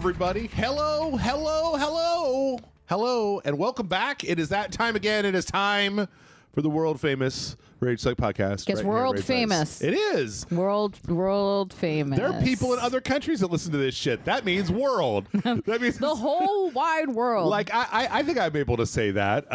everybody. Hello, and welcome back. It is that time again. It is time for the world famous RageSelect podcast. It's world famous. It is. World famous. There are people in other countries that listen to this shit. That means world. That means the whole wide world. Like I think I'm able to say that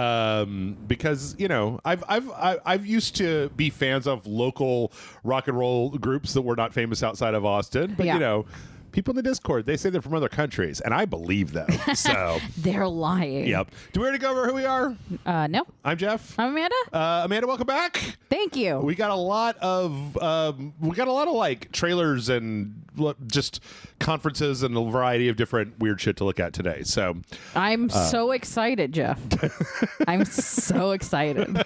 because I've used to be fans of local rock and roll groups that were not famous outside of Austin, but people in the Discord, they say they're from other countries, and I believe them. So they're lying. Yep. Do we already go over who we are? No. I'm Jeff. I'm Amanda. Amanda, welcome back. Thank you. We got a lot of like trailers and just conferences and a variety of different weird shit to look at today. So I'm so excited, Jeff. I'm so excited.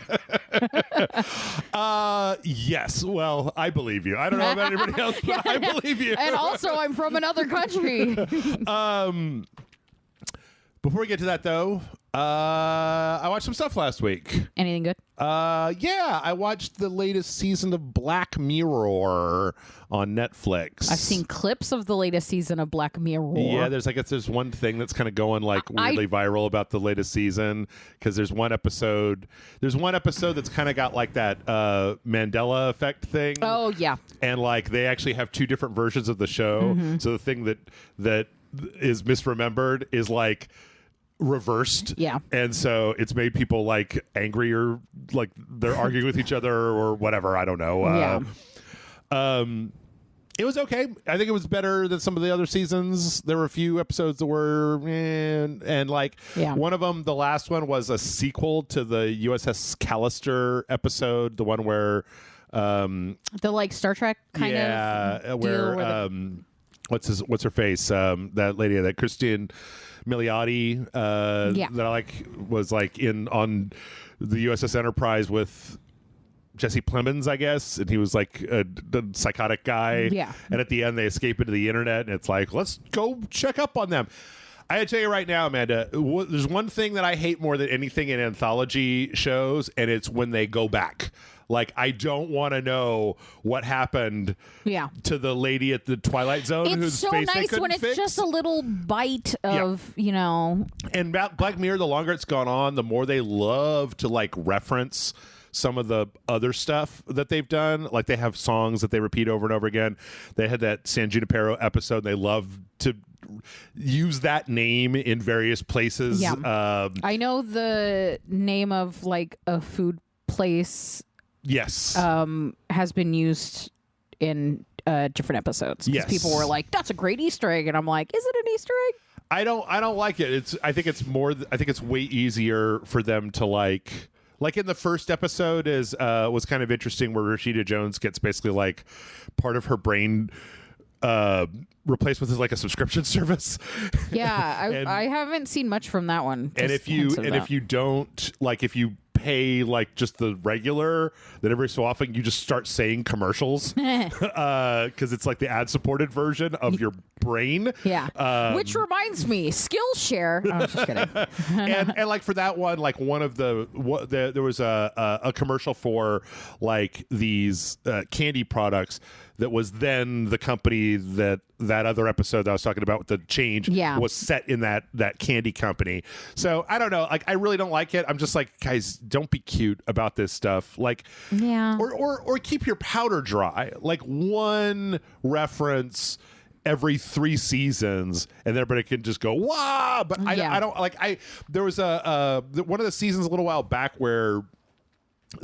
Yes. Well, I believe you. I don't know about anybody else, but I believe you. And also, I'm from another country. Before we get to that, though, I watched some stuff last week. Anything good? Yeah, I watched the latest season of Black Mirror on Netflix. I've seen clips of the latest season of Black Mirror. Yeah, there's one thing that's kind of going like weirdly viral about the latest season because there's one episode that's kind of got like that Mandela effect thing. Oh yeah, and like they actually have two different versions of the show. Mm-hmm. So the thing that is misremembered is like reversed, and so it's made people like angry or like they're arguing with each other or whatever. I don't know. It was okay. I think it was better than some of the other seasons. There were a few episodes that were and like one of them, the last one, was a sequel to the USS Callister episode, the one where the like Star Trek kind of where what's her face, that lady, that Christine Milioti that I like, was like in on the USS Enterprise with Jesse Plemons, I guess, and he was like a psychotic guy. Yeah. And at the end, they escape into the internet, and it's like, let's go check up on them. I gotta tell you right now, Amanda, there's one thing that I hate more than anything in anthology shows, and it's when they go back. Like, I don't want to know what happened to the lady at the Twilight Zone whose so face they nice couldn't when it's fix. just a little bite of, And Black Mirror, the longer it's gone on, the more they love to, like, reference some of the other stuff that they've done. Like, they have songs that they repeat over and over again. They had that San Junipero episode. They love to use that name in various places. Yeah. I know the name of, like, a food place... Yes. Has been used in different episodes. Yes. People were like, "That's a great Easter egg," and I'm like, "Is it an Easter egg?" I don't like it. I think it's way easier for them to like in the first episode was kind of interesting, where Rashida Jones gets basically like part of her brain replaced with like a subscription service. Yeah, I haven't seen much from that one. And if you don't like, if you pay like just the regular, then every so often you just start saying commercials because it's like the ad supported version of your brain. Which reminds me, Skillshare. Oh, I'm just kidding. and like for that one, like one of there was a commercial for like these candy products that was then the company that other episode that I was talking about with the change was set in that candy company. So I don't know. Like, I really don't like it. I'm just like, guys, don't be cute about this stuff. Like, or keep your powder dry. Like, one reference every 3 seasons, and everybody can just go, wow. But I don't like. There was one of the seasons a little while back where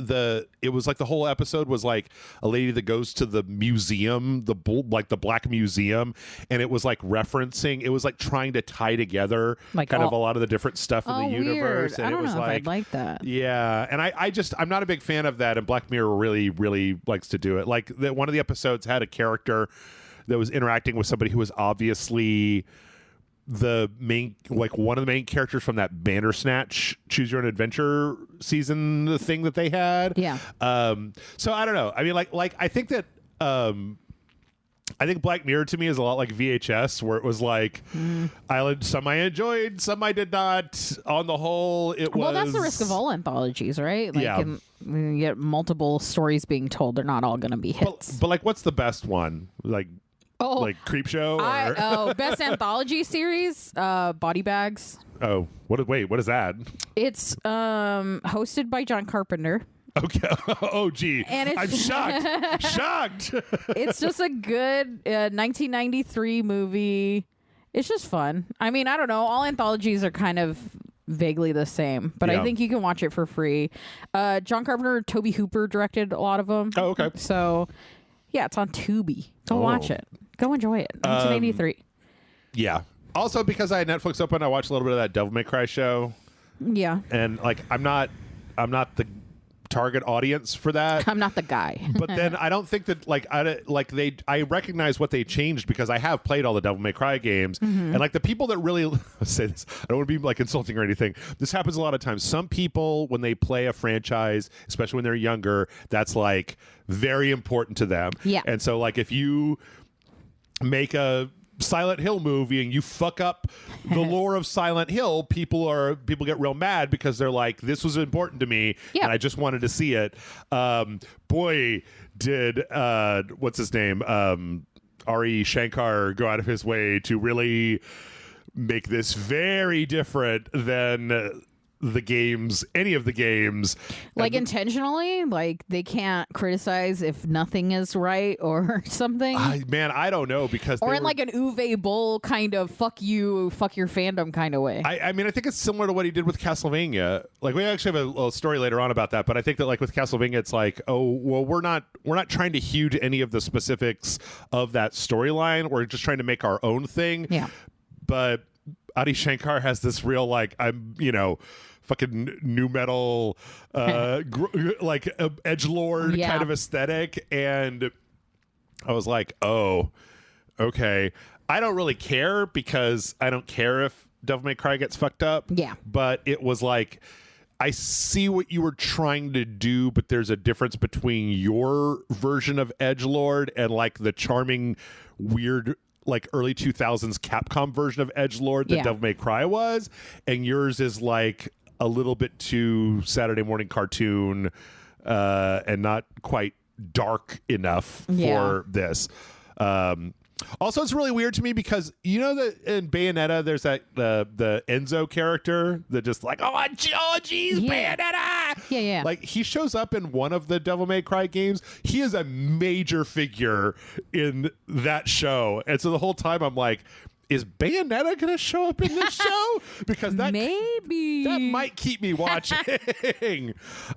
it was like the whole episode was like a lady that goes to the museum, the Black Museum, and it was like referencing, it was like trying to tie together like kind of a lot of the different stuff in the universe. Weird. And I don't it was know like, if I'd like that. Yeah, and I'm not a big fan of that, and Black Mirror really, really likes to do it. Like one of the episodes had a character that was interacting with somebody who was obviously the main, like one of the main characters from that Bandersnatch Choose Your Own Adventure season, the thing that they had. Yeah. So I don't know. I mean, like I think that I think Black Mirror to me is a lot like VHS, where it was like some I enjoyed, some I did not. On the whole, it was... Well, that's the risk of all anthologies, right? Like, when you get multiple stories being told, they're not all going to be hits. But like, what's the best one? Like, Oh, like Creep Show? Or? Best anthology series, Body Bags. Oh, what is that? It's hosted by John Carpenter. Okay. Oh, gee. And I'm shocked. Shocked. It's just a good 1993 movie. It's just fun. I mean, I don't know. All anthologies are kind of vaguely the same, but I think you can watch it for free. John Carpenter, Toby Hooper directed a lot of them. Oh, okay. So, yeah, it's on Tubi. Go watch it. Go enjoy it. 1983. Yeah. Also, because I had Netflix open, I watched a little bit of that Devil May Cry show. Yeah. And like, I'm not the target audience for that. I'm not the guy. But then I don't think that I recognize what they changed because I have played all the Devil May Cry games, and like the people that really say this, I don't want to be like insulting or anything. This happens a lot of times. Some people, when they play a franchise, especially when they're younger, that's like very important to them. Yeah. And so like if you make a Silent Hill movie and you fuck up the lore of Silent Hill, people get real mad because they're like, this was important to me and I just wanted to see it. Boy, did what's his name, R.E. Shankar, go out of his way to really make this very different than the games, any of the games, like intentionally, like they can't criticize if nothing is right or something. I don't know, because or in like an Uwe Boll kind of fuck you, fuck your fandom kind of way. I mean, I think it's similar to what he did with Castlevania. Like, we actually have a story later on about that, but I think that like with Castlevania, it's like, oh well, we're not trying to hew to any of the specifics of that storyline. We're just trying to make our own thing. Yeah, but Adi Shankar has this real like, fucking new metal like edgelord kind of aesthetic, and I was like, oh, okay. I don't really care because I don't care if Devil May Cry gets fucked up. Yeah, but it was like, I see what you were trying to do, but there's a difference between your version of edgelord and like the charming, weird, like early 2000s Capcom version of edgelord that Devil May Cry was, and yours is like a little bit too Saturday morning cartoon and not quite dark enough for this. Also, it's really weird to me because you know that in Bayonetta there's that the Enzo character that just like, oh geez, Bayonetta. Yeah. Like, he shows up in one of the Devil May Cry games. He is a major figure in that show, and so the whole time I'm like, is Bayonetta going to show up in this show? Because that might keep me watching.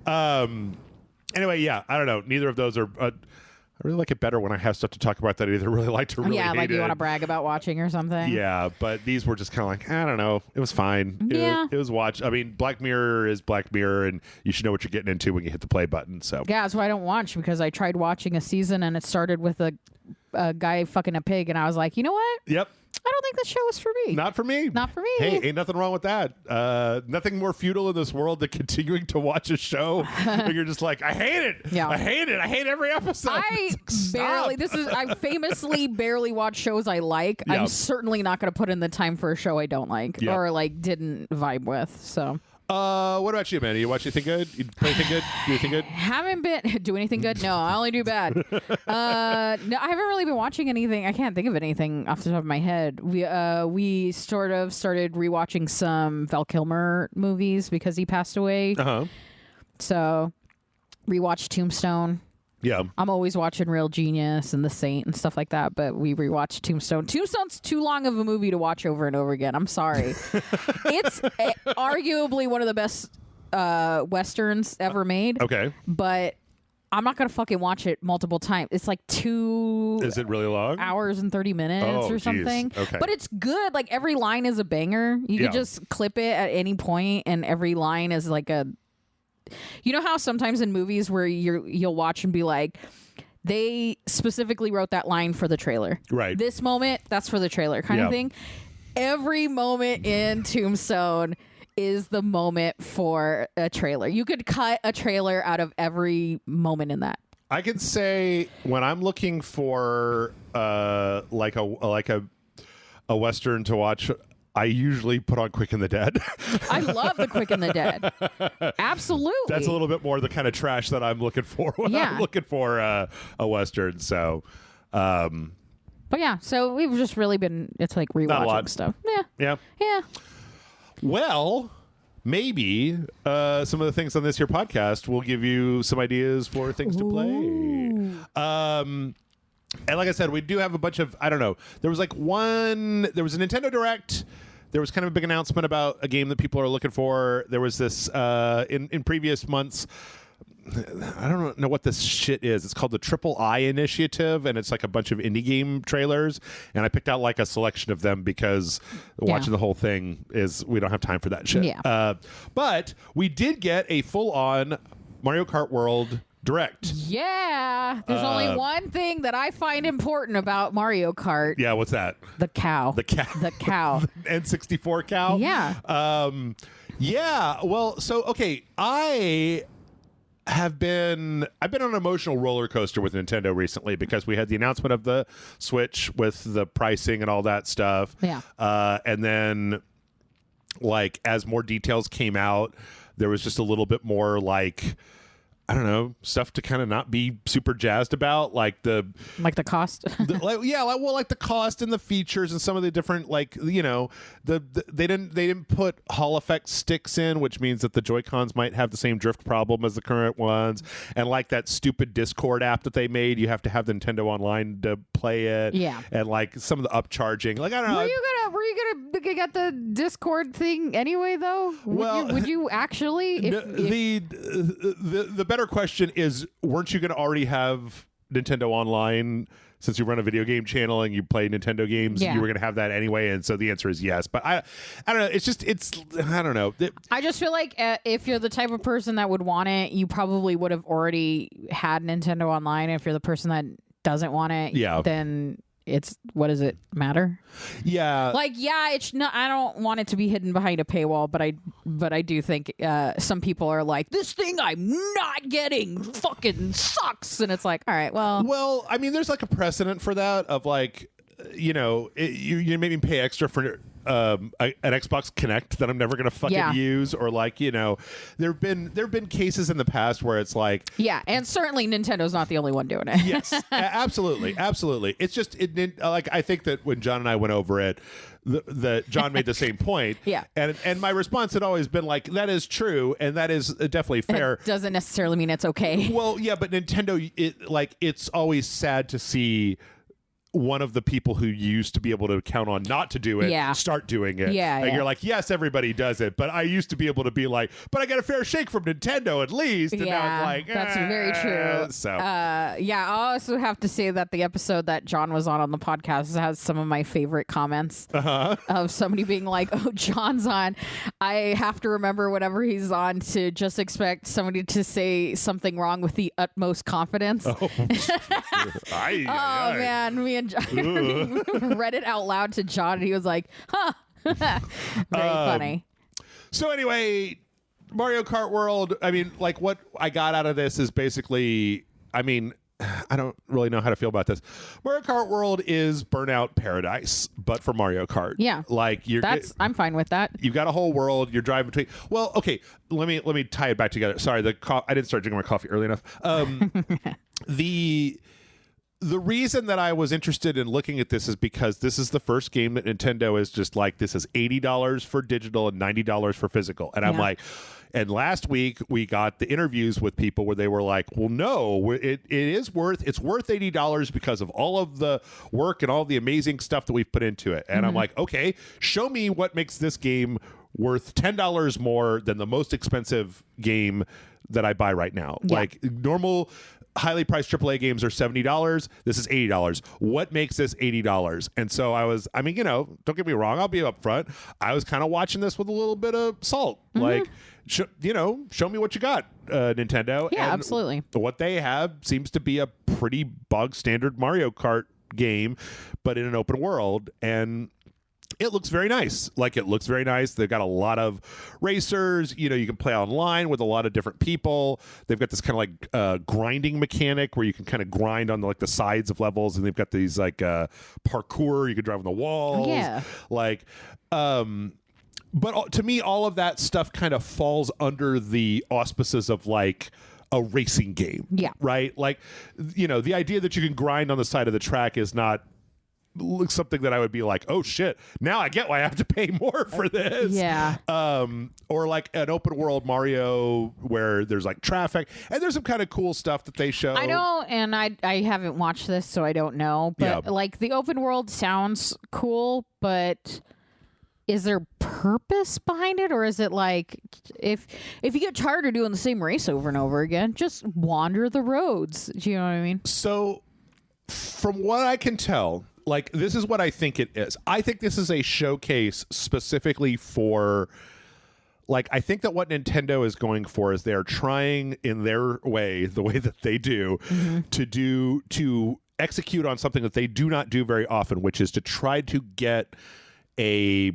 Anyway, yeah, I don't know. Neither of those are. I really like it better when I have stuff to talk about that I either really like to really hate like you it. want to brag about watching or something. Yeah, but these were just kind of like, I don't know. It was fine. Yeah. It was watch. I mean, Black Mirror is Black Mirror, and you should know what you're getting into when you hit the play button. So yeah, that's why I don't watch, because I tried watching a season and it started with a guy fucking a pig, and I was like, you know what? Yep. I don't think this show is for me. Not for me. Not for me. Hey, ain't nothing wrong with that. Nothing more futile in this world than continuing to watch a show and you're just like, I hate it. Yeah. I hate it. I hate every episode. I famously barely watch shows I like. Yeah. I'm certainly not going to put in the time for a show I don't like or like didn't vibe with. So. What about you, Amanda? You watch anything good? You play anything good? Do anything good? Haven't been do anything good? No, I only do bad. No, I haven't really been watching anything. I can't think of anything off the top of my head. We sort of started rewatching some Val Kilmer movies because he passed away. So rewatched Tombstone. Yeah. I'm always watching Real Genius and The Saint and stuff like that, but we rewatched Tombstone. Tombstone's too long of a movie to watch over and over again. I'm sorry. It's arguably one of the best Westerns ever made. Okay. But I'm not going to fucking watch it multiple times. It's like 2 Is it really long? hours and 30 minutes or something. Okay. But it's good. Like, every line is a banger. You can just clip it at any point, and every line is like a... You know how sometimes in movies where you'll watch and be like, they specifically wrote that line for the trailer. Right. This moment, that's for the trailer kind of thing. Every moment in Tombstone is the moment for a trailer. You could cut a trailer out of every moment in that. I can say when I'm looking for like a Western to watch, I usually put on Quick and the Dead. I love the Quick and the Dead. Absolutely. That's a little bit more the kind of trash that I'm looking for when I'm looking for a Western. So, But yeah, so we've just really been, it's like rewatching stuff. Yeah. Well, maybe some of the things on this here podcast will give you some ideas for things to play. And like I said, we do have a bunch of, I don't know, there was a Nintendo Direct. There was kind of a big announcement about a game that people are looking for. There was this in previous months. I don't know what this shit is. It's called the Triple I Initiative, and it's like a bunch of indie game trailers. And I picked out like a selection of them because watching the whole thing we don't have time for that shit. Yeah. But we did get a full-on Mario Kart World Direct. Yeah. There's only one thing that I find important about Mario Kart. Yeah, what's that? The cow. The cow. The cow. The N64 cow? Yeah. Yeah. Well, so, okay, I've been on an emotional roller coaster with Nintendo recently because we had the announcement of the Switch with the pricing and all that stuff. Yeah. And then, like, as more details came out, there was just a little bit more, like, I don't know, stuff to kind of not be super jazzed about, like the cost. Like the cost and the features and some of the different, like, you know, they didn't put Hall effect sticks in, which means that the Joy-Cons might have the same drift problem as the current ones, and like that stupid Discord app that they made, you have to have the Nintendo Online to play it. Yeah, and like some of the upcharging. Like, I don't know. Were you gonna get the Discord thing anyway, though? Would you actually? The better question is, weren't you going to already have Nintendo Online since you run a video game channel and you play Nintendo games? Yeah. You were going to have that anyway, and so the answer is yes. But I don't know. I don't know. I just feel like if you're the type of person that would want it, you probably would have already had Nintendo Online. If you're the person that doesn't want it, then what does it matter? Yeah. Like, it's not, I don't want it to be hidden behind a paywall, but I do think some people are like, this thing I'm not getting fucking sucks. And it's like, all right, well, I mean, there's like a precedent for that of like, you know, you maybe pay extra for an Xbox Connect that I'm never going to fucking use, or like, you know, there've been cases in the past where it's like, and certainly Nintendo's not the only one doing it. Yes, absolutely. It's just like, I think that when John and I went over it, that John made the same point. And my response had always been like, that is true, and that is definitely fair. It doesn't necessarily mean it's okay. Well, yeah, but Nintendo, it's always sad to see one of the people who used to be able to count on not to do it start doing it. And you're like, yes, everybody does it, but I used to be able to be like, but I get a fair shake from Nintendo at least. And now it's like, that's very true. So I also have to say that the episode that John was on the podcast has some of my favorite comments of somebody being like, oh, John's on. I have to remember whenever he's on to just expect somebody to say something wrong with the utmost confidence. Man, me and John read it out loud to John, and he was like, huh. Very funny. So anyway, Mario Kart World, I mean, like, what I got out of this is basically, I mean, I don't really know how to feel about this. Mario Kart World is Burnout Paradise, but for Mario Kart. Yeah. Like, I'm fine with that. You've got a whole world, you're driving between. Well, okay, let me tie it back together. Sorry, I didn't start drinking my coffee early enough. The reason that I was interested in looking at this is because this is the first game that Nintendo is just like, this is $80 for digital and $90 for physical. And I'm like, and last week we got the interviews with people where they were like, well, no, it's worth $80 because of all of the work and all the amazing stuff that we've put into it. And I'm like, okay, show me what makes this game worth $10 more than the most expensive game that I buy right now. Like, normal highly priced AAA games are $70. This is $80. What makes this $80? And so I mean, you know, don't get me wrong, I'll be upfront. I was kind of watching this with a little bit of salt. Like, show me what you got, Nintendo. Yeah, and absolutely. What they have seems to be a pretty bog standard Mario Kart game, but in an open world. And it looks very nice. They've got a lot of racers. You know, you can play online with a lot of different people. They've got this kind of like grinding mechanic where you can kind of grind on the sides of levels, and they've got these like parkour. You can drive on the walls. Yeah. Like, but to me, all of that stuff kind of falls under the auspices of like a racing game. Yeah. Right. Like, you know, the idea that you can grind on the side of the track is not something that I would be like, oh shit, now I get why I have to pay more for this. Yeah. Or like an open world Mario where there's like traffic, and there's some kind of cool stuff that they show. I know, and I haven't watched this, so I don't know. But like the open world sounds cool, but is there purpose behind it, or is it like if you get tired of doing the same race over and over again, just wander the roads? Do you know what I mean? So, from what I can tell, like, this is what I think it is. I think this is a showcase specifically for, like, I think that what Nintendo is going for is they're trying in their way, the way that they do, to execute on something that they do not do very often, which is to try to get a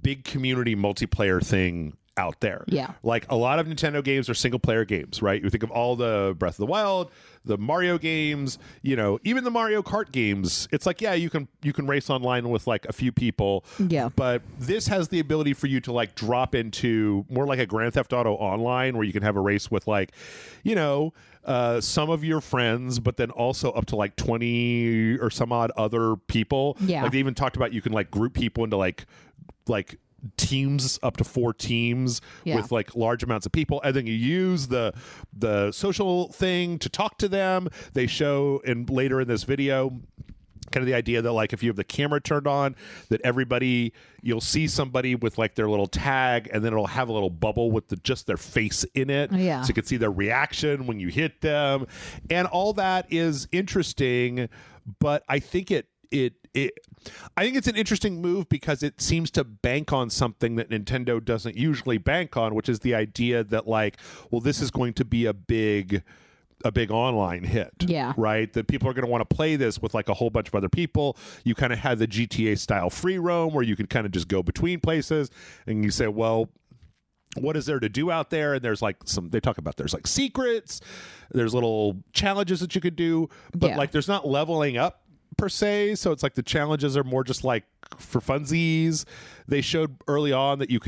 big community multiplayer thing out there. Yeah. Like, a lot of Nintendo games are single player games, right? You think of all the Breath of the Wild, the Mario games, you know, even the Mario Kart games. It's like, yeah, you can race online with like a few people. Yeah. But this has the ability for you to like drop into more like a Grand Theft Auto Online, where you can have a race with like, you know, some of your friends, but then also up to like 20 or some odd other people. Yeah. Like, they even talked about you can like group people into like teams, up to 4 teams with like large amounts of people, and then you use the social thing to talk to them. They show later in this video kind of the idea that like if you have the camera turned on, that you'll see somebody with like their little tag, and then it'll have a little bubble with just their face in it, so you can see their reaction when you hit them, and all that is interesting. But I think I think it's an interesting move because it seems to bank on something that Nintendo doesn't usually bank on, which is the idea that like, well, this is going to be a big online hit. Yeah. Right? That people are going to want to play this with like a whole bunch of other people. You kind of had the GTA style free roam where you could kind of just go between places, and you say, well, what is there to do out there? And there's like they talk about there's like secrets, there's little challenges that you could do, but like there's not leveling up per se, so it's like the challenges are more just like for funsies. They showed early on that you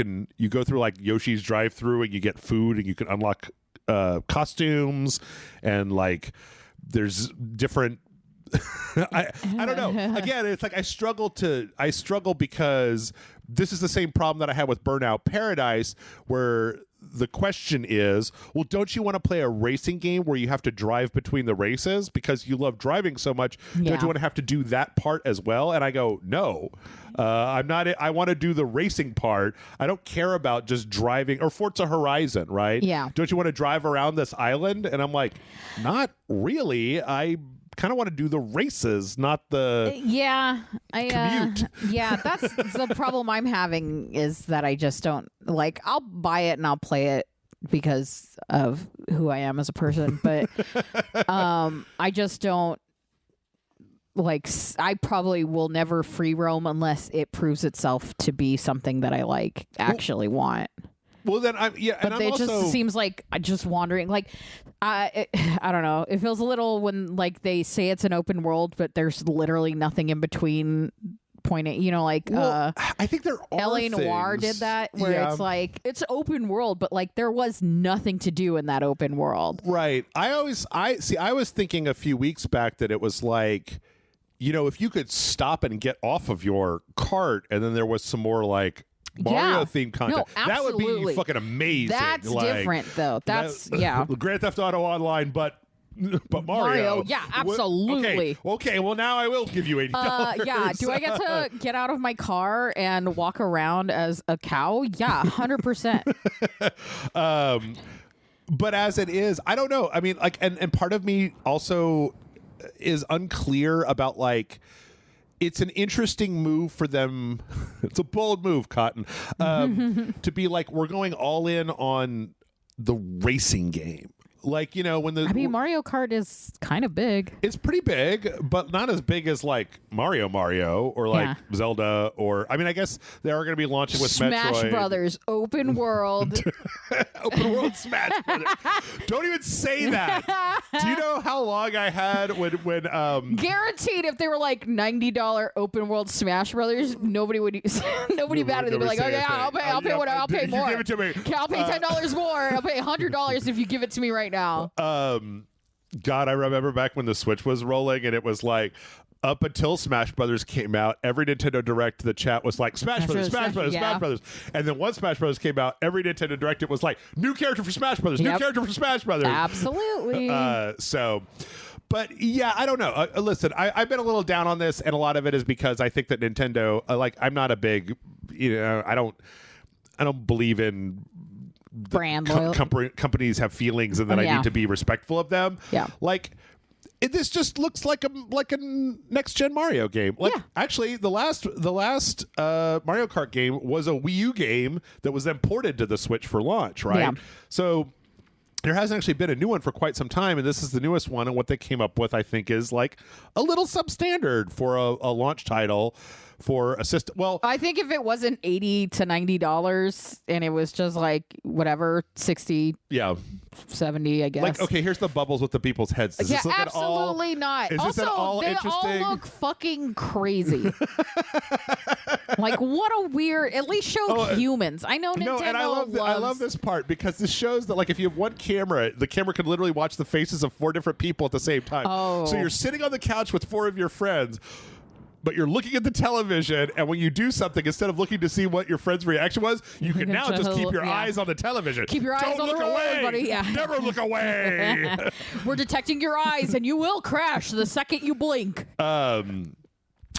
go through like Yoshi's drive-through and you get food, and you can unlock costumes, and like there's different I don't know. Again, it's like I struggle because this is the same problem that I had with Burnout Paradise, where the question is, well, don't you want to play a racing game where you have to drive between the races because you love driving so much? Don't you want to have to do that part as well? And I go, no, I'm not. I want to do the racing part. I don't care about just driving. Or Forza Horizon, right? Yeah. Don't you want to drive around this island? And I'm like, not really. I kind of want to do the races, not the commute. That's the problem I'm having, is that I just don't like. I'll buy it and I'll play it because of who I am as a person, but I just don't like. I probably will never free roam unless it proves itself to be something that I actually want. Well, then but it just seems like just wandering. Like, I don't know. It feels a little when like they say it's an open world, but there's literally nothing in between. You know, like I think there are L.A. Noire did that, where it's like it's open world, but like there was nothing to do in that open world. Right. I was thinking a few weeks back that it was like, you know, if you could stop and get off of your cart, and then there was some more like Mario themed content. No, that would be fucking amazing. That's different though. That's Grand Theft Auto Online, but Mario. Yeah, absolutely. Okay, well now I will give you $80. Do I get to get out of my car and walk around as a cow? Yeah, 100%. But as it is, I don't know. I mean, like, and part of me also is unclear about like, it's an interesting move for them. It's a bold move, Cotton, to be like, we're going all in on the racing game. Like, you know, Mario Kart is kind of big. It's pretty big, but not as big as like Mario or like Zelda, or I mean, I guess they are going to be launching with Smash Metroid. Brothers open world. Open world Smash Brothers. Don't even say that. Do you know how long I had when guaranteed if they were like $90 open world Smash Brothers, nobody would nobody batted. They'd be like, okay, I'll pay more. I'll pay give it to me. I'll pay $10 more. I'll pay $100 if you give it to me right now. God, I remember back when the Switch was rolling, and it was like, up until Smash Brothers came out, every Nintendo Direct, the chat was like, Smash Brothers, Smash Brothers, Smash Brothers. And then once Smash Brothers came out, every Nintendo Direct, it was like, new character for Smash Brothers, new character for Smash Brothers. Absolutely. But yeah, I don't know. Listen, I've been a little down on this, and a lot of it is because I think that Nintendo, I'm not a big, I don't believe in brand companies have feelings and that I need to be respectful of them. Yeah. This just looks like a next gen Mario game. Actually, the last Mario Kart game was a Wii U game that was then ported to the Switch for launch, right? Yeah. So there hasn't actually been a new one for quite some time, and this is the newest one. And what they came up with, I think, is like a little substandard for a launch title for a system. Well, I think if it wasn't $80 to $90 and it was just like whatever 60, 70, I guess. Like, okay, here's the bubbles with the people's heads. Does this look absolutely not. Is this at all they interesting? all look fucking crazy. Like, what a weird. At least show humans. I know Nintendo. No, and I love this part because this shows that like if you have one camera, the camera can literally watch the faces of 4 different people at the same time. Oh. So you're sitting on the couch with 4 of your friends, but you're looking at the television, and when you do something, insteod of looking to see what your friend's reaction was, you can now just keep your eyes on the television. Keep your eyes on the road, buddy. Yeah. Never look away. We're detecting your eyes, and you will crash the second you blink.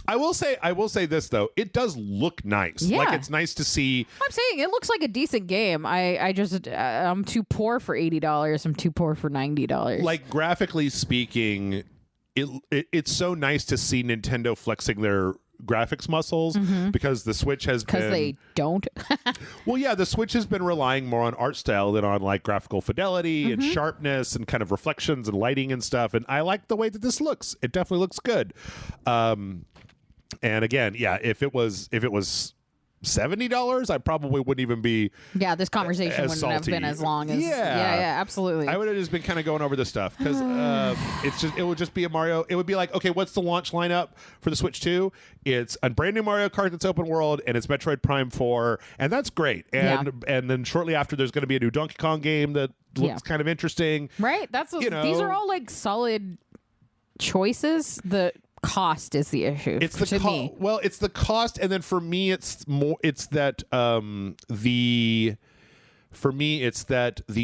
I will say this though, it does look nice. Yeah. Like it's nice to see. I'm saying it looks like a decent game. I'm too poor for $80. I'm too poor for $90. Like graphically speaking, it's so nice to see Nintendo flexing their graphics muscles because the Switch has been. Because they don't. Well, yeah, the Switch has been relying more on art style than on like graphical fidelity and sharpness and kind of reflections and lighting and stuff. And I like the way that this looks. It definitely looks good. And again, yeah, if it was $70, I probably wouldn't even be. Yeah, this conversation wouldn't have been as long as. Yeah, absolutely. I would have just been kind of going over this stuff because it would just be a Mario. It would be like, okay, what's the launch lineup for the Switch 2? It's a brand new Mario Kart that's open world, and it's Metroid Prime 4, and that's great. And then shortly after, there's going to be a new Donkey Kong game that looks kind of interesting. Right. These are all like solid choices. The cost is the issue. It's the cost. Well, it's the cost, and then for me, it's more. It's that the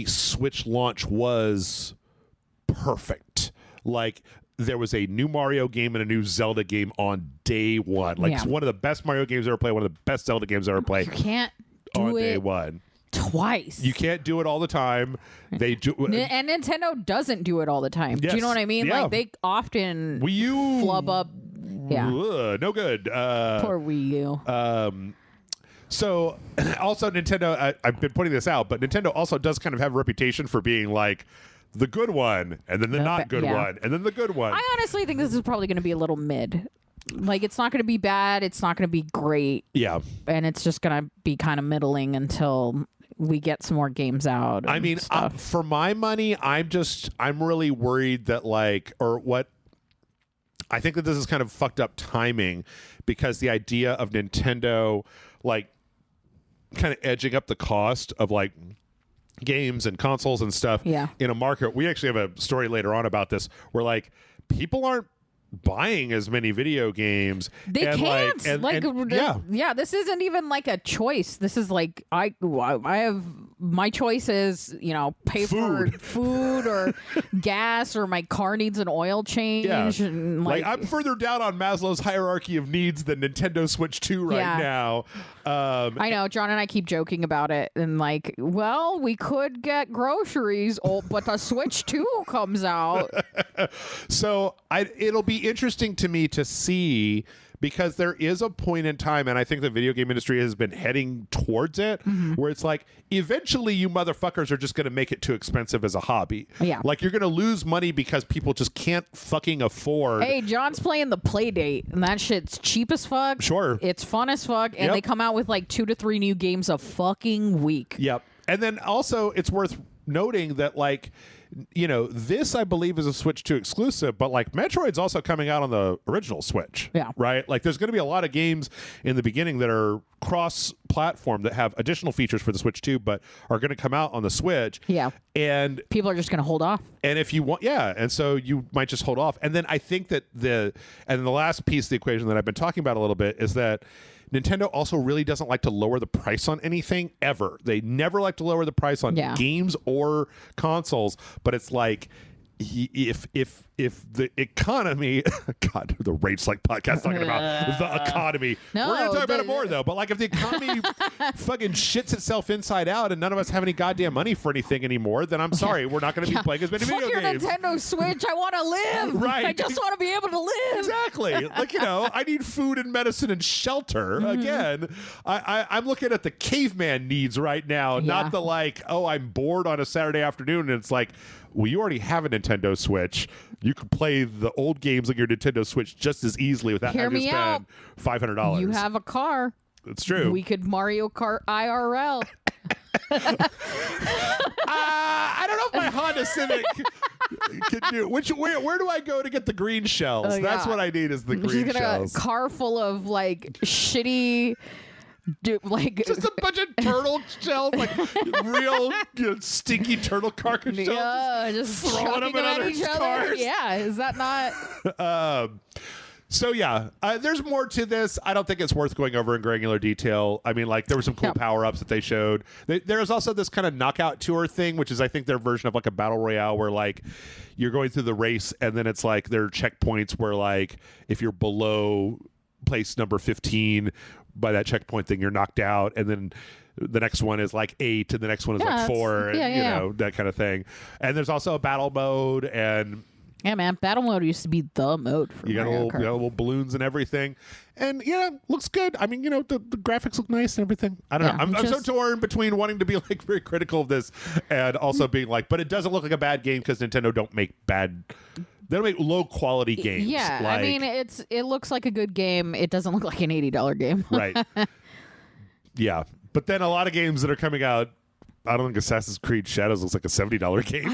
Switch launch was perfect. Like there was a new Mario game and a new Zelda game on day one. Like it's one of the best Mario games I ever played. One of the best Zelda games I ever played. You can't do on it day one. Twice. You can't do it all the time. They do, and Nintendo doesn't do it all the time. Yes. Do you know what I mean? Yeah. Like they often Wii U flub up. Yeah, no good. poor Wii U. So also Nintendo. I've been pointing this out, but Nintendo also does kind of have a reputation for being like the good one, and then the not good one, and then the good one. I honestly think this is probably going to be a little mid. Like it's not going to be bad. It's not going to be great. Yeah, and it's just going to be kind of middling until we get some more games out. I mean, for my money, I'm really worried that I think that this is kind of fucked up timing because the idea of Nintendo like kind of edging up the cost of like games and consoles and stuff in a market. We actually have a story later on about this where like people aren't buying as many video games. They can't. This isn't even like a choice. This is like I have my choice is pay for food or gas or my car needs an oil change. Yeah. And like I'm further down on Maslow's hierarchy of needs than Nintendo Switch 2 right now. I know John and I keep joking about it and like, well, we could get groceries, but the Switch 2 comes out. So it'll be interesting to me to see because there is a point in time, and I think the video game industry has been heading towards it, where it's like, eventually you motherfuckers are just going to make it too expensive as a hobby. Yeah. Like, you're going to lose money because people just can't fucking afford. Hey, John's playing the Playdate, and that shit's cheap as fuck. Sure. It's fun as fuck, and they come out with like 2 to 3 new games a fucking week. Yep. And then also, it's worth noting that, like, you know, this I believe is a Switch 2 exclusive, but like Metroid's also coming out on the original Switch. Yeah. Right? Like there's going to be a lot of games in the beginning that are cross-platform that have additional features for the Switch 2, but are going to come out on the Switch. Yeah. And people are just going to hold off. And if you want, and so you might just hold off. And then I think that the last piece of the equation that I've been talking about a little bit is that Nintendo also really doesn't like to lower the price on anything ever. They never like to lower the price on games or consoles, but it's like if the economy God, the RageSelect podcast talking about the economy. No, we're gonna talk about it more though, but like if the economy fucking shits itself inside out and none of us have any goddamn money for anything anymore, then I'm sorry, we're not gonna be playing as many video games. Fuck your Nintendo Switch, I want to live. Right. I just want to be able to live. Exactly. Like, you know, I need food and medicine and shelter. Again, I'm looking at the caveman needs right now, not the like, oh, I'm bored on a Saturday afternoon and it's like, well, you already have a Nintendo Switch. You could play the old games on your Nintendo Switch just as easily without having to spend $500. You have a car. It's true. We could Mario Kart IRL. I don't know if my Honda Civic can do. Where do I go to get the green shells? That's what I need is the green shells. A car full of like shitty. Just a bunch of turtle shells, like real stinky turtle carcass shells. Yeah, just throwing them at other cars. Yeah, is that not? So yeah, there's more to this. I don't think it's worth going over in granular detail. I mean, like there were some cool power-ups that they showed. There's also this kind of knockout tour thing, which is I think their version of like a battle royale where like you're going through the race and then it's like there are checkpoints where like if you're below place number 15 by that checkpoint thing, you're knocked out, and then the next one is like 8 and the next one is like 4 and you know, that kind of thing. And there's also a battle mode, and man, battle mode used to be the mode for Mario Kart. You got little balloons and everything, and looks good. I mean, you know, the graphics look nice and everything. I don't know. I'm so torn between wanting to be like very critical of this and also being like, but it doesn't look like a bad game because Nintendo don't make bad. They don't make low quality games. Yeah, I mean, it looks like a good game. It doesn't look like an $80 game. Right. Yeah, but then a lot of games that are coming out, I don't think Assassin's Creed Shadows looks like a $70 game.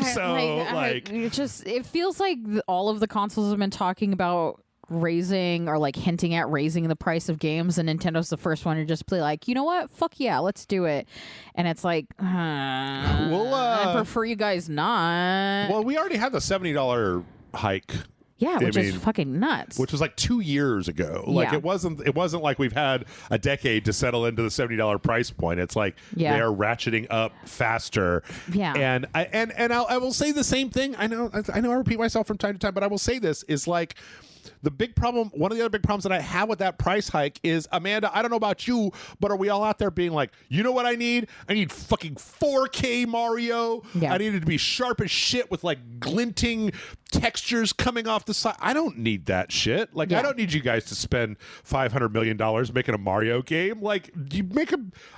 It feels like all of the consoles have been talking about raising or like hinting at raising the price of games, and Nintendo's the first one to just play like, you know what, fuck yeah, let's do it. And it's like, I prefer you guys not. Well, we already had the $70 hike. Yeah, which is fucking nuts. Which was like 2 years ago. Like it wasn't like we've had a decade to settle into the $70 price point. It's like they're ratcheting up faster. Yeah. And I will say the same thing. I know I repeat myself from time to time, but I will say this is like the big problem, one of the other big problems that I have with that price hike is, Amanda, I don't know about you, but are we all out there being like, you know what I need? I need fucking 4K Mario. Yeah. I need it to be sharp as shit with like glinting textures coming off the side. I don't need that shit. Like, I don't need you guys to spend $500 million making a Mario game. Like,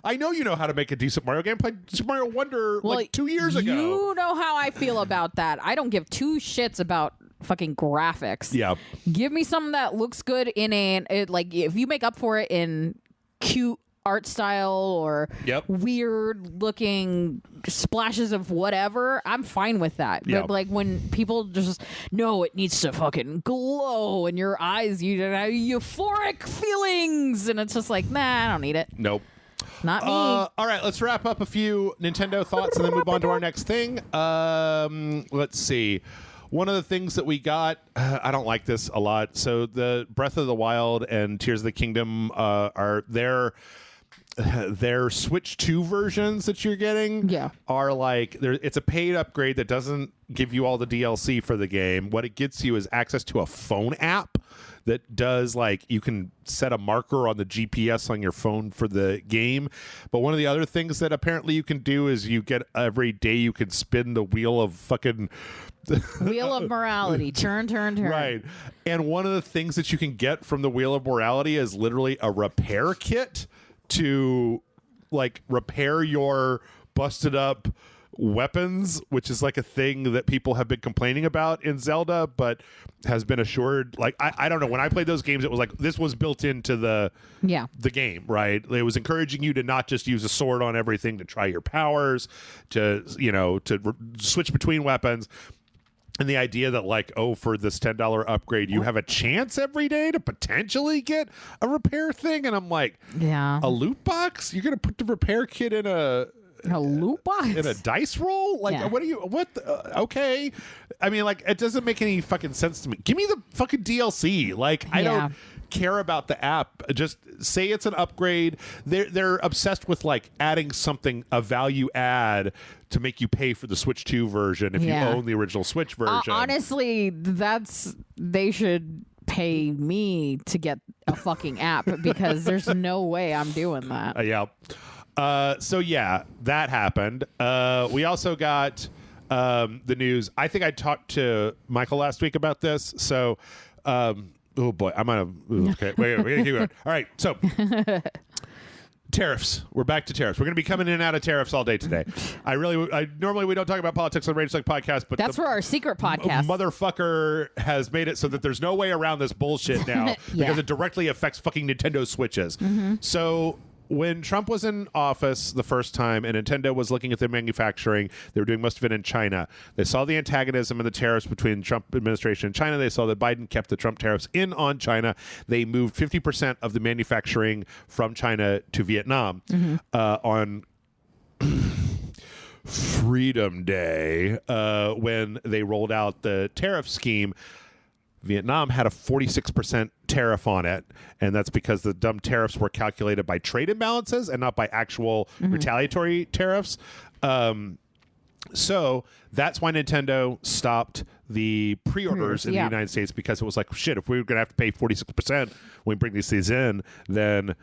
I know you know how to make a decent Mario game. Played Super Mario Wonder like 2 years ago. You know how I feel about that. I don't give two shits about fucking graphics. Yeah. Give me something that looks good in like if you make up for it in cute art style or weird looking splashes of whatever, I'm fine with that. But like when people just it needs to fucking glow in your eyes, you have euphoric feelings, and it's just like, nah, I don't need it. Nope. Not me. All right, let's wrap up a few Nintendo thoughts and then move on to our next thing. Let's see. One of the things that we got, I don't like this a lot. So the Breath of the Wild and Tears of the Kingdom are their Switch 2 versions that you're getting are like, it's a paid upgrade that doesn't give you all the DLC for the game. What it gets you is access to a phone app that does, like, you can set a marker on the GPS on your phone for the game. But one of the other things that apparently you can do is you get every day you can spin the wheel of fucking Wheel of Morality. Turn. Right. And one of the things that you can get from the Wheel of Morality is literally a repair kit to like repair your busted up weapons, which is like a thing that people have been complaining about in Zelda, but has been assured. Like, I don't know. When I played those games, it was like this was built into the game, right? It was encouraging you to not just use a sword on everything, to try your powers, to switch between weapons. And the idea that, like, for this $10 upgrade, you have a chance every day to potentially get a repair thing. And I'm like, a loot box? You're going to put the repair kit in a loot box? In a dice roll? Like, okay. I mean, like, it doesn't make any fucking sense to me. Give me the fucking DLC. Like, I don't care about the app. Just say it's an upgrade. They're obsessed with, like, adding something, a value add, to make you pay for the Switch 2 version if you own the original Switch version. Honestly, they should pay me to get a fucking app because there's no way I'm doing that. So that happened. We also got the news. I think I talked to Michael last week about this. So, oh boy, I'm on a. Okay, wait, keep going. All right, so. Tariffs. We're back to tariffs. We're going to be coming in and out of tariffs all day today. Normally we don't talk about politics on RageSelect podcast, but that's for our secret podcast. Motherfucker has made it so that there's no way around this bullshit now because it directly affects fucking Nintendo Switches. So when Trump was in office the first time and Nintendo was looking at their manufacturing, they were doing most of it in China. They saw the antagonism and the tariffs between the Trump administration and China. They saw that Biden kept the Trump tariffs in on China. They moved 50% of the manufacturing from China to Vietnam on Freedom Day when they rolled out the tariff scheme. Vietnam had a 46% tariff on it, and that's because the dumb tariffs were calculated by trade imbalances and not by actual retaliatory tariffs. So that's why Nintendo stopped the pre-orders in the United States, because it was like, shit, if we're going to have to pay 46% when we bring these things in, then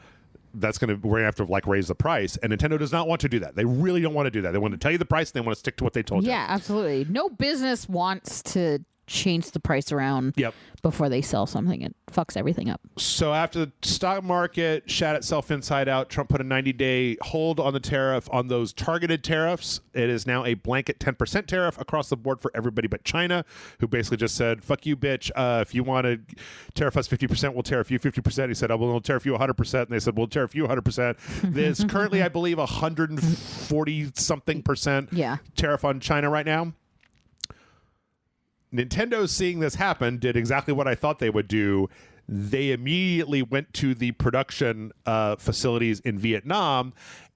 we're gonna have to like raise the price, and Nintendo does not want to do that. They really don't want to do that. They want to tell you the price, and they want to stick to what they told you. Yeah, absolutely. No business wants to change the price around before they sell something. It fucks everything up. So after the stock market shat itself inside out, Trump put a 90-day hold on the tariff on those targeted tariffs. It is now a blanket 10% tariff across the board for everybody but China, who basically just said, fuck you, bitch. If you want to tariff us 50%, we'll tariff you 50%. He said, we'll tariff you 100%. And they said, we'll tariff you 100%. There's currently, I believe, 140-something percent tariff on China right now. Nintendo, seeing this happen, did exactly what I thought they would do. They immediately went to the production facilities in Vietnam,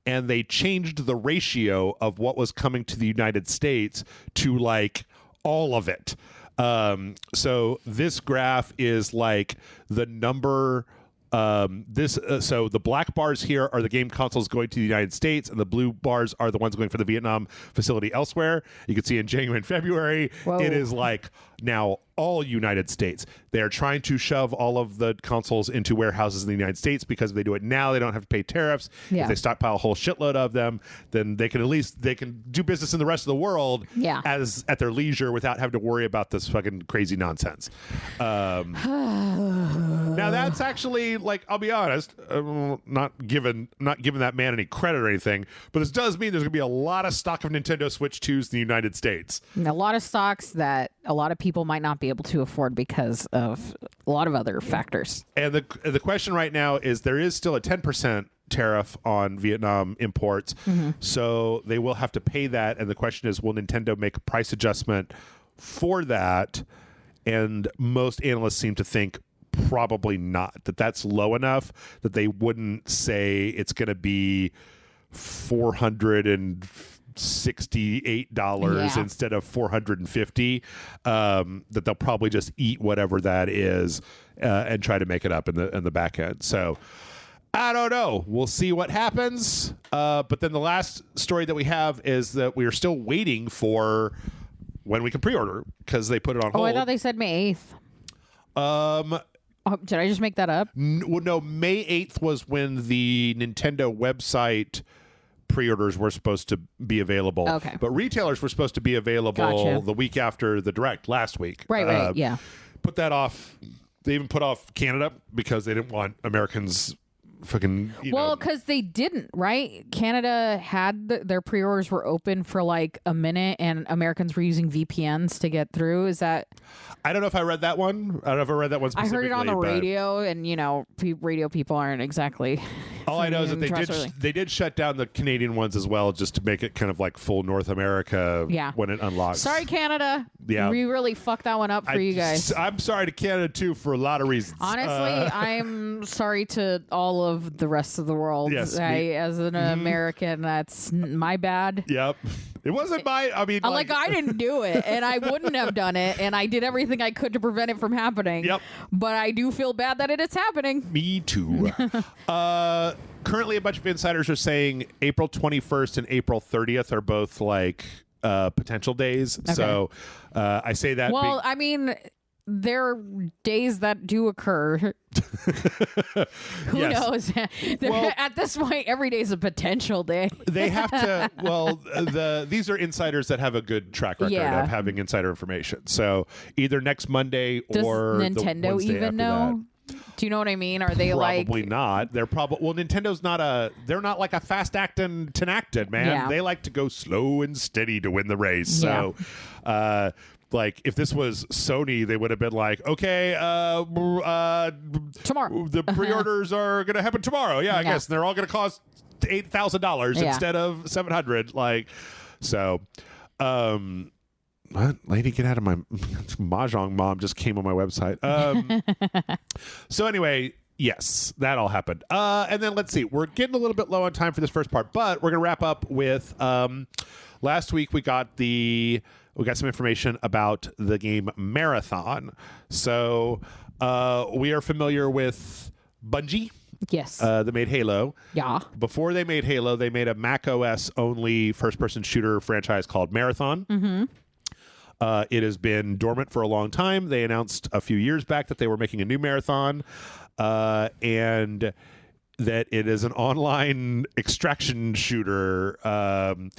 and they changed the ratio of what was coming to the United States to like all of it. So this graph is like the number. So the black bars here are the game consoles going to the United States, and the blue bars are the ones going for the Vietnam facility elsewhere. You can see in January and February, it is like now all United States. They are trying to shove all of the consoles into warehouses in the United States, because if they do it now, they don't have to pay tariffs. If they stockpile a whole shitload of them, then they can do business in the rest of the world as at their leisure without having to worry about this fucking crazy nonsense. Now that's actually, like, I'll be honest, not giving that man any credit or anything, but this does mean there's going to be a lot of stock of Nintendo Switch 2s in the United States. A lot of stocks that a lot of people might not be able to afford because of a lot of other factors. And the question right now is, there is still a 10% tariff on Vietnam imports, so they will have to pay that. And the question is, will Nintendo make a price adjustment for that? And most analysts seem to think probably not, that's low enough that they wouldn't say it's going to be $468 instead of $450. That they'll probably just eat whatever that is and try to make it up in the back end. So I don't know. We'll see what happens. But then the last story that we have is that we are still waiting for when we can pre-order, because they put it on hold. Oh, I thought they said May 8th. Did I just make that up? No, May 8th was when the Nintendo website pre-orders were supposed to be available. Okay. But retailers were supposed to be available the week after the Direct last week. Right, yeah. Put that off. They even put off Canada because they didn't want Americans fucking. Well, because they didn't, right? Canada had their pre-orders were open for like a minute, and Americans were using VPNs to get through. Is that? I don't know if I read that one. I don't know if I read that one specifically. I heard it on the radio, and radio people aren't exactly. All I know is that they did shut down the Canadian ones as well, just to make it kind of like full North America when it unlocks. Sorry, Canada. Yeah, we really fucked that one up for you guys. I'm sorry to Canada too for a lot of reasons. Honestly, I'm sorry to all of the rest of the world. Yes, as an American, that's my bad. Yep. It wasn't my. I mean, I didn't do it, and I wouldn't have done it, and I did everything I could to prevent it from happening. Yep. But I do feel bad that it is happening. Me too. Currently, a bunch of insiders are saying April 21st and April 30th are both like potential days. Okay. So I say that. Well, I mean, there are days that do occur. Who knows? At this point, every day is a potential day. They have to. Well, these are insiders that have a good track record of having insider information. So either next Monday or Nintendo the Wednesday even know? That. Do you know what I mean? Are they probably not? They're probably Nintendo's not they're not like a fast acting Tenactin, man. Yeah. They like to go slow and steady to win the race. Yeah. So like if this was Sony, they would have been like, okay, tomorrow the pre-orders are going to happen tomorrow. Yeah, I guess and they're all going to cost $8,000 instead of $700. Like, so, what? Lady, get out of my Mahjong mom just came on my website. So anyway, yes, that all happened. And then let's see, we're getting a little bit low on time for this first part, but we're going to wrap up with last week we got some information about the game Marathon. So we are familiar with Bungie. Yes. They made Halo. Yeah. Before they made Halo, they made a Mac OS only first-person shooter franchise called Marathon. Mm-hmm. It has been dormant for a long time. They announced a few years back that they were making a new Marathon, and that it is an online extraction shooter. And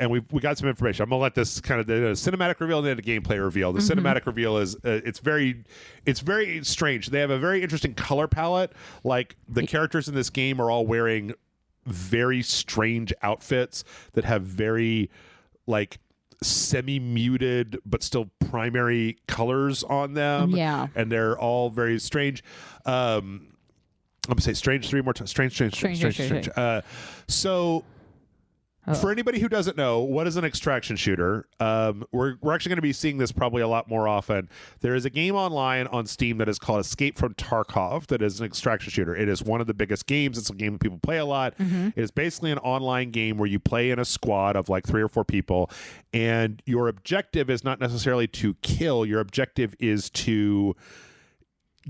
we got some information. I'm gonna let this kind of the cinematic reveal and then the gameplay reveal. The cinematic reveal is it's very strange. They have a very interesting color palette. Like the characters in this game are all wearing very strange outfits that have very like semi-muted but still primary colors on them. Yeah, and they're all very strange. I'm gonna say strange three more times. Strange. So. For anybody who doesn't know, what is an extraction shooter? We're actually going to be seeing this probably a lot more often. There is a game online on Steam that is called Escape from Tarkov that is an extraction shooter. It is one of the biggest games. It's a game that people play a lot. Mm-hmm. It is basically an online game where you play in a squad of like 3 or 4 people, and your objective is not necessarily to kill. Your objective is to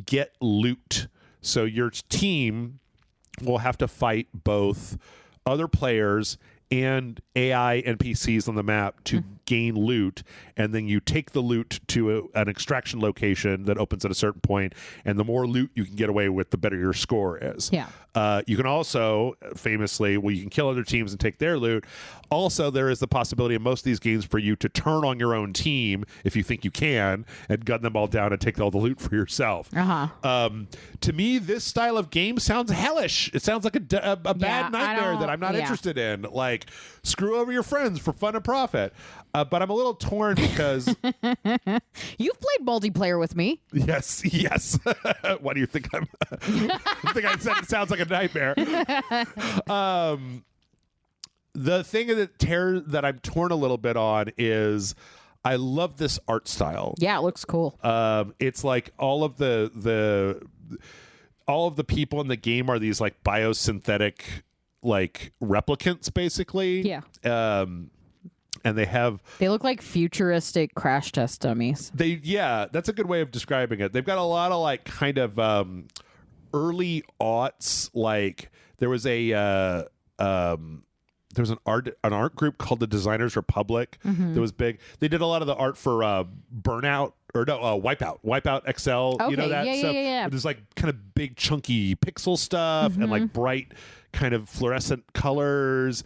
get loot. So your team will have to fight both other players and AI NPCs on the map to gain loot, and then you take the loot to an extraction location that opens at a certain point, and the more loot you can get away with, the better your score is. Yeah. You can also, famously, you can kill other teams and take their loot. Also, there is the possibility in most of these games for you to turn on your own team if you think you can and gun them all down and take all the loot for yourself. To me, this style of game sounds hellish. It sounds like a bad nightmare that I'm not interested in. Like, screw over your friends for fun and profit. But I'm a little torn because you've played multiplayer with me. Yes. What do you think? I think I said it sounds like a nightmare. The thing that I'm torn a little bit on is I love this art style. Yeah, it looks cool. It's like all of the people in the game are these like biosynthetic like replicants basically. Yeah. And they look like futuristic crash test dummies. That's a good way of describing it. They've got a lot of like kind of early aughts. Like there was an art group called the Designers Republic that was big. They did a lot of the art for Wipeout XL. Okay. You know that stuff? Yeah. There's like kind of big chunky pixel stuff and like bright kind of fluorescent colors.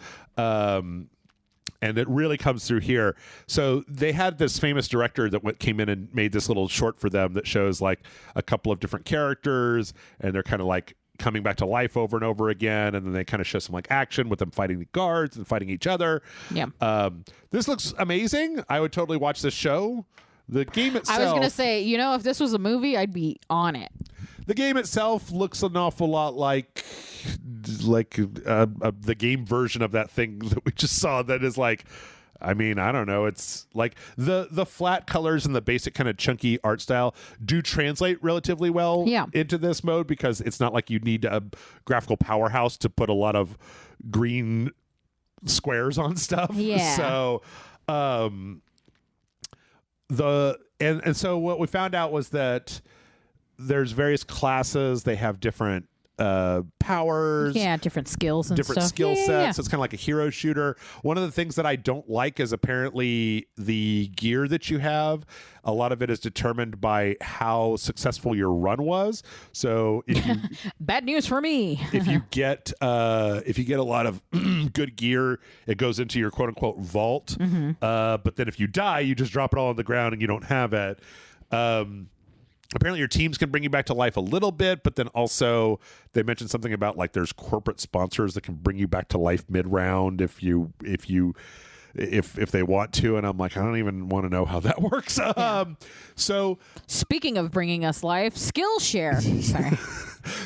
And it really comes through here. So they had this famous director that came in and made this little short for them that shows like a couple of different characters, and they're kind of like coming back to life over and over again, and then they kind of show some like action with them fighting the guards and fighting each other. Yeah. This looks amazing. I would totally watch this show. The game itself, I was gonna say, if this was a movie, I'd be on it. The game itself looks an awful lot like the game version of that thing that we just saw. That is like, I mean, I don't know. It's like the flat colors and the basic kind of chunky art style do translate relatively well into this mode, because it's not like you need a graphical powerhouse to put a lot of green squares on stuff. Yeah. So, so what we found out was that there's various classes. They have different powers, different skills and different stuff. skill sets. Yeah. So it's kind of like a hero shooter. One of the things that I don't like is apparently the gear that you have. A lot of it is determined by how successful your run was. So if you bad news for me. if you get a lot of good gear, it goes into your quote unquote vault. But then if you die, you just drop it all on the ground and you don't have it. Apparently your teams can bring you back to life a little bit, but then also they mentioned something about like there's corporate sponsors that can bring you back to life mid-round if they want to, and I'm like, I don't even want to know how that works. So speaking of bringing us life, Skillshare. Sorry.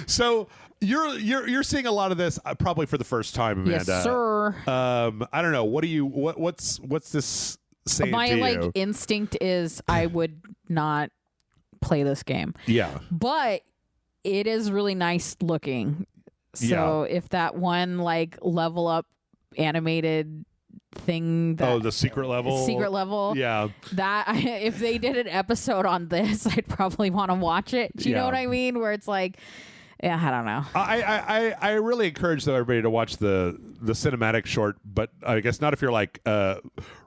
So you're seeing a lot of this probably for the first time, Amanda. Yes, sir. I don't know. What's this saying My to you? instinct is I would not play this game. Yeah. But it is really nice looking. So if that one level up animated thing that the secret level. Yeah. That if they did an episode on this, I'd probably want to watch it. Do you know what I mean? Where it's like, yeah, I don't know. I really encourage everybody to watch the cinematic short, but I guess not if you're like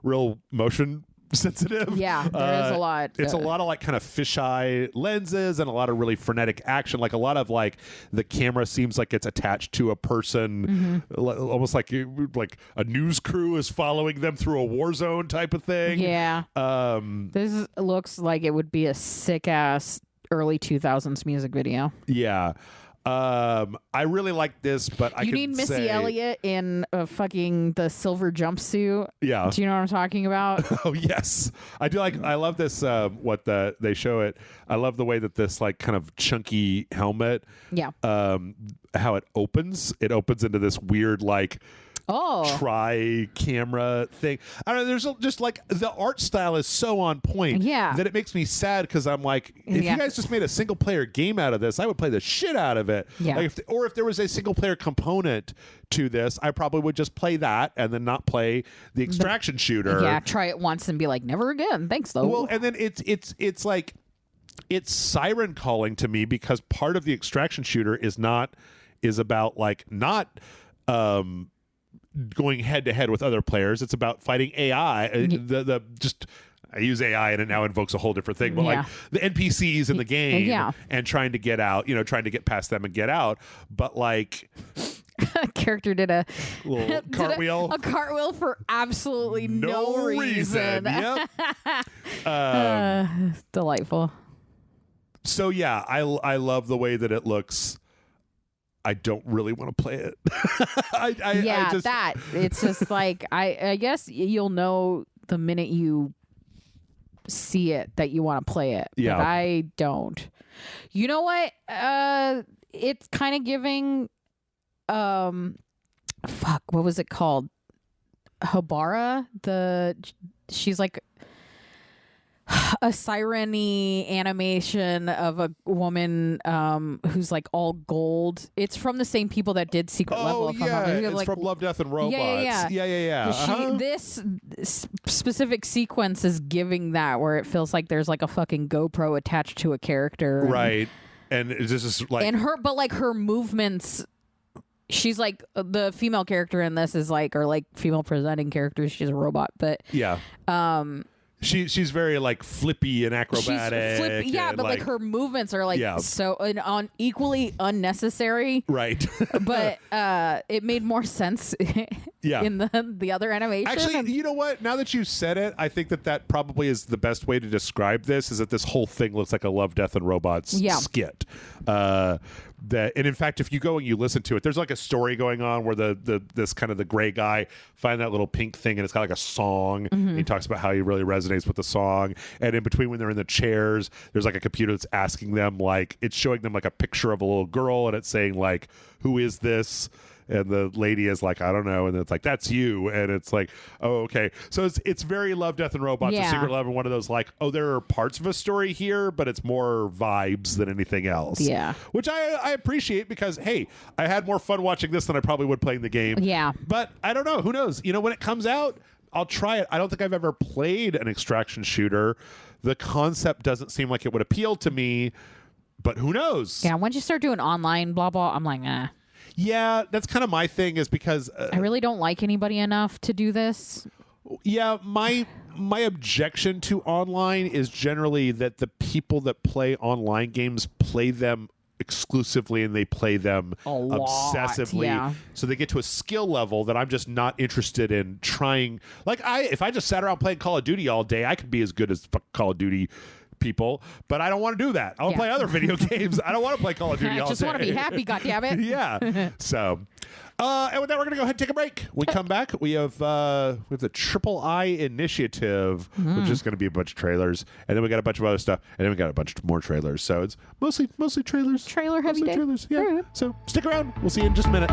real motion sensitive. Yeah, there is a lot. It's a lot of like kind of fisheye lenses and a lot of really frenetic action. Like a lot of like the camera seems like it's attached to a person, almost like a news crew is following them through a war zone type of thing. Yeah. This looks like it would be a sick ass early 2000s music video. Yeah. I really like this, but you need Missy Elliott in the silver jumpsuit. Yeah. Do you know what I'm talking about? Oh yes, I do. I love this. They show it. I love the way that this like kind of chunky helmet. Yeah. How it opens. It opens into this weird like. Tri-camera thing. I don't know. There's just like the art style is so on point that it makes me sad, because I'm like, if you guys just made a single player game out of this, I would play the shit out of it. Yeah. Like if there was a single player component to this, I probably would just play that and then not play the extraction shooter. Yeah, try it once and be like, never again. Thanks though. Well, and then it's like it's siren calling to me, because part of the extraction shooter is about like not going head to head with other players. It's about fighting AI. I use AI and it now invokes a whole different thing, but like the NPCs in the game and trying to get out, trying to get past them and get out. But like a character did a little cartwheel. A cartwheel for absolutely no reason. Yep. Delightful. So yeah, I love the way that it looks. I don't really want to play it. It's just like I guess you'll know the minute you see it that you want to play it. Yeah. But I don't. You know what? It's kind of giving what was it called? Habara? She's like a siren-y animation of a woman who's like all gold. It's from the same people that did Secret Level. It's from Love, Death, and Robots. Yeah. This specific sequence is giving that, where it feels like there's like a fucking GoPro attached to a character. Right. And it's just like... And her movements... She's like the female character in this is like, or like female presenting character. She's a robot, but yeah. She's very like flippy and acrobatic. But like her movements are like so equally unnecessary. Right. But it made more sense in the other animation. Actually, you know what? Now that you said it, I think that probably is the best way to describe this, is that this whole thing looks like a Love, Death, and Robots skit. And in fact, if you go and you listen to it, there's like a story going on where this kind of the gray guy find that little pink thing, and it's got like a song. And he talks about how he really resonates with the song. And in between, when they're in the chairs, there's like a computer that's asking them, like, it's showing them like a picture of a little girl, and it's saying like, who is this? And the lady is like, I don't know. And it's like, that's you. And it's like, oh, okay. So it's very Love, Death, and Robots, or Secret Love, and one of those like, oh, there are parts of a story here, but it's more vibes than anything else. Yeah. Which I appreciate, because, hey, I had more fun watching this than I probably would playing the game. Yeah. But I don't know. Who knows? You know, when it comes out, I'll try it. I don't think I've ever played an extraction shooter. The concept doesn't seem like it would appeal to me, but who knows? Yeah. Once you start doing online blah, blah, I'm like, Yeah, that's kind of my thing, is because I really don't like anybody enough to do this. Yeah, my objection to online is generally that the people that play online games play them exclusively, and they play them obsessively. Yeah. So they get to a skill level that I'm just not interested in trying. Like, if I just sat around playing Call of Duty all day, I could be as good as Call of Duty people, but I don't want to do that. I want to play other video games. I don't want to play Call of Duty all day. I just want to be happy, goddammit. Yeah. So, and with that, we're going to go ahead and take a break. We come back. We have the Triple I Initiative, which is going to be a bunch of trailers, and then we got a bunch of other stuff, and then we got a bunch more trailers. So it's mostly trailers. Trailer heavy day. Trailers. Yeah. Right. So stick around. We'll see you in just a minute.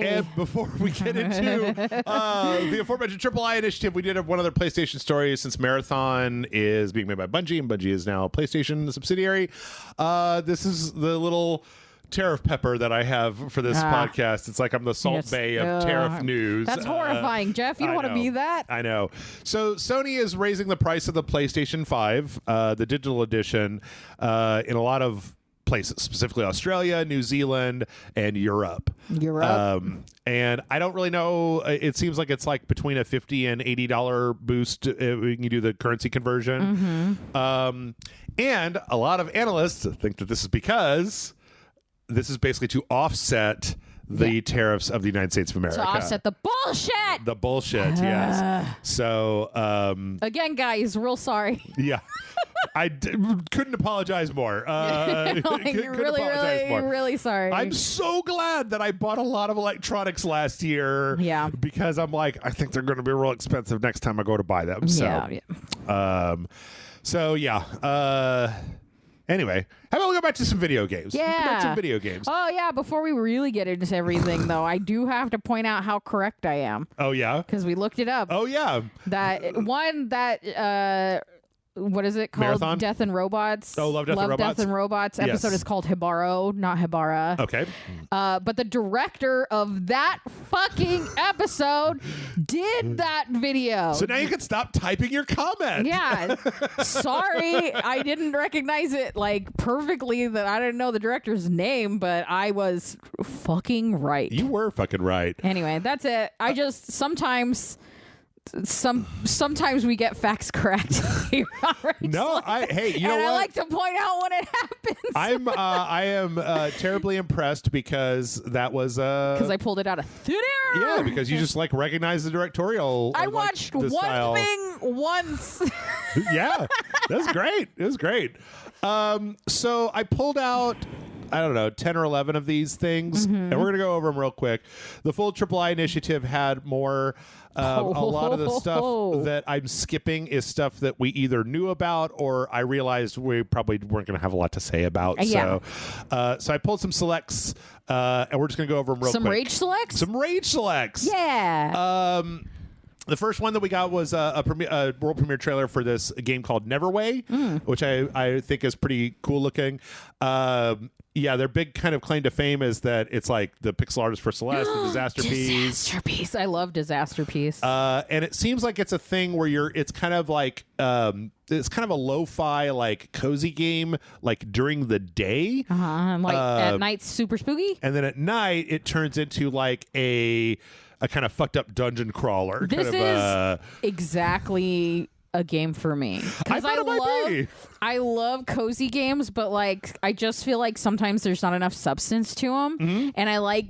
And before we get into the aforementioned Triple I Initiative, we did have one other PlayStation story, since Marathon is being made by Bungie, and Bungie is now a PlayStation subsidiary. This is the little Tariff pepper that I have for this podcast. It's like I'm the Salt Bay of Tariff news. That's horrifying, Jeff. You don't want to be that. I know. So Sony is raising the price of the PlayStation 5, the digital edition, in a lot of places, specifically Australia, New Zealand, and Europe. And I don't really know. It seems like it's like between a $50 and $80 boost when you do the currency conversion. And a lot of analysts think that this is because this is basically to offset the tariffs of the United States of America. To offset the bullshit. The bullshit, yes. So again, guys, real sorry. Yeah. I couldn't apologize more. Really sorry. I'm so glad that I bought a lot of electronics last year. Yeah. Because I'm like, I think they're going to be real expensive next time I go to buy them. So, anyway, how about we go back to some video games? Yeah. Go back to some video games. Oh, yeah. Before we really get into everything, though, I do have to point out how correct I am. Oh, yeah? Because we looked it up. Oh, yeah. What is it called? Marathon? Death and Robots. Oh, Love, Death, and Robots? Death and Robots episode is called Hibaro, not Hibara. Okay. But the director of that fucking episode did that video. So now you can stop typing your comment. Yeah. Sorry, I didn't recognize it like perfectly, that I didn't know the director's name, but I was fucking right. You were fucking right. Anyway, that's it. I just sometimes we get facts correct. No, hey, you know what? I like to point out when it happens. I am terribly impressed, because that was because I pulled it out of thin air. Yeah, because you just like recognize the directorial. I watched one style. thing once. Yeah, that's great. It was great. So I pulled out, I don't know, 10 or 11 of these things, and we're going to go over them real quick. The full Triple I Initiative had more. A lot of the stuff that I'm skipping is stuff that we either knew about or I realized we probably weren't going to have a lot to say about. Yeah. So I pulled some selects, and we're just going to go over them real quick. Some Rage Selects? Yeah. The first one that we got was a world premiere trailer for this game called Neverway, which I think is pretty cool looking. Yeah, their big kind of claim to fame is that it's like the pixel artist for Celeste, the Disaster Piece. Disaster Piece. I love Disaster Piece. And it seems like it's a thing where it's kind of like it's kind of a lo-fi like cozy game like during the day. Like at night, super spooky. And then at night it turns into like a kind of fucked up dungeon crawler. This is exactly a game for me. Because I love cozy games, but like I just feel like sometimes there's not enough substance to them. And I like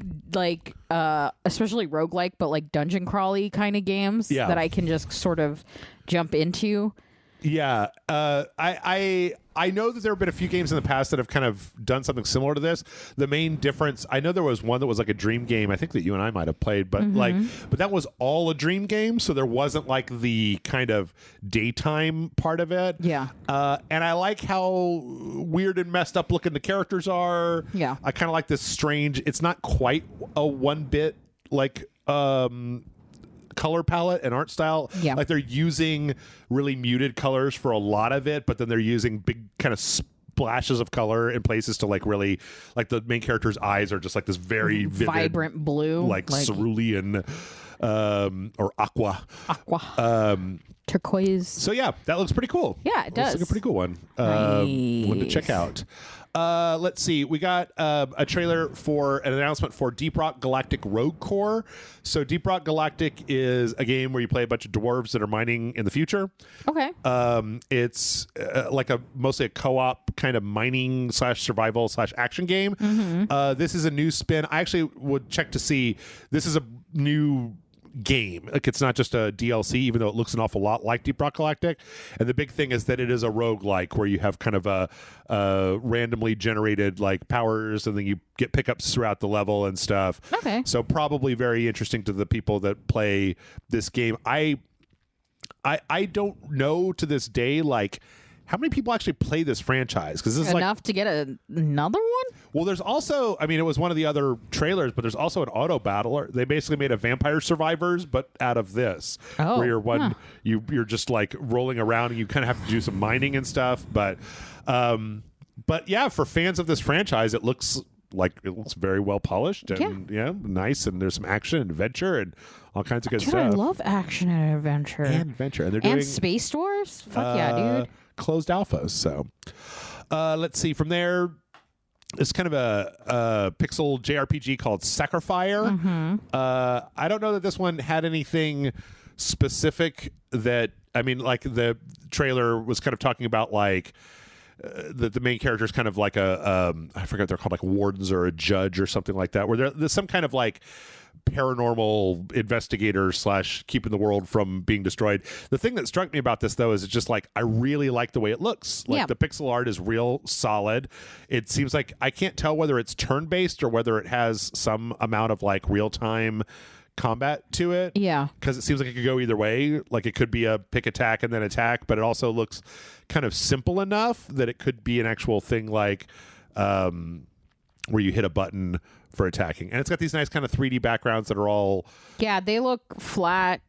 especially roguelike, but like dungeon crawly kind of games that I can just sort of jump into. Yeah, I know that there have been a few games in the past that have kind of done something similar to this. The main difference, I know there was one that was like a dream game. I think that you and I might have played, but but that was all a dream game, so there wasn't like the kind of daytime part of it. Yeah. And I like how weird and messed up looking the characters are. Yeah. I kind of like this strange. It's not quite a 1-bit like color palette and art style. Yeah. Like they're using really muted colors for a lot of it, but then they're using big kind of splashes of color in places to like really, like the main character's eyes are just like this very vivid, vibrant blue, like cerulean or aqua turquoise. So yeah, that looks pretty cool. Yeah, it does. Looks like a pretty cool one. Nice. One to check out. Let's see. We got a trailer for an announcement for Deep Rock Galactic Rogue Core. So Deep Rock Galactic is a game where you play a bunch of dwarves that are mining in the future. Okay. It's like mostly a co-op kind of mining / survival / action game. This is a new spin. I actually would check to see. This is a new game. Like it's not just a DLC, even though it looks an awful lot like Deep Rock Galactic. And the big thing is that it is a roguelike where you have kind of a randomly generated like powers, and then you get pickups throughout the level and stuff. Okay. So probably very interesting to the people that play this game. I don't know to this day like how many people actually play this franchise, because this is enough to get another one. Well, there's also, I mean, it was one of the other trailers, but there's also an auto battler. They basically made a Vampire Survivors, but out of this, where you're just like rolling around and you kind of have to do some mining and stuff. But yeah, for fans of this franchise, it looks very well polished and nice, and there's some action and adventure and all kinds of good stuff. I love action and adventure. And they're doing Space Dwarves. Fuck yeah, dude. Closed alphas. So let's see. From there, it's kind of a pixel JRPG called Sacrifier. I don't know that this one had anything specific that, I mean, like the trailer was kind of talking about like the main character is kind of like I forget what they're called, like wardens or a judge or something like that, where there's some kind of like paranormal investigator / keeping the world from being destroyed. The thing that struck me about this, though, is it's just like I really like the way it looks. Like the pixel art is real solid. It seems like I can't tell whether it's turn-based or whether it has some amount of like real-time combat to it. Yeah. Because it seems like it could go either way. Like it could be a pick attack and then attack, but it also looks kind of simple enough that it could be an actual thing like where you hit a button for attacking. And it's got these nice kind of 3D backgrounds that are all... Yeah, they look flat.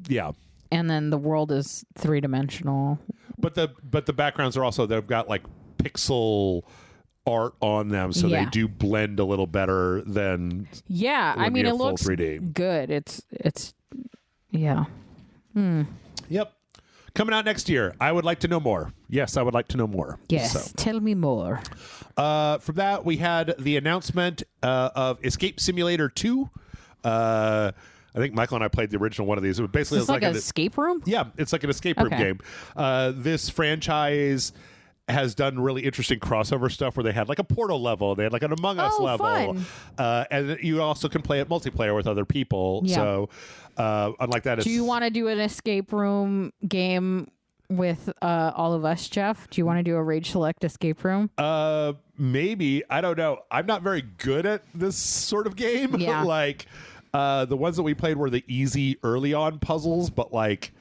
Yeah. And then the world is 3-dimensional. But the backgrounds are also, they've got like pixel art on them, so they do blend a little better than... Yeah, I mean, it looks 3D. Good. It's yeah. Yep. Coming out next year. I would like to know more. Yes, I would like to know more. Yes, so. Tell me more. From that, we had the announcement of Escape Simulator 2. I think Michael and I played the original one of these. It was basically like an escape room? Yeah, it's like an escape room game. This franchise has done really interesting crossover stuff where they had like a Portal level, they had like an Among Us level, and you also can play it multiplayer with other people. Yeah. So unlike that, do you want to do an escape room game with all of us, Jeff? Do you want to do a RageSelect escape room? Maybe. I don't know. I'm not very good at this sort of game. Yeah. Like the ones that we played were the easy early on puzzles, but like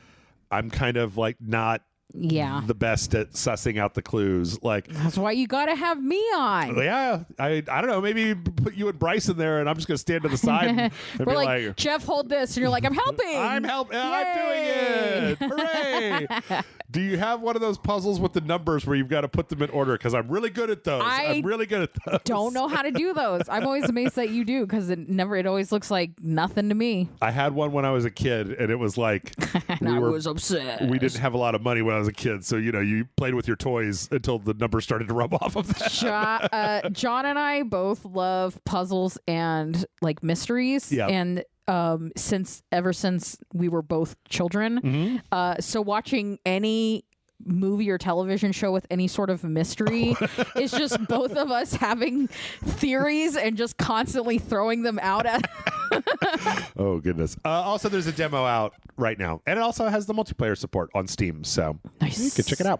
I'm kind of like not the best at sussing out the clues. Like that's why you gotta have me on. Yeah, I don't know, maybe put you and Bryce in there and I'm just gonna stand to the side and we're be like, Jeff, hold this, and you're like, I'm helping. I'm helping. I'm doing it. Hooray. Do you have one of those puzzles with the numbers where you've got to put them in order? Because I'm really good at those. I'm really good at those. Don't know how to do those. I'm always amazed that you do, because it always looks like nothing to me. I had one when I was a kid, and it was like I was obsessed. We didn't have a lot of money when I was a kid, so you played with your toys until the numbers started to rub off of that. John and I both love puzzles and like mysteries, and ever since we were both children. So watching any movie or television show with any sort of mystery is just both of us having theories and just constantly throwing them out at Oh goodness. Also there's a demo out right now, and it also has the multiplayer support on Steam, so nice. You can check it out.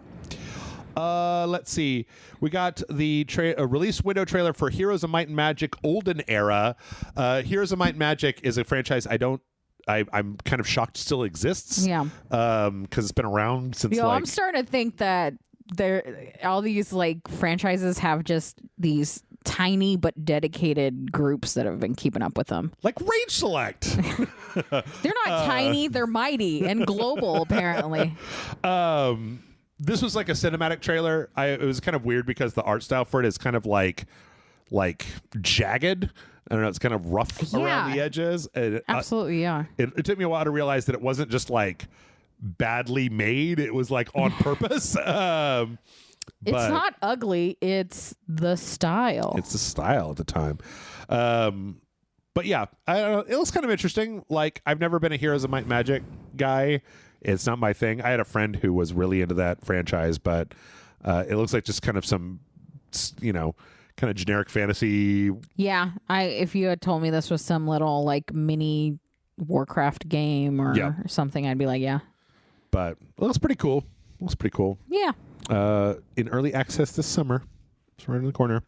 Let's see. We got the release window trailer for Heroes of Might and Magic Olden Era. Heroes of Might and Magic is a franchise I'm kind of shocked still exists. Yeah. Because it's been around since I'm starting to think that all these like franchises have just these tiny but dedicated groups that have been keeping up with them. Like RageSelect. They're not tiny, they're mighty and global apparently. This was like a cinematic trailer. It was kind of weird because the art style for it is kind of like jagged. I don't know. It's kind of rough around the edges. Absolutely, yeah. It took me a while to realize that it wasn't just like badly made. It was like on purpose. It's not ugly. It's the style. It's the style at the time. But yeah, I don't know. It looks kind of interesting. Like, I've never been a Heroes of Might and Magic guy. It's not my thing. I had a friend who was really into that franchise, but it looks like just kind of some, kind of generic fantasy. Yeah, if you had told me this was some little like mini Warcraft game or something, I'd be like, yeah. But it looks pretty cool. Yeah. In early access this summer. It's right in the corner.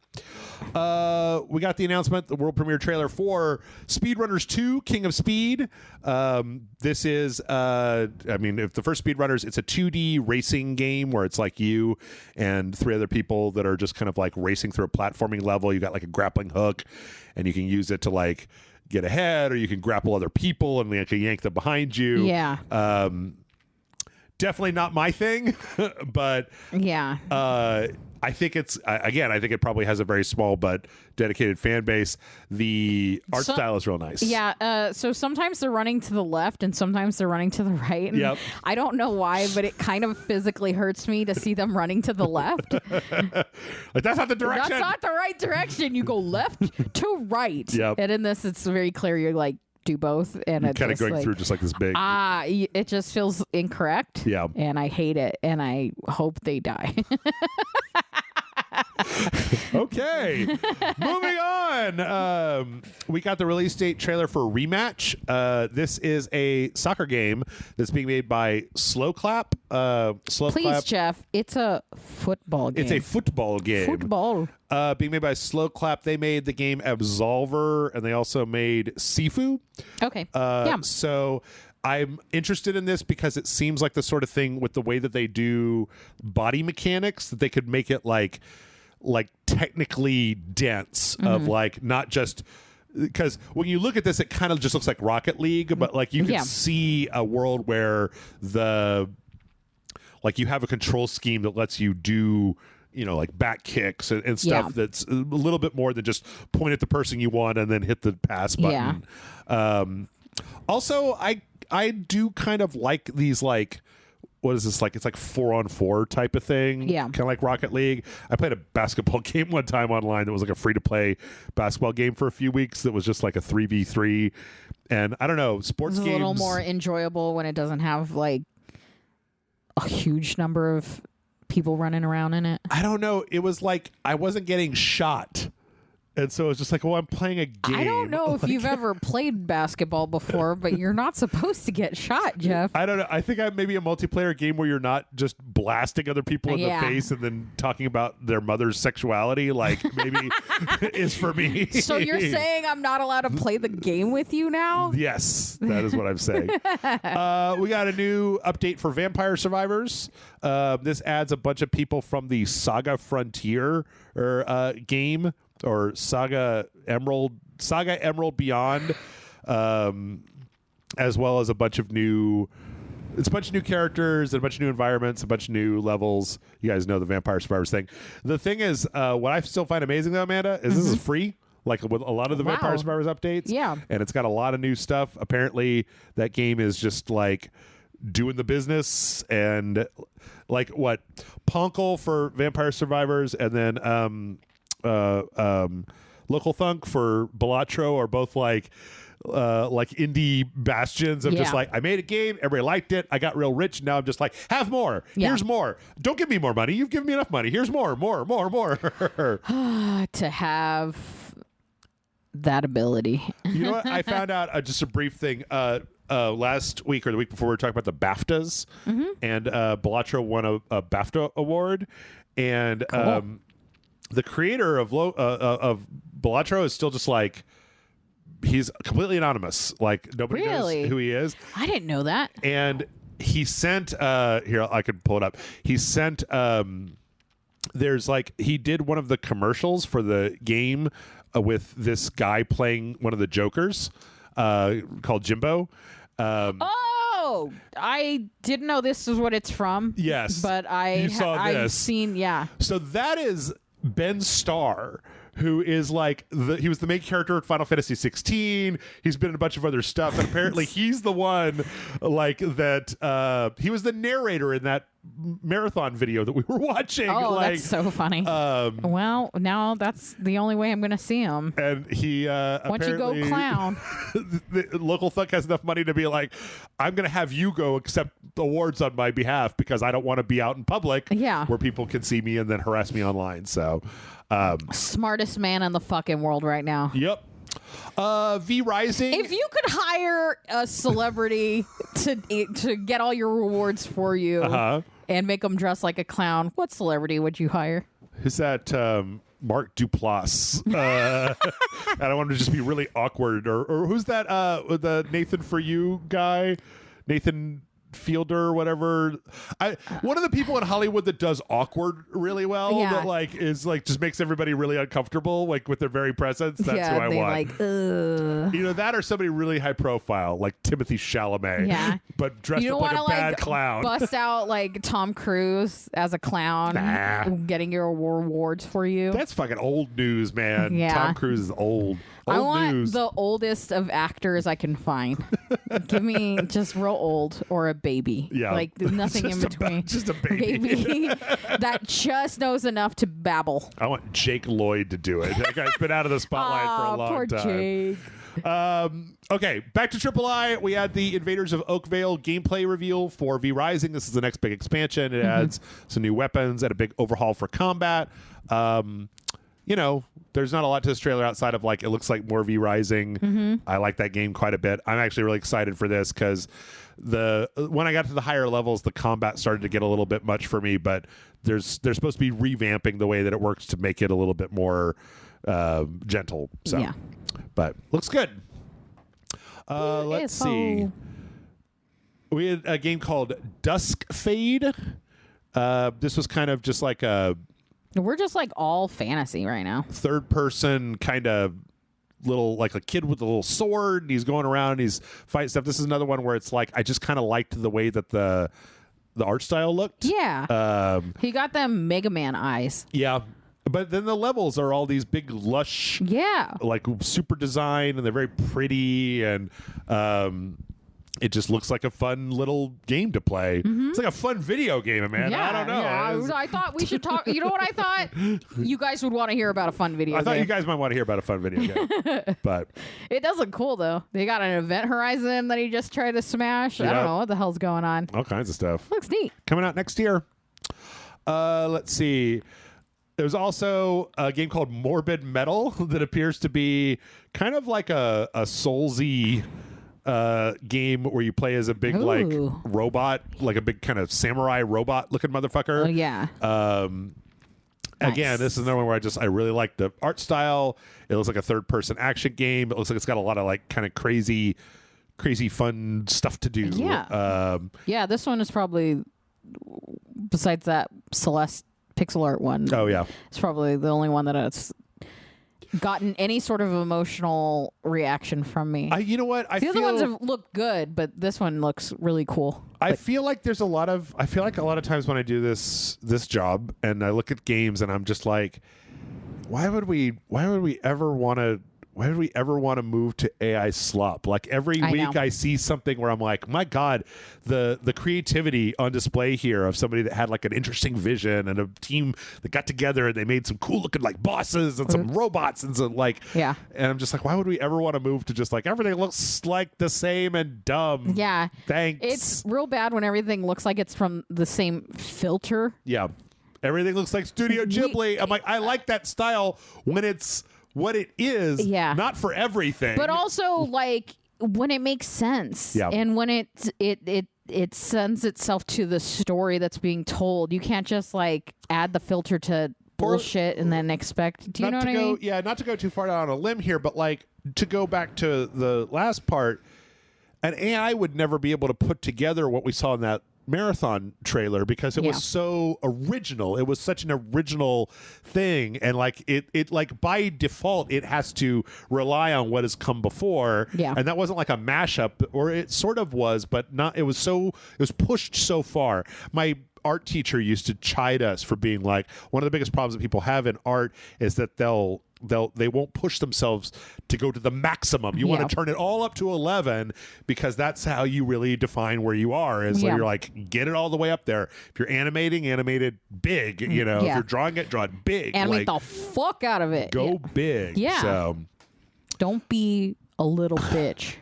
We got the announcement, the world premiere trailer for Speedrunners 2, King of Speed. This is, if the first Speedrunners, it's a 2D racing game where it's like you and 3 other people that are just kind of like racing through a platforming level. You got like a grappling hook, and you can use it to like get ahead, or you can grapple other people and like yank them behind you. Yeah. Definitely not my thing, but yeah. I think it's I think it probably has a very small but dedicated fan base. The art style is real nice. Yeah. So sometimes they're running to the left and sometimes they're running to the right. And yep. I don't know why, but it kind of physically hurts me to see them running to the left. Like, that's not the direction. That's not the right direction. You go left to right. Yep. And in this, it's very clear you're like, do both, and it's kind of going through just like this big. It just feels incorrect. Yeah. And I hate it, and I hope they die. Okay, moving on. We got the release date trailer for Rematch. This is a soccer game that's being made by Slow Clap. Please, Jeff, it's a football game. It's a football game. Football. Being made by Slow Clap. They made the game Absolver, and they also made Sifu. Okay. Yeah. So I'm interested in this because it seems like the sort of thing with the way that they do body mechanics that they could make it like technically dense of like not just because when you look at this, it kind of just looks like Rocket League, but like you can see a world where you have a control scheme that lets you do, like back kicks and stuff that's a little bit more than just point at the person you want and then hit the pass button. Yeah. Also, I do kind of like these like, what is this like? It's like 4-on-4 type of thing. Yeah. Kind of like Rocket League. I played a basketball game one time online that was like a free-to-play basketball game for a few weeks that was just like a 3v3. And I don't know, sports games. It's a little more enjoyable when it doesn't have like a huge number of people running around in it. I don't know. It was like I wasn't getting shot. And so it's just like, well, I'm playing a game. I don't know if you've ever played basketball before, but you're not supposed to get shot, Jeff. I don't know. I think maybe a multiplayer game where you're not just blasting other people in the face and then talking about their mother's sexuality, like maybe is for me. So you're saying I'm not allowed to play the game with you now? Yes, that is what I'm saying. We got a new update for Vampire Survivors. This adds a bunch of people from the Saga Frontier game. Or Saga Emerald Beyond, as well as a bunch of new characters and a bunch of new environments, a bunch of new levels. You guys know the Vampire Survivors thing. The thing is, what I still find amazing though, Amanda, is this is free. Like with a lot of the Vampire Survivors updates. Yeah. And it's got a lot of new stuff. Apparently that game is just like doing the business, and like what Ponkel for Vampire Survivors and then Local Thunk for Balatro are both like like indie bastions of just like, I made a game, everybody liked it, I got real rich, now I'm just like, have more. Here's more. Don't give me more money. You've given me enough money. Here's more. To have that ability. You know what? I found out just a brief thing. Last week or the week before, we were talking about the BAFTAs, and Bellatrix won a BAFTA award, and cool. The creator of Bellatrix is still just like, he's completely anonymous. Like, nobody knows who he is. I didn't know that. And he sent here, I could pull it up. He sent there's like, he did one of the commercials for the game with this guy playing one of the Jokers called Jimbo. I didn't know this is what it's from. Yes. But I've seen, So that is Ben Starr, who is like he was the main character in Final Fantasy 16. He's been in a bunch of other stuff, and apparently he's the one like that. He was the narrator in that marathon video that we were watching. Oh, that's so funny. Well, now that's the only way I'm going to see him. And he once you go clown, the local thug has enough money to be like, I'm going to have you go accept awards on my behalf because I don't want to be out in public where people can see me and then harass me online. So smartest man in the fucking world right now. Yep. V Rising. If you could hire a celebrity to get all your rewards for you and make them dress like a clown, what celebrity would you hire? Is that Mark Duplass? I don't want to just be really awkward. Or who's that? The Nathan For You guy, Nathan Fielder or whatever. One of the people in Hollywood that does awkward really well, that like is like just makes everybody really uncomfortable, like with their very presence. That's who I want. Like, you know, that or somebody really high profile, like Timothy Chalamet, but dressed up like a bad clown. Bust out like Tom Cruise as a clown, getting your rewards for you. That's fucking old news, man. Tom Cruise is old. I want news. The oldest of actors I can find. Give me just real old or a baby. Like nothing in between. Just a baby. That just knows enough to babble. I want Jake Lloyd to do it. That guy's been out of the spotlight for a long poor time. Jake. Okay, back to Triple I. We had the Invaders of Oakvale gameplay reveal for V Rising. This is the next big expansion. It adds some new weapons and a big overhaul for combat. You know, there's not a lot to this trailer outside of like, it looks like more V Rising. I like that game quite a bit. I'm actually really excited for this because when I got to the higher levels, the combat started to get a little bit much for me, but they're supposed to be revamping the way that it works to make it a little bit more gentle. So, but looks good. Let's see. We had a game called Dusk Fade. This was kind of just like we're just like all fantasy right now. Third person kind of little, like a kid with a little sword, and he's going around and he's fighting stuff. This is another one where it's like, I just kind of liked the way that the art style looked. Yeah. He got them Mega Man eyes. Yeah. But then the levels are all these big lush, like super design, and they're very pretty, and it just looks like a fun little game to play. It's like a fun video game, man. I don't know. I thought we should talk. You know what I thought? You guys would want to hear about a fun video game. I thought you guys might want to hear about a fun video game. But it does look cool, though. They got an Event Horizon that he just tried to smash. I don't know what the hell's going on. All kinds of stuff. Looks neat. Coming out next year. Let's see. There's also a game called Morbid Metal that appears to be kind of like a Soulsy game where you play as a big like robot, like a big kind of samurai robot looking motherfucker. Oh yeah. Again, this is another one where I really like the art style. It looks like a third person action game. It looks like it's got a lot of like kind of crazy fun stuff to do. Yeah. This one is probably, besides that Celeste pixel art one. Oh yeah. It's probably the only one that it's gotten any sort of emotional reaction from me. You know what? The other ones have looked good, but this one looks really cool. I feel like a lot of times when I do this job and I look at games and I'm just like, why would we ever want to why did we ever want to move to AI slop? Like every week I see something where I'm like, my God, the creativity on display here of somebody that had like an interesting vision and a team that got together and they made some cool looking like bosses and some robots and some like, and I'm just like, why would we ever want to move to just like everything looks like the same and dumb? Yeah. Thanks. It's real bad when everything looks like it's from the same filter. Yeah. Everything looks like Studio Ghibli. I'm like, I like that style when it's what it is, not for everything. But also, like, when it makes sense. Yeah. And when it sends itself to the story that's being told. You can't just, like, add the filter to bullshit and then expect... Do you know what I mean? Yeah, not to go too far down on a limb here, but, like, to go back to the last part, an AI would never be able to put together what we saw in that marathon trailer because it was so original. It was such an original thing, and like it like by default it has to rely on what has come before. And that wasn't like a mashup, or it sort of was, but not. It was pushed so far. My art teacher used to chide us for being like, one of the biggest problems that people have in art is that they won't push themselves to go to the maximum. You want to turn it all up to 11 because that's how you really define where you are. So you're like, get it all the way up there. If you're animating, animate it big. You know, if you're drawing it, draw it big. Animate the fuck out of it. Go big. Yeah. So don't be a little bitch.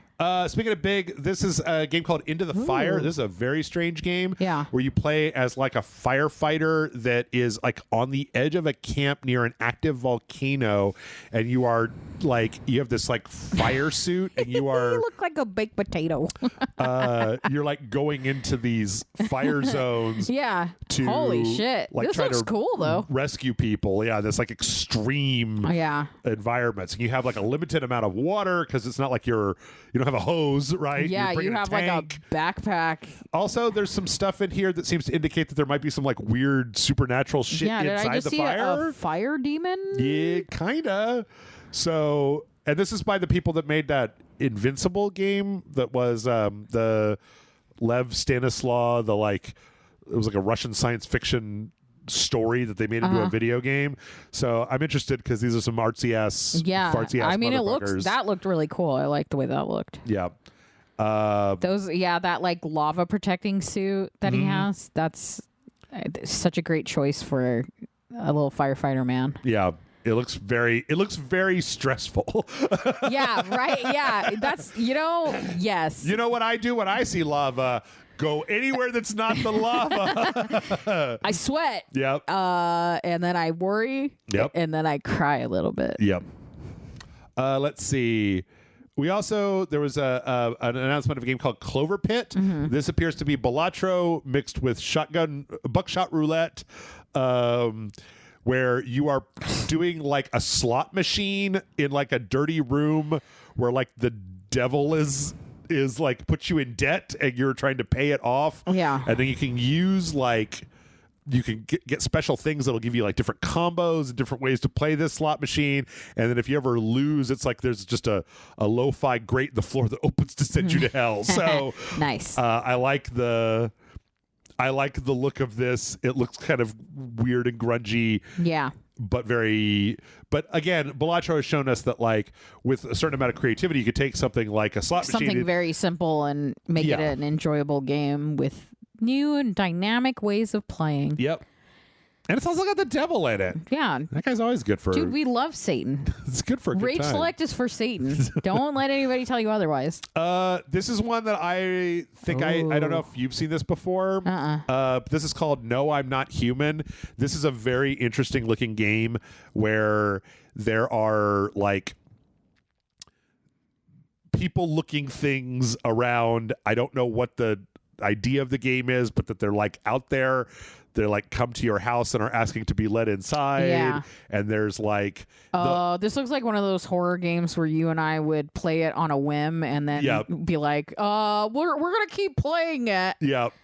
Speaking of big, this is a game called Into the Fire. This is a very strange game where you play as like a firefighter that is like on the edge of a camp near an active volcano, and you are like, you have this like fire suit, and you are... You look like a baked potato. You're like going into these fire zones. To, holy shit. Like, this looks cool though. Rescue people. Yeah, this like extreme environments. And you have like a limited amount of water because it's not like you don't have a hose, right? Yeah, you have like a backpack. Also, there's some stuff in here that seems to indicate that there might be some like weird supernatural shit inside the fire. Did I just see a fire demon? Yeah, kinda. So, and this is by the people that made that Invincible game that was the Lev Stanislaw, it was like a Russian science fiction story that they made into a video game. So I'm interested because these are some artsy ass fartsy ass I mean, that looked really cool. I like the way that looked. Yeah. That like lava protecting suit that he has, that's such a great choice for a little firefighter man. Yeah. It looks very stressful. Yeah, right. Yeah. That's, yes. You know what I do when I see lava? Go anywhere that's not the lava. I sweat. Yep. And then I worry. Yep. And then I cry a little bit. Yep. Let's see. There was an announcement of a game called Clover Pit. This appears to be Balatro mixed with buckshot roulette, where you are doing like a slot machine in like a dirty room where like the devil is like puts you in debt and you're trying to pay it off. Yeah. And then you can use like, you can get special things that'll give you like different combos and different ways to play this slot machine. And then if you ever lose, it's like there's just a lo-fi grate in the floor that opens to send you to hell. So nice. I like the look of this. It looks kind of weird and grungy. Yeah. But again, Balatro has shown us that like with a certain amount of creativity, you could take something like a slot machine. Something very simple and make it an enjoyable game with new and dynamic ways of playing. Yep. And it's also got the devil in it. Yeah. That guy's always good for... Dude, we love Satan. It's good for a good time. RageSelect is for Satan. Don't let anybody tell you otherwise. This is one that I think I don't know if you've seen this before. This is called No, I'm Not Human. This is a very interesting looking game where there are like people looking things around. I don't know what the idea of the game is, but that they're like out there. They're like come to your house and are asking to be let inside. Yeah. And there's like... this looks like one of those horror games where you and I would play it on a whim and then be like, we're going to keep playing it. Yep.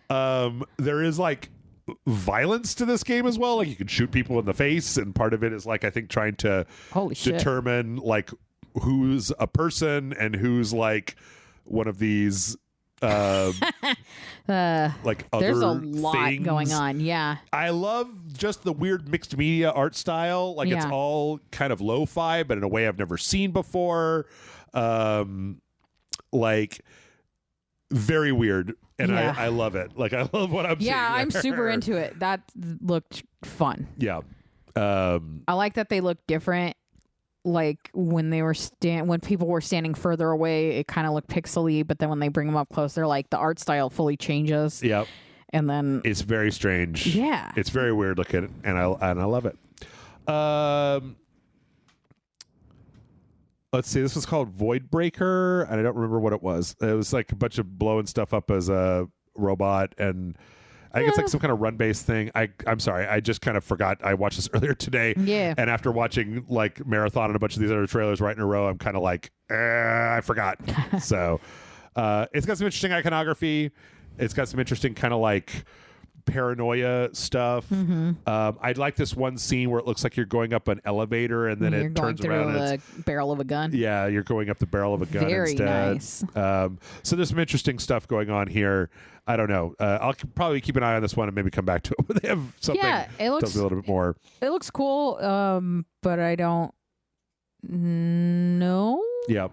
There is like violence to this game as well. Like you can shoot people in the face, and part of it is like, I think trying to determine like who's a person and who's like one of these like other there's a lot things going on. Yeah. I love just the weird mixed media art style. Like it's all kind of lo-fi, but in a way I've never seen before. Like very weird. And I love it. Like I love what I'm seeing. Yeah, I'm super into it. That looked fun. Yeah. I like that they look different. Like when they were when people were standing further away, it kind of looked pixely, but then when they bring them up closer, like the art style fully changes. Yep. And then it's very strange. Yeah. It's very weird looking, and I love it. Let's see. This was called Void Breaker, and I don't remember what it was. It was like a bunch of blowing stuff up as a robot, and I think it's like some kind of run-based thing. I'm sorry. I just kind of forgot. I watched this earlier today. Yeah. And after watching like Marathon and a bunch of these other trailers right in a row, I'm kind of like, I forgot. So it's got some interesting iconography. It's got some interesting kind of like paranoia stuff. I like this one scene where it looks like you're going up an elevator and then it turns around and the barrel of a gun. Yeah, you're going up the barrel of a gun Very instead. nice. So there's some interesting stuff going on here. I don't know. I'll probably keep an eye on this one and maybe come back to it when they have something. Yeah, it looks tells me a little bit more. It looks cool, but I don't know. Yeah.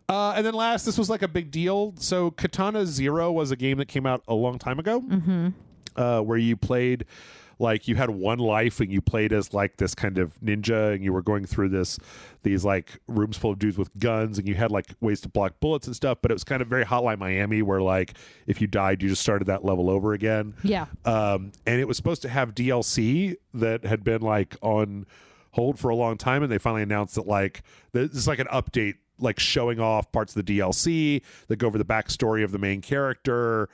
And then last, this was like a big deal. So Katana Zero was a game that came out a long time ago. Where you played, like you had one life and you played as like this kind of ninja, and you were going through these like rooms full of dudes with guns, and you had like ways to block bullets and stuff. But it was kind of very Hotline Miami, where like if you died, you just started that level over again. Yeah. And it was supposed to have DLC that had been like on hold for a long time, and they finally announced that like this is like an update, like showing off parts of the DLC that go over the backstory of the main character.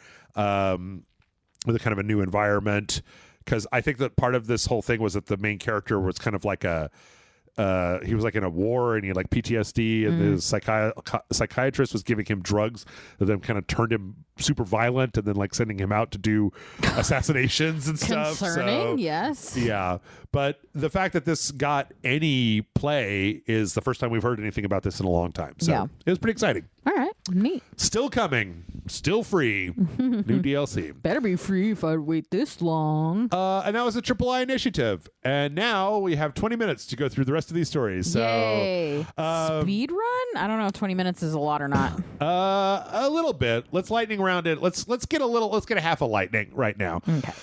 With a kind of a new environment, because I think that part of this whole thing was that the main character was kind of like he was like in a war and he had like PTSD, and the psychiatrist was giving him drugs that then kind of turned him super violent, and then like sending him out to do assassinations and stuff. Concerning, yes. Yeah. But the fact that this got any play is the first time we've heard anything about this in a long time. So it was pretty exciting. All right. Neat. Still coming. Still free. New DLC. Better be free if I wait this long. And that was a AAA initiative. And now we have 20 minutes to go through the rest of these stories. So, yay. Speed run? I don't know if 20 minutes is a lot or not. A little bit. Let's lightning round it. Let's get a half a lightning right now. Okay.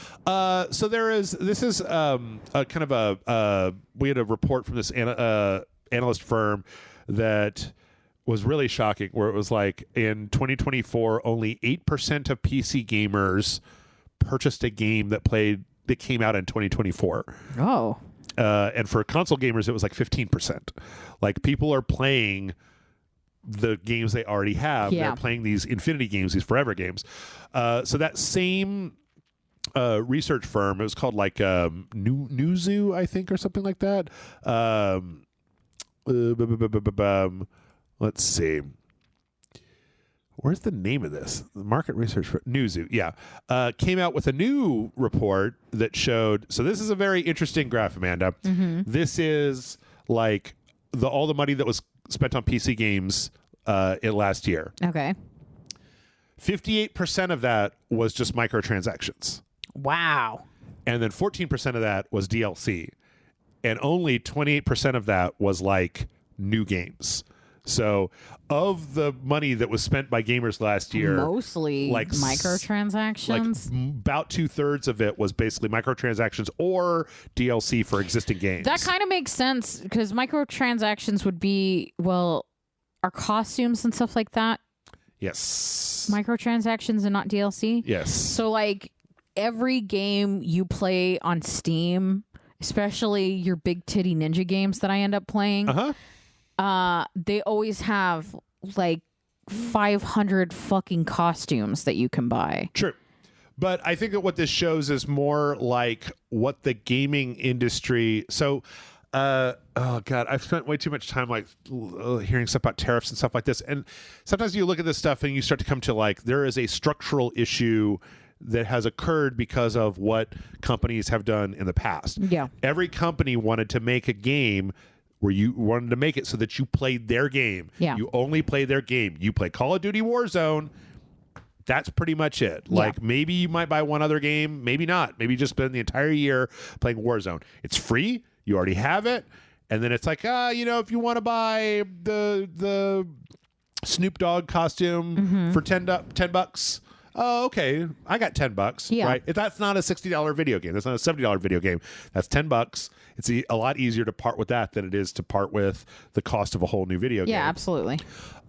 So this is a kind of we had a report from this analyst firm that was really shocking, where it was like in 2024, only 8% of PC gamers purchased a game that came out in 2024. Oh. And for console gamers, it was like 15%. Like people are playing the games they already have. Yeah. They're playing these infinity games, these forever games. So that same research firm, it was called like Newzoo, I think, or something like that. Let's see. Where's the name of this? The market research for Newzoo. Yeah. Came out with a new report that showed. So this is a very interesting graph, Amanda. This is like all the money that was spent on PC games last year. Okay. 58% of that was just microtransactions. Wow. And then 14% of that was DLC. And only 28% of that was like new games. So of the money that was spent by gamers last year, mostly like microtransactions. Like about 2/3 of it was basically microtransactions or DLC for existing games. That kind of makes sense, because microtransactions would be, well, are costumes and stuff like that Yes. microtransactions and not DLC? Yes. So like every game you play on Steam, especially your big titty ninja games that I end up playing, they always have like 500 fucking costumes that you can buy. True. But I think that what this shows is more like what the gaming industry. So, oh God, I've spent way too much time like hearing stuff about tariffs and stuff like this. And sometimes you look at this stuff and you start to come to like, there is a structural issue that has occurred because of what companies have done in the past. Yeah. Every company wanted to make a game where you wanted to make it so that you played their game. Yeah. You only play their game. You play Call of Duty Warzone, That's pretty much it. Like maybe you might buy one other game, maybe not. Maybe you just spend the entire year playing Warzone. It's free. You already have it. And then it's like, if you want to buy the Snoop Dogg costume for $10, oh, okay, I got $10, right? If that's not a $60 video game, that's not a $70 video game, that's $10. It's a lot easier to part with that than it is to part with the cost of a whole new video game. Yeah, absolutely.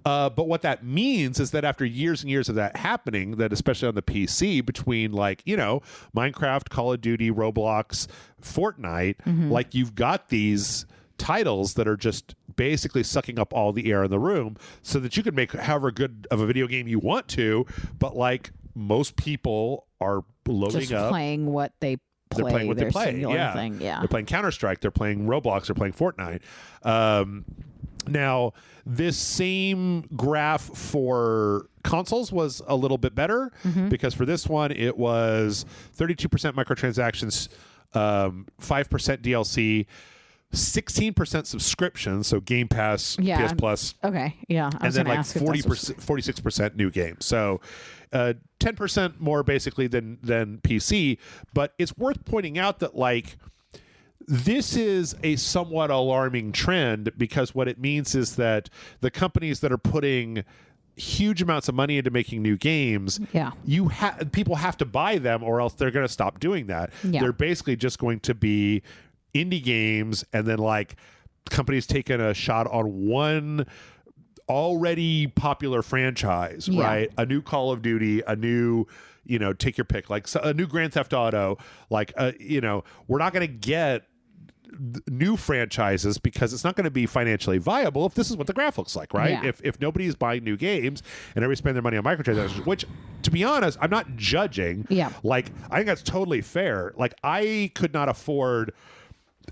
But what that means is that after years and years of that happening, that especially on the PC, between Minecraft, Call of Duty, Roblox, Fortnite, like you've got these titles that are just basically sucking up all the air in the room so that you can make however good of a video game you want to, but like most people are loading just up playing what they play. They're playing what they play. Thing. Yeah. They're playing Counter-Strike, they're playing Roblox, they're playing Fortnite. Now, this same graph for consoles was a little bit better because for this one, it was 32% microtransactions, 5% DLC, 16% subscription, so Game Pass, PS Plus. Okay, yeah. And then like 46% new games. So 10% more basically than PC. But it's worth pointing out that like this is a somewhat alarming trend because what it means is that the companies that are putting huge amounts of money into making new games, people have to buy them or else they're going to stop doing that. They're basically just going to be indie games and then like companies taking a shot on one already popular franchise, right? A new Call of Duty, a new, take your pick, like a new Grand Theft Auto, like, we're not going to get new franchises because it's not going to be financially viable if this is what the graph looks like, right? If nobody's buying new games and everybody spend their money on microtransactions, which to be honest, I'm not judging. Like I think that's totally fair. Like I could not afford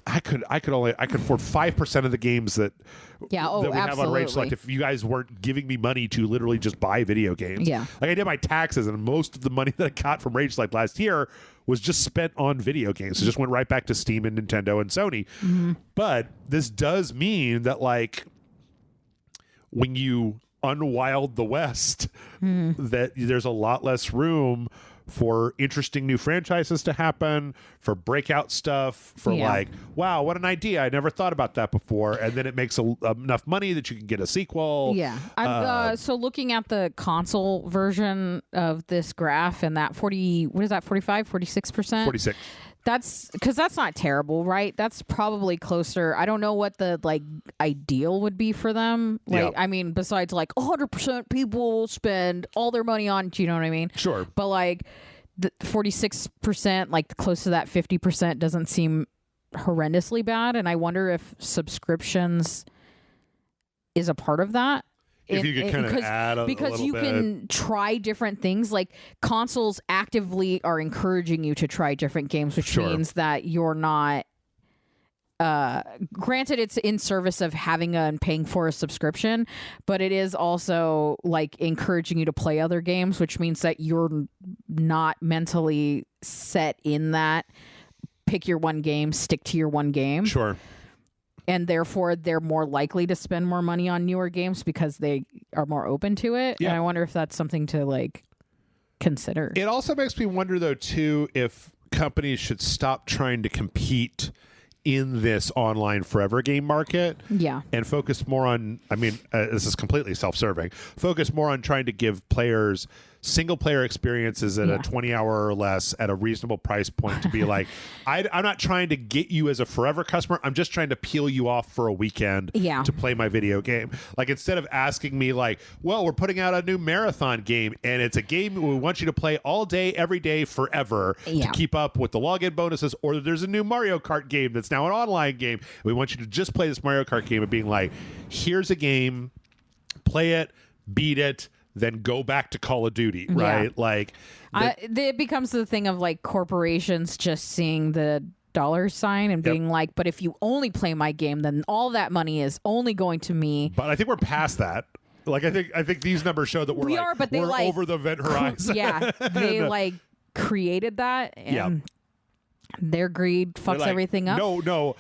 I could afford 5% of the games that we have on RageSelect if you guys weren't giving me money to literally just buy video games. Like I did my taxes and most of the money that I got from RageSelect last year was just spent on video games. It just went right back to Steam and Nintendo and Sony. But this does mean that like when you unwild the West, that there's a lot less room for interesting new franchises to happen, for breakout stuff, for like, wow, what an idea. I never thought about that before. And then it makes enough money that you can get a sequel. I'm so looking at the console version of this graph and that 46%? 46. That's because that's not terrible, right? That's probably closer. I don't know what the like ideal would be for them. Like, I mean, besides like 100% people spend all their money on, do you know what I mean? Sure. But like the 46%, like close to that 50% doesn't seem horrendously bad. And I wonder if subscriptions is a part of that. If you could kind of add a because little you bit. Can try different things. Like consoles actively are encouraging you to try different games, which means that you're not. Granted, it's in service of having and paying for a subscription, but it is also like encouraging you to play other games, which means that you're not mentally set in that. Pick your one game, stick to your one game. Sure. And therefore, they're more likely to spend more money on newer games because they are more open to it. And I wonder if that's something to like consider. It also makes me wonder, though, too, if companies should stop trying to compete in this online forever game market. And focus more on, I mean, this is completely self-serving, focus more on trying to give players single player experiences at a 20-hour or less at a reasonable price point to be like, I'm not trying to get you as a forever customer. I'm just trying to peel you off for a weekend to play my video game. Like instead of asking me like, well, we're putting out a new marathon game and it's a game we want you to play all day, every day, forever to keep up with the login bonuses, or there's a new Mario Kart game that's now an online game. We want you to just play this Mario Kart game and being like, here's a game, play it, beat it, then go back to Call of Duty, right? Like it becomes the thing of like corporations just seeing the dollar sign and being like, but if you only play my game, then all that money is only going to me. But I think we're past that. Like I think these numbers show that we're over the event horizon. They like created that and their greed fucks everything up. No.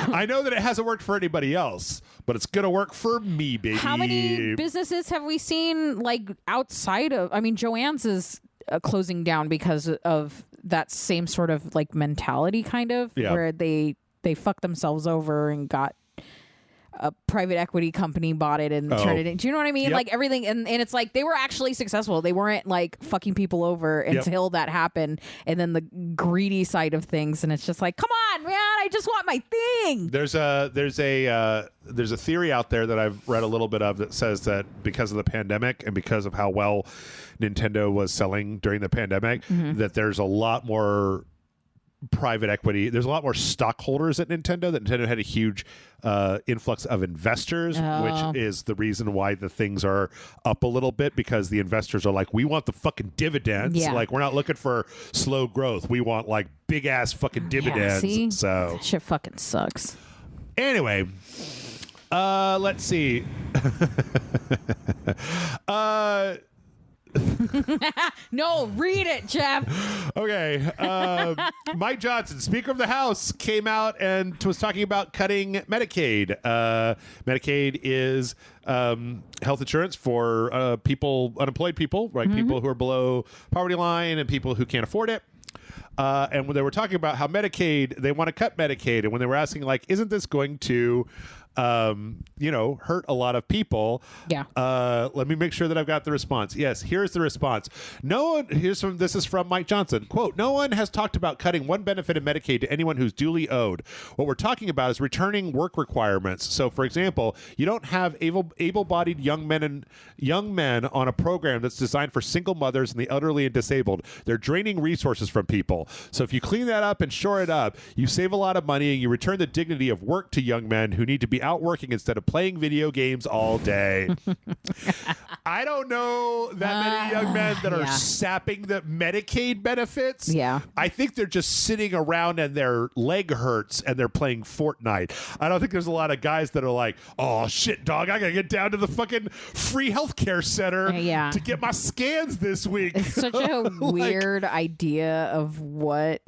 I know that it hasn't worked for anybody else, but it's gonna work for me, baby. How many businesses have we seen like outside of? I mean, Joann's is closing down because of that same sort of like mentality, kind of where they fucked themselves over and got a private equity company bought it and turned it in. Do you know what I mean? Like everything, and it's like they were actually successful. They weren't like fucking people over until that happened, and then the greedy side of things, and it's just like, come on, man, I just want my thing. There's a theory out there that I've read a little bit of that says that because of the pandemic and because of how well Nintendo was selling during the pandemic, that there's a lot more private equity. There's a lot more stockholders at Nintendo. That Nintendo had a huge influx of investors, which is the reason why the things are up a little bit, because the investors are like, we want the fucking dividends. Like, we're not looking for slow growth. We want like big ass fucking dividends. See? So that shit fucking sucks. Anyway, let's see. No, read it, Jeff. Okay. Mike Johnson, Speaker of the House, came out and was talking about cutting Medicaid. Medicaid is health insurance for unemployed people, right? People who are below poverty line and people who can't afford it. And when they were talking about how Medicaid, they want to cut Medicaid, and when they were asking, like, isn't this going to hurt a lot of people? Let me make sure that I've got the response. Yes, here's the response. This is from Mike Johnson. Quote, no one has talked about cutting one benefit of Medicaid to anyone who's duly owed. What we're talking about is returning work requirements. So, for example, you don't have able-bodied young men on a program that's designed for single mothers and the elderly and disabled. They're draining resources from people. So if you clean that up and shore it up, you save a lot of money and you return the dignity of work to young men who need to be out working instead of playing video games all day. I don't know that many young men that are sapping the Medicaid benefits. I think they're just sitting around and their leg hurts and they're playing Fortnite. I don't think there's a lot of guys that are like, oh shit, dog, I gotta get down to the fucking free healthcare center to get my scans this week. It's such a weird idea of what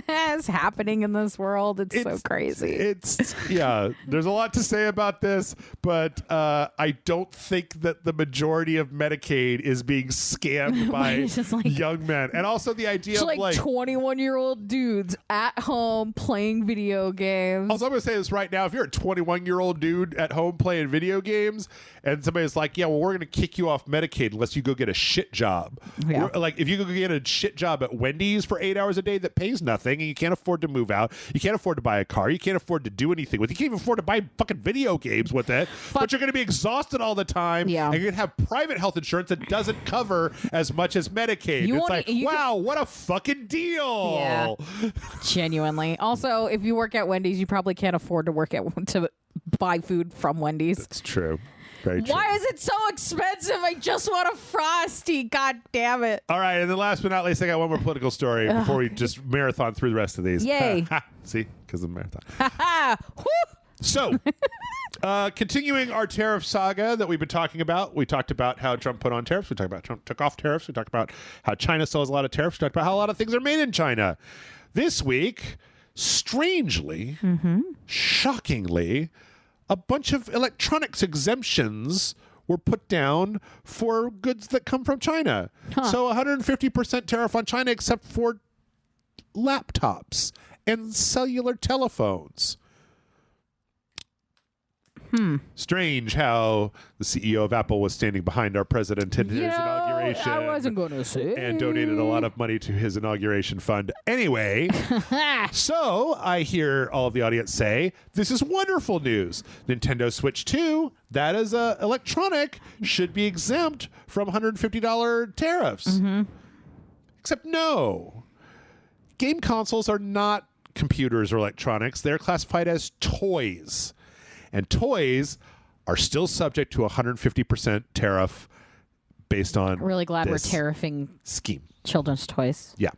is happening in this world. It's so crazy. There's a lot to say about this, but I don't think that the majority of Medicaid is being scammed by young men. And also the idea of like 21-year-old dudes at home playing video games. Also, I'm going to say this right now. If you're a 21-year-old dude at home playing video games and somebody's like, yeah, well, we're going to kick you off Medicaid unless you go get a shit job. Like if you go get a shit job at Wendy's for 8 hours a day that pays nothing and you can't afford to move out, you can't afford to buy a car, you can't afford to do anything with it, you can't even afford to buy fucking video games with it, but you're going to be exhausted all the time, and you're going to have private health insurance that doesn't cover as much as Medicaid. It's like, wow, what a fucking deal. Yeah. Genuinely. Also, if you work at Wendy's, you probably can't afford to buy food from Wendy's. That's true. Very true. Why is it so expensive? I just want a Frosty. God damn it. All right, and then last but not least, I got one more political story before we just marathon through the rest of these. Yay. See? Because of the marathon. So, continuing our tariff saga that we've been talking about, we talked about how Trump put on tariffs. We talked about Trump took off tariffs. We talked about how China sells a lot of tariffs. We talked about how a lot of things are made in China. This week, strangely, shockingly, a bunch of electronics exemptions were put down for goods that come from China. So 150% tariff on China except for laptops and cellular telephones. Strange how the CEO of Apple was standing behind our president in his inauguration. I wasn't going to say. And donated a lot of money to his inauguration fund. Anyway, so I hear all of the audience say, this is wonderful news. Nintendo Switch 2, that is electronic, should be exempt from $150 tariffs. Except no. Game consoles are not computers or electronics. They're classified as toys. And toys are still subject to 150% tariff based on really glad we're tariffing scheme. Children's toys. Yeah.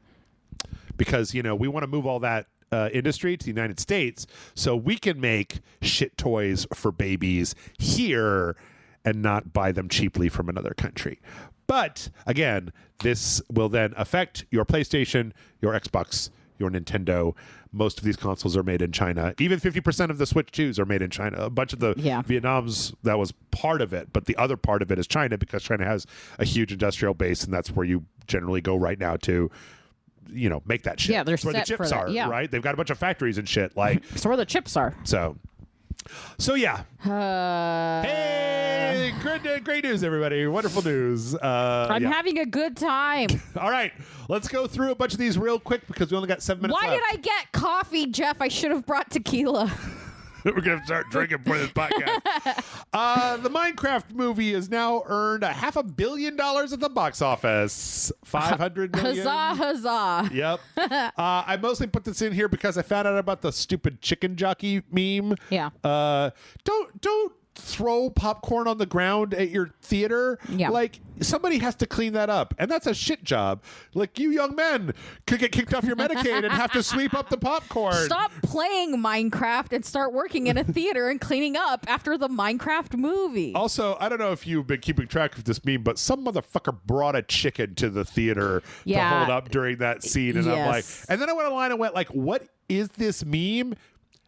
Because, we want to move all that industry to the United States so we can make shit toys for babies here and not buy them cheaply from another country. But, again, this will then affect your PlayStation, your Xbox, your Nintendo. Most of these consoles are made in China. Even 50% of the Switch 2s are made in China. A bunch of the Vietnams, that was part of it, but the other part of it is China, because China has a huge industrial base, and that's where you generally go right now to, make that shit. Yeah, that's where the chips are, right? They've got a bunch of factories and shit. Like, that's where the chips are. So yeah. Hey, great news, everybody. Wonderful news. I'm having a good time. All right, let's go through a bunch of these real quick because we only got 7 minutes left. Why did I get coffee, Jeff? I should have brought tequila. We're going to start drinking for this podcast. The Minecraft movie has now earned $500 million at the box office. 500 million. Huzzah, huzzah. Yep. I mostly put this in here because I found out about the stupid chicken jockey meme. Yeah. Don't throw popcorn on the ground at your theater. Yeah. Like, somebody has to clean that up, and that's a shit job. Like, you young men could get kicked off your Medicaid and have to sweep up the popcorn. Stop playing Minecraft and start working in a theater and cleaning up after the Minecraft movie. Also, I don't know if you've been keeping track of this meme, but some motherfucker brought a chicken to the theater to hold up during that scene, and I'm like, and then I went online and went like, what is this meme?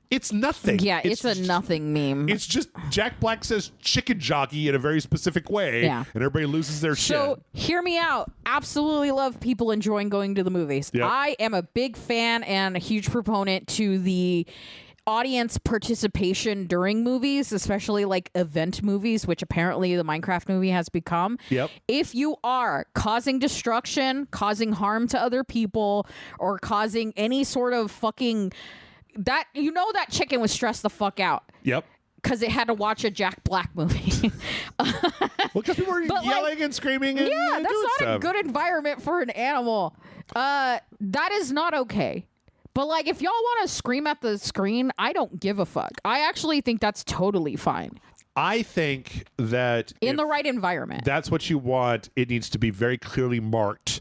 It's nothing. Yeah, it's a nothing meme. It's just Jack Black says chicken jockey in a very specific way, and everybody loses their shit. So, hear me out. Absolutely love people enjoying going to the movies. Yep. I am a big fan and a huge proponent to the audience participation during movies, especially like event movies, which apparently the Minecraft movie has become. Yep. If you are causing destruction, causing harm to other people, or causing any sort of fucking... that that chicken was stressed the fuck out. Yep. Because it had to watch a Jack Black movie. Well, because people were yelling and screaming and that's doing not stuff. a good environment for an animal. That is not okay. But like, if y'all want to scream at the screen, I don't give a fuck. I actually think that's totally fine. I think that in the right environment, that's what you want. It needs to be very clearly marked.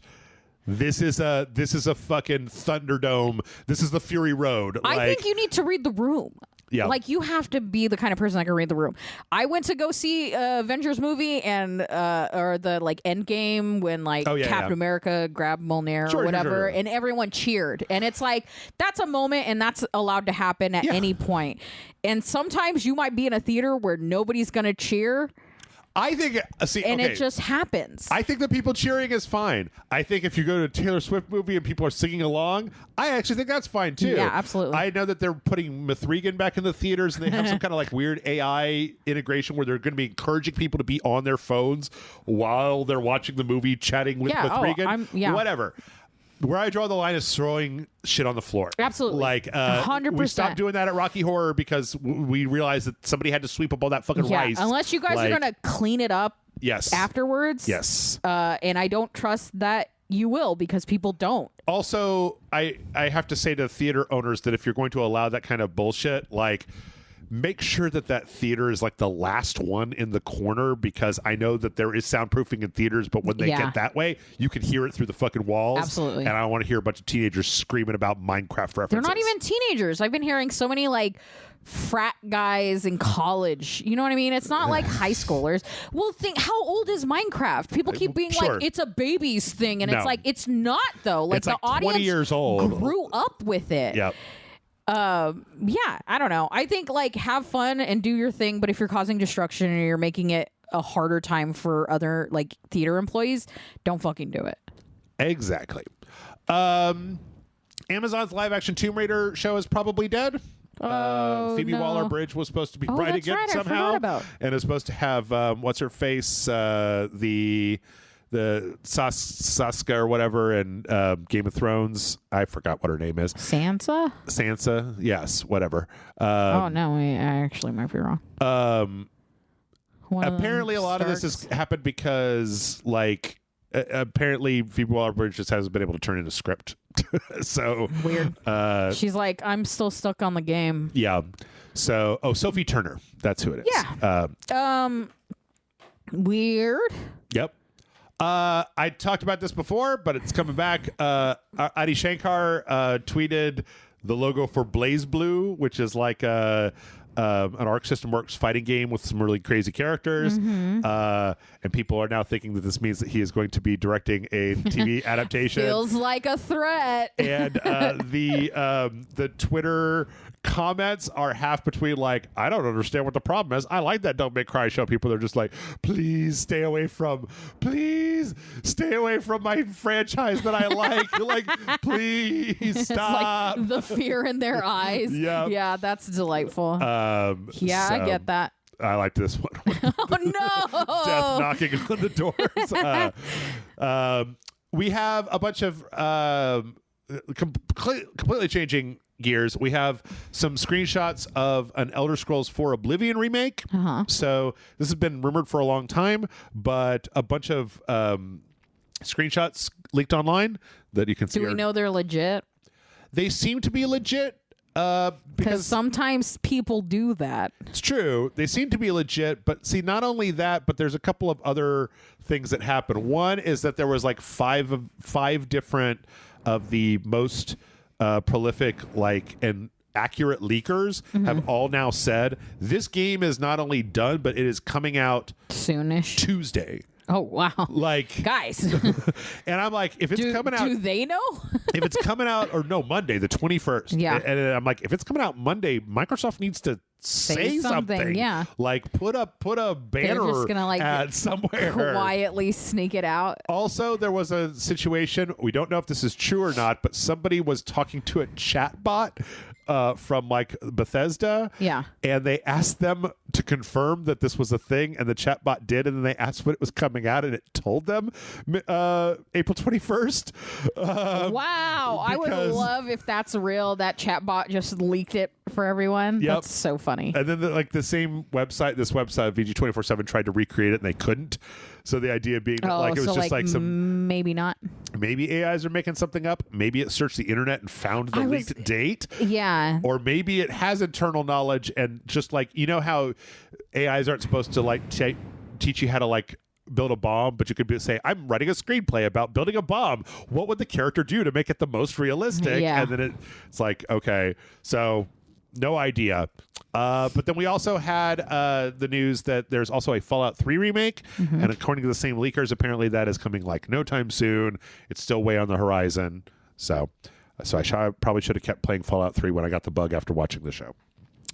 This is a fucking Thunderdome. This is the Fury Road. I think you need to read the room. Yeah. Like, you have to be the kind of person that can read the room. I went to go see Avengers movie and or the like Endgame when Captain America grabbed Mjolnir or whatever, and everyone cheered. And it's like, that's a moment, and that's allowed to happen at any point. And sometimes you might be in a theater where nobody's going to cheer. I think, it just happens. I think that people cheering is fine. I think if you go to a Taylor Swift movie and people are singing along, I actually think that's fine too. Yeah, absolutely. I know that they're putting Mithrigan back in the theaters, and they have some kind of like weird AI integration where they're going to be encouraging people to be on their phones while they're watching the movie, chatting with Mithrigan. Whatever. Where I draw the line is throwing shit on the floor. Absolutely. Like, 100%. We stopped doing that at Rocky Horror because we realized that somebody had to sweep up all that fucking rice. Unless you guys are going to clean it up afterwards. Yes. And I don't trust that you will, because people don't. Also, I have to say to theater owners that if you're going to allow that kind of bullshit, like, make sure that theater is like the last one in the corner, because I know that there is soundproofing in theaters, but when they get that way, you can hear it through the fucking walls. Absolutely. And I don't want to hear a bunch of teenagers screaming about Minecraft references. They're not even teenagers. I've been hearing so many like frat guys in college. You know what I mean? It's not like high schoolers. Well, think, how old is Minecraft? People keep being like, it's a baby's thing. And it's like, it's not though. Like, the audience 20 years old. grew up with it. Yep. I don't know. I think like, have fun and do your thing, but if you're causing destruction and you're making it a harder time for other like theater employees, don't fucking do it. Exactly. Amazon's live action Tomb Raider show is probably dead. Phoebe Waller-Bridge was supposed to be writing it somehow, and is supposed to have what's her face, the Saska or whatever, and Game of Thrones. I forgot what her name is. Sansa? Yes, whatever. Oh, no, I actually might be wrong. Apparently, a lot of this has happened because, like, apparently Phoebe Waller-Bridge just hasn't been able to turn in a script. So weird. She's like, I'm still stuck on the game. Yeah. So, Sophie Turner. That's who it is. Yeah. Weird. Yep. I talked about this before, but it's coming back. Adi Shankar tweeted the logo for Blaze Blue, which is like a an Arc System Works fighting game with some really crazy characters. And people are now thinking that this means that he is going to be directing a TV adaptation. Feels like a threat. And the Twitter comments are half between like, I don't understand what the problem is. I like that Don't Make Cry show. People are just like, please stay away from my franchise that I like. Like, please stop. It's like the fear in their eyes. Yeah, that's delightful. I get that. I like this one. Oh no! Death knocking on the doors. We have a bunch of completely changing gears. We have some screenshots of an Elder Scrolls 4 Oblivion remake. So this has been rumored for a long time, but a bunch of screenshots leaked online that you can see. Do we know they're legit? They seem to be legit. Because sometimes people do that. It's true. They seem to be legit, but see, not only that, but there's a couple of other things that happen. One is that there was like five different of the most prolific and accurate leakers have all now said this game is not only done, but it is coming out soonish Tuesday. Oh, wow. Like, guys. And I'm like, if it's coming out. Do they know? If it's coming out, or no, Monday, the 21st. Yeah. And I'm like, if it's coming out Monday, Microsoft needs to say something. Yeah. Like, put a banner just gonna, ad somewhere. Quietly sneak it out. Also, there was a situation, we don't know if this is true or not, but somebody was talking to a chatbot from like Bethesda. Yeah. And they asked them to confirm that this was a thing, and the chatbot did, and then they asked when it was coming out, and it told them April 21st. Wow. I would love if that's real. That chatbot just leaked it for everyone. Yep. That's so funny. And then the same website, this website, VG247, tried to recreate it, and they couldn't. So the idea being that it was just like some... Maybe not. Maybe AIs are making something up. Maybe it searched the internet and found the leaked date. Yeah. Or maybe it has internal knowledge and just like, you know how AIs aren't supposed to like teach you how to like build a bomb, but you could say, I'm writing a screenplay about building a bomb. What would the character do to make it the most realistic? Yeah. And then it's like, okay, so no idea. But then we also had the news that there's also a Fallout 3 remake. And according to the same leakers, apparently that is coming like no time soon. It's still way on the horizon. So I probably should have kept playing Fallout 3 when I got the bug after watching the show.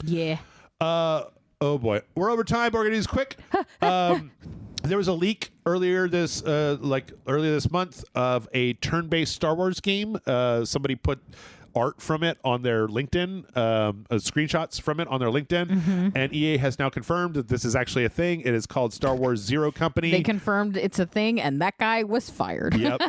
Yeah. Oh boy, we're over time. We're gonna use quick. There was a leak earlier this month of a turn-based Star Wars game. Somebody put art from it on their LinkedIn, screenshots from it on their LinkedIn, and EA has now confirmed that this is actually a thing. It is called Star Wars Zero Company. They confirmed it's a thing, and that guy was fired. Yep.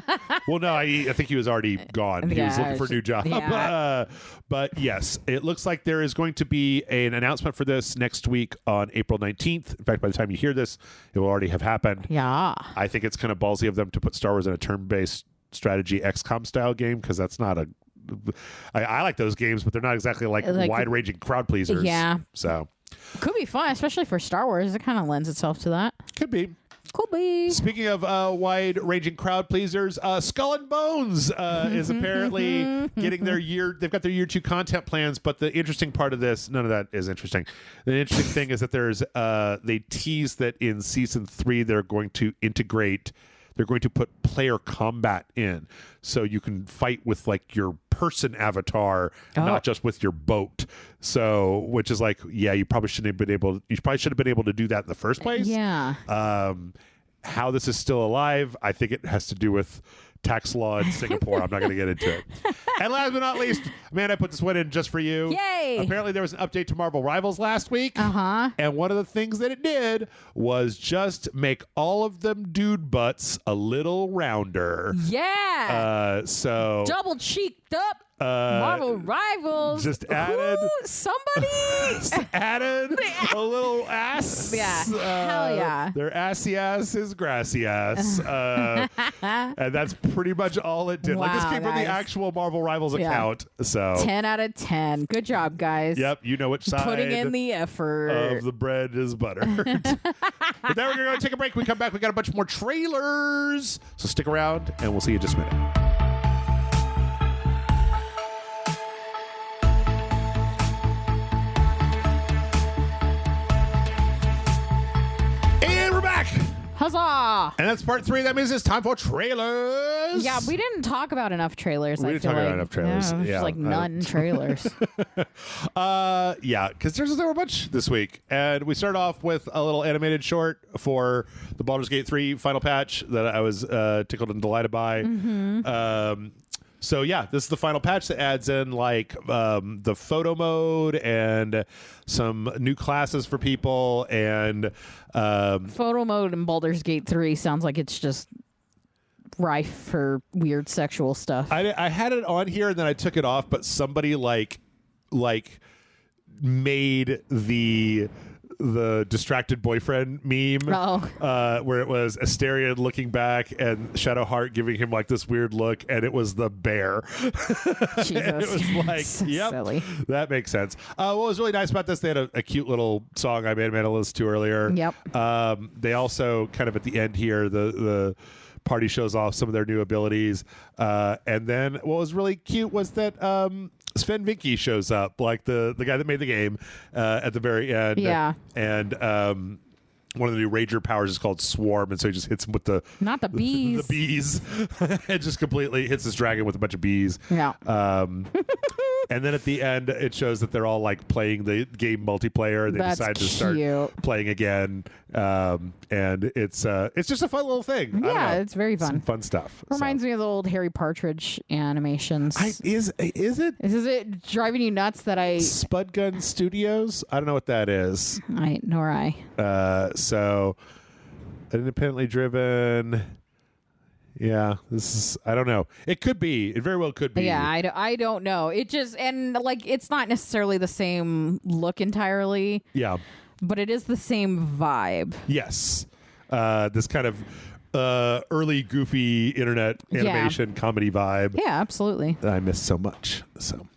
Well, no, I think he was already gone. He was looking for a new job. Yeah. But yes, it looks like there is going to be an announcement for this next week on April 19th. In fact, by the time you hear this, it will already have happened. Yeah. I think it's kind of ballsy of them to put Star Wars in a turn-based strategy XCOM style game, because that's not a... I like those games, but they're not exactly like wide-ranging crowd pleasers. Yeah. So could be fun, especially for Star Wars. It kind of lends itself to that. Could be. Could be. Speaking of wide-ranging crowd pleasers, Skull and Bones is apparently getting their they've got their year 2 content plans, but the interesting part of this, none of that is interesting. The interesting thing is that there's they tease that in season 3 they're going to put player combat in, so you can fight with like your person avatar, not just with your boat. So, which is like, yeah, you probably should have been able to do that in the first place. Yeah. How this is still alive, I think it has to do with tax law in Singapore. I'm not going to get into it. And last but not least, Amanda, I put this one in just for you. Yay! Apparently there was an update to Marvel Rivals last week. And one of the things that it did was just make all of them dude butts a little rounder. Yeah. So double cheeked up. Marvel Rivals. Just added. Added a little ass. Yeah. Hell yeah. Their assy ass is grassy ass. And that's pretty much all it did. Wow, this came from the actual Marvel Rivals account. So 10 out of 10. Good job, guys. Yep. You know which side. Putting in the effort. Of the bread is butter. With that, we're going to take a break. We come back. We got a bunch more trailers. So stick around and we'll see you in just a minute. Huzzah! And that's part 3. That means it's time for trailers. Yeah, we didn't talk about enough trailers. We didn't talk about enough trailers. Yeah, like none trailers. Yeah, because there were a bunch this week. And we start off with a little animated short for the Baldur's Gate 3 final patch that I was tickled and delighted by. So yeah, this is the final patch that adds in like the photo mode and some new classes for people, and photo mode in Baldur's Gate 3 sounds like it's just rife for weird sexual stuff. I had it on here and then I took it off, but somebody like made the distracted boyfriend meme where it was Astarion looking back and Shadowheart giving him like this weird look, and it was the bear. Jesus. It was like, So yep, silly. That makes sense. What was really nice about this, they had a cute little song I made a list to earlier. Yep. They also kind of at the end here, the party shows off some of their new abilities, and then what was really cute was that Sven Vincke shows up, like the guy that made the game, at the very end. Yeah. And one of the new Rager powers is called Swarm, and so he just hits him with not the bees. The bees. It just completely hits this dragon with a bunch of bees. Yeah. And then at the end, it shows that they're all like playing the game multiplayer. They That's decide to start cute. playing again, and it's just a fun little thing. Yeah, it's very fun. Some fun stuff. Reminds me of the old Harry Partridge animations. Is it? Is it driving you nuts that I Spud Gun Studios? I don't know what that is. Nor I. So independently driven. Yeah, this is, I don't know. It could be. It very well could be. Yeah, I don't know. It just, and like, it's not necessarily the same look entirely. Yeah. But it is the same vibe. Yes. This kind of early goofy internet animation comedy vibe. Yeah, absolutely. That I miss so much. So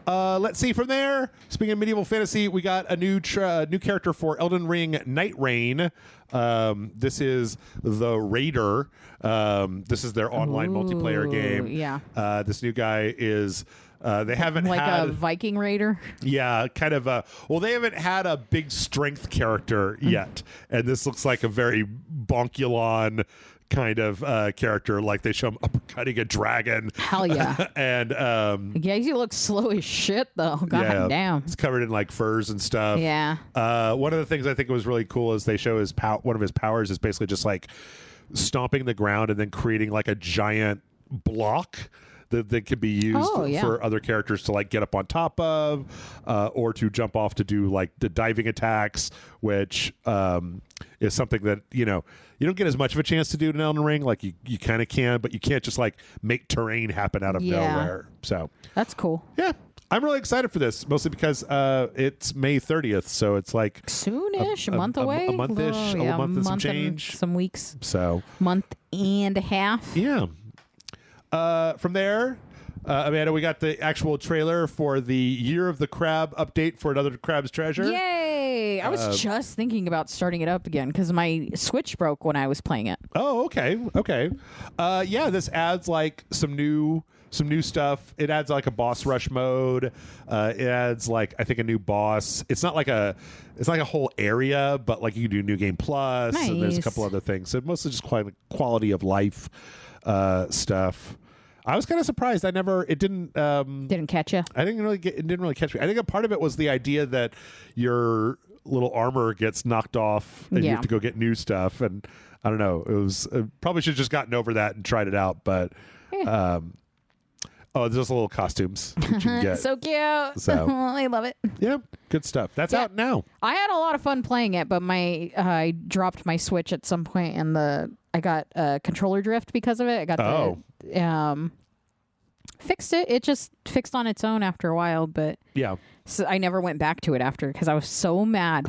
let's see from there. Speaking of medieval fantasy, we got a new character for Elden Ring Night Rain. This is the Raider. This is their online multiplayer game. Yeah. This new guy is they haven't like had a Viking Raider. Yeah, kind of they haven't had a big strength character yet, and this looks like a very bonkulon kind of character. Like they show him uppercutting a dragon. Hell yeah. And yeah, he looks slow as shit though. God damn. It's covered in like furs and stuff. Yeah. One of the things I think was really cool is they show his one of his powers is basically just like stomping the ground and then creating like a giant block that could be used for other characters to like get up on top of, or to jump off to do like the diving attacks, which is something that you don't get as much of a chance to do in Elden Ring. Like you kind of can, but you can't just like make terrain happen out of nowhere. So that's cool. Yeah. I'm really excited for this, mostly because it's May 30th, so it's like soonish, a month away, a month-ish, a month and some change, and some weeks, so month and a half. Yeah. From there, Amanda, we got the actual trailer for the Year of the Crab update for Another Crab's Treasure. Yay! I was just thinking about starting it up again because my Switch broke when I was playing it. Oh, okay. Yeah, this adds like some new stuff. It adds like a boss rush mode. It adds like I think a new boss. It's not like a whole area, but like you can do New Game Plus, and there's a couple other things. So mostly just quality of life stuff. I was kind of surprised. It didn't catch you. It didn't really catch me. I think a part of it was the idea that your little armor gets knocked off and you have to go get new stuff. And I don't know. It was probably should have just gotten over that and tried it out. But there's just little costumes that you can get. So cute. So I love it. Yeah, good stuff. That's out now. I had a lot of fun playing it, but I dropped my Switch at some point, and I got controller drift because of it. I got fixed it. It just fixed on its own after a while, but so I never went back to it after because I was so mad.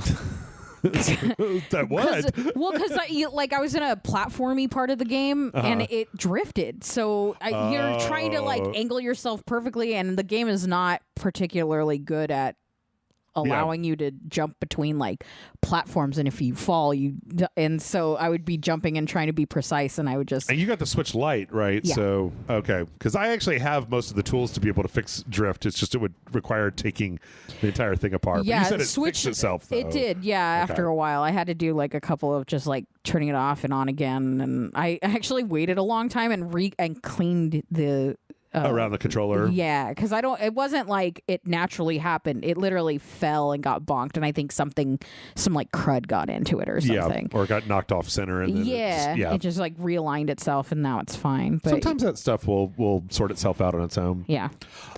That what? Because I was in a platformy part of the game and it drifted. So you're trying to like angle yourself perfectly, and the game is not particularly good at allowing you to jump between like platforms, and if you fall, and so I would be jumping and trying to be precise, and I would just. And you got the Switch Lite, right? Yeah. So okay, because I actually have most of the tools to be able to fix drift. It's just it would require taking the entire thing apart. Yeah, but you said it Switch fixed itself. Though. It did, yeah. Okay. After a while, I had to do like a couple of just like turning it off and on again, and I actually waited a long time and cleaned the. Around the controller. Yeah, because it wasn't like it naturally happened. It literally fell and got bonked, and I think some like crud got into it or something. Yeah, or got knocked off center. And then it just like realigned itself, and now it's fine. But sometimes that stuff will sort itself out on its own. Yeah.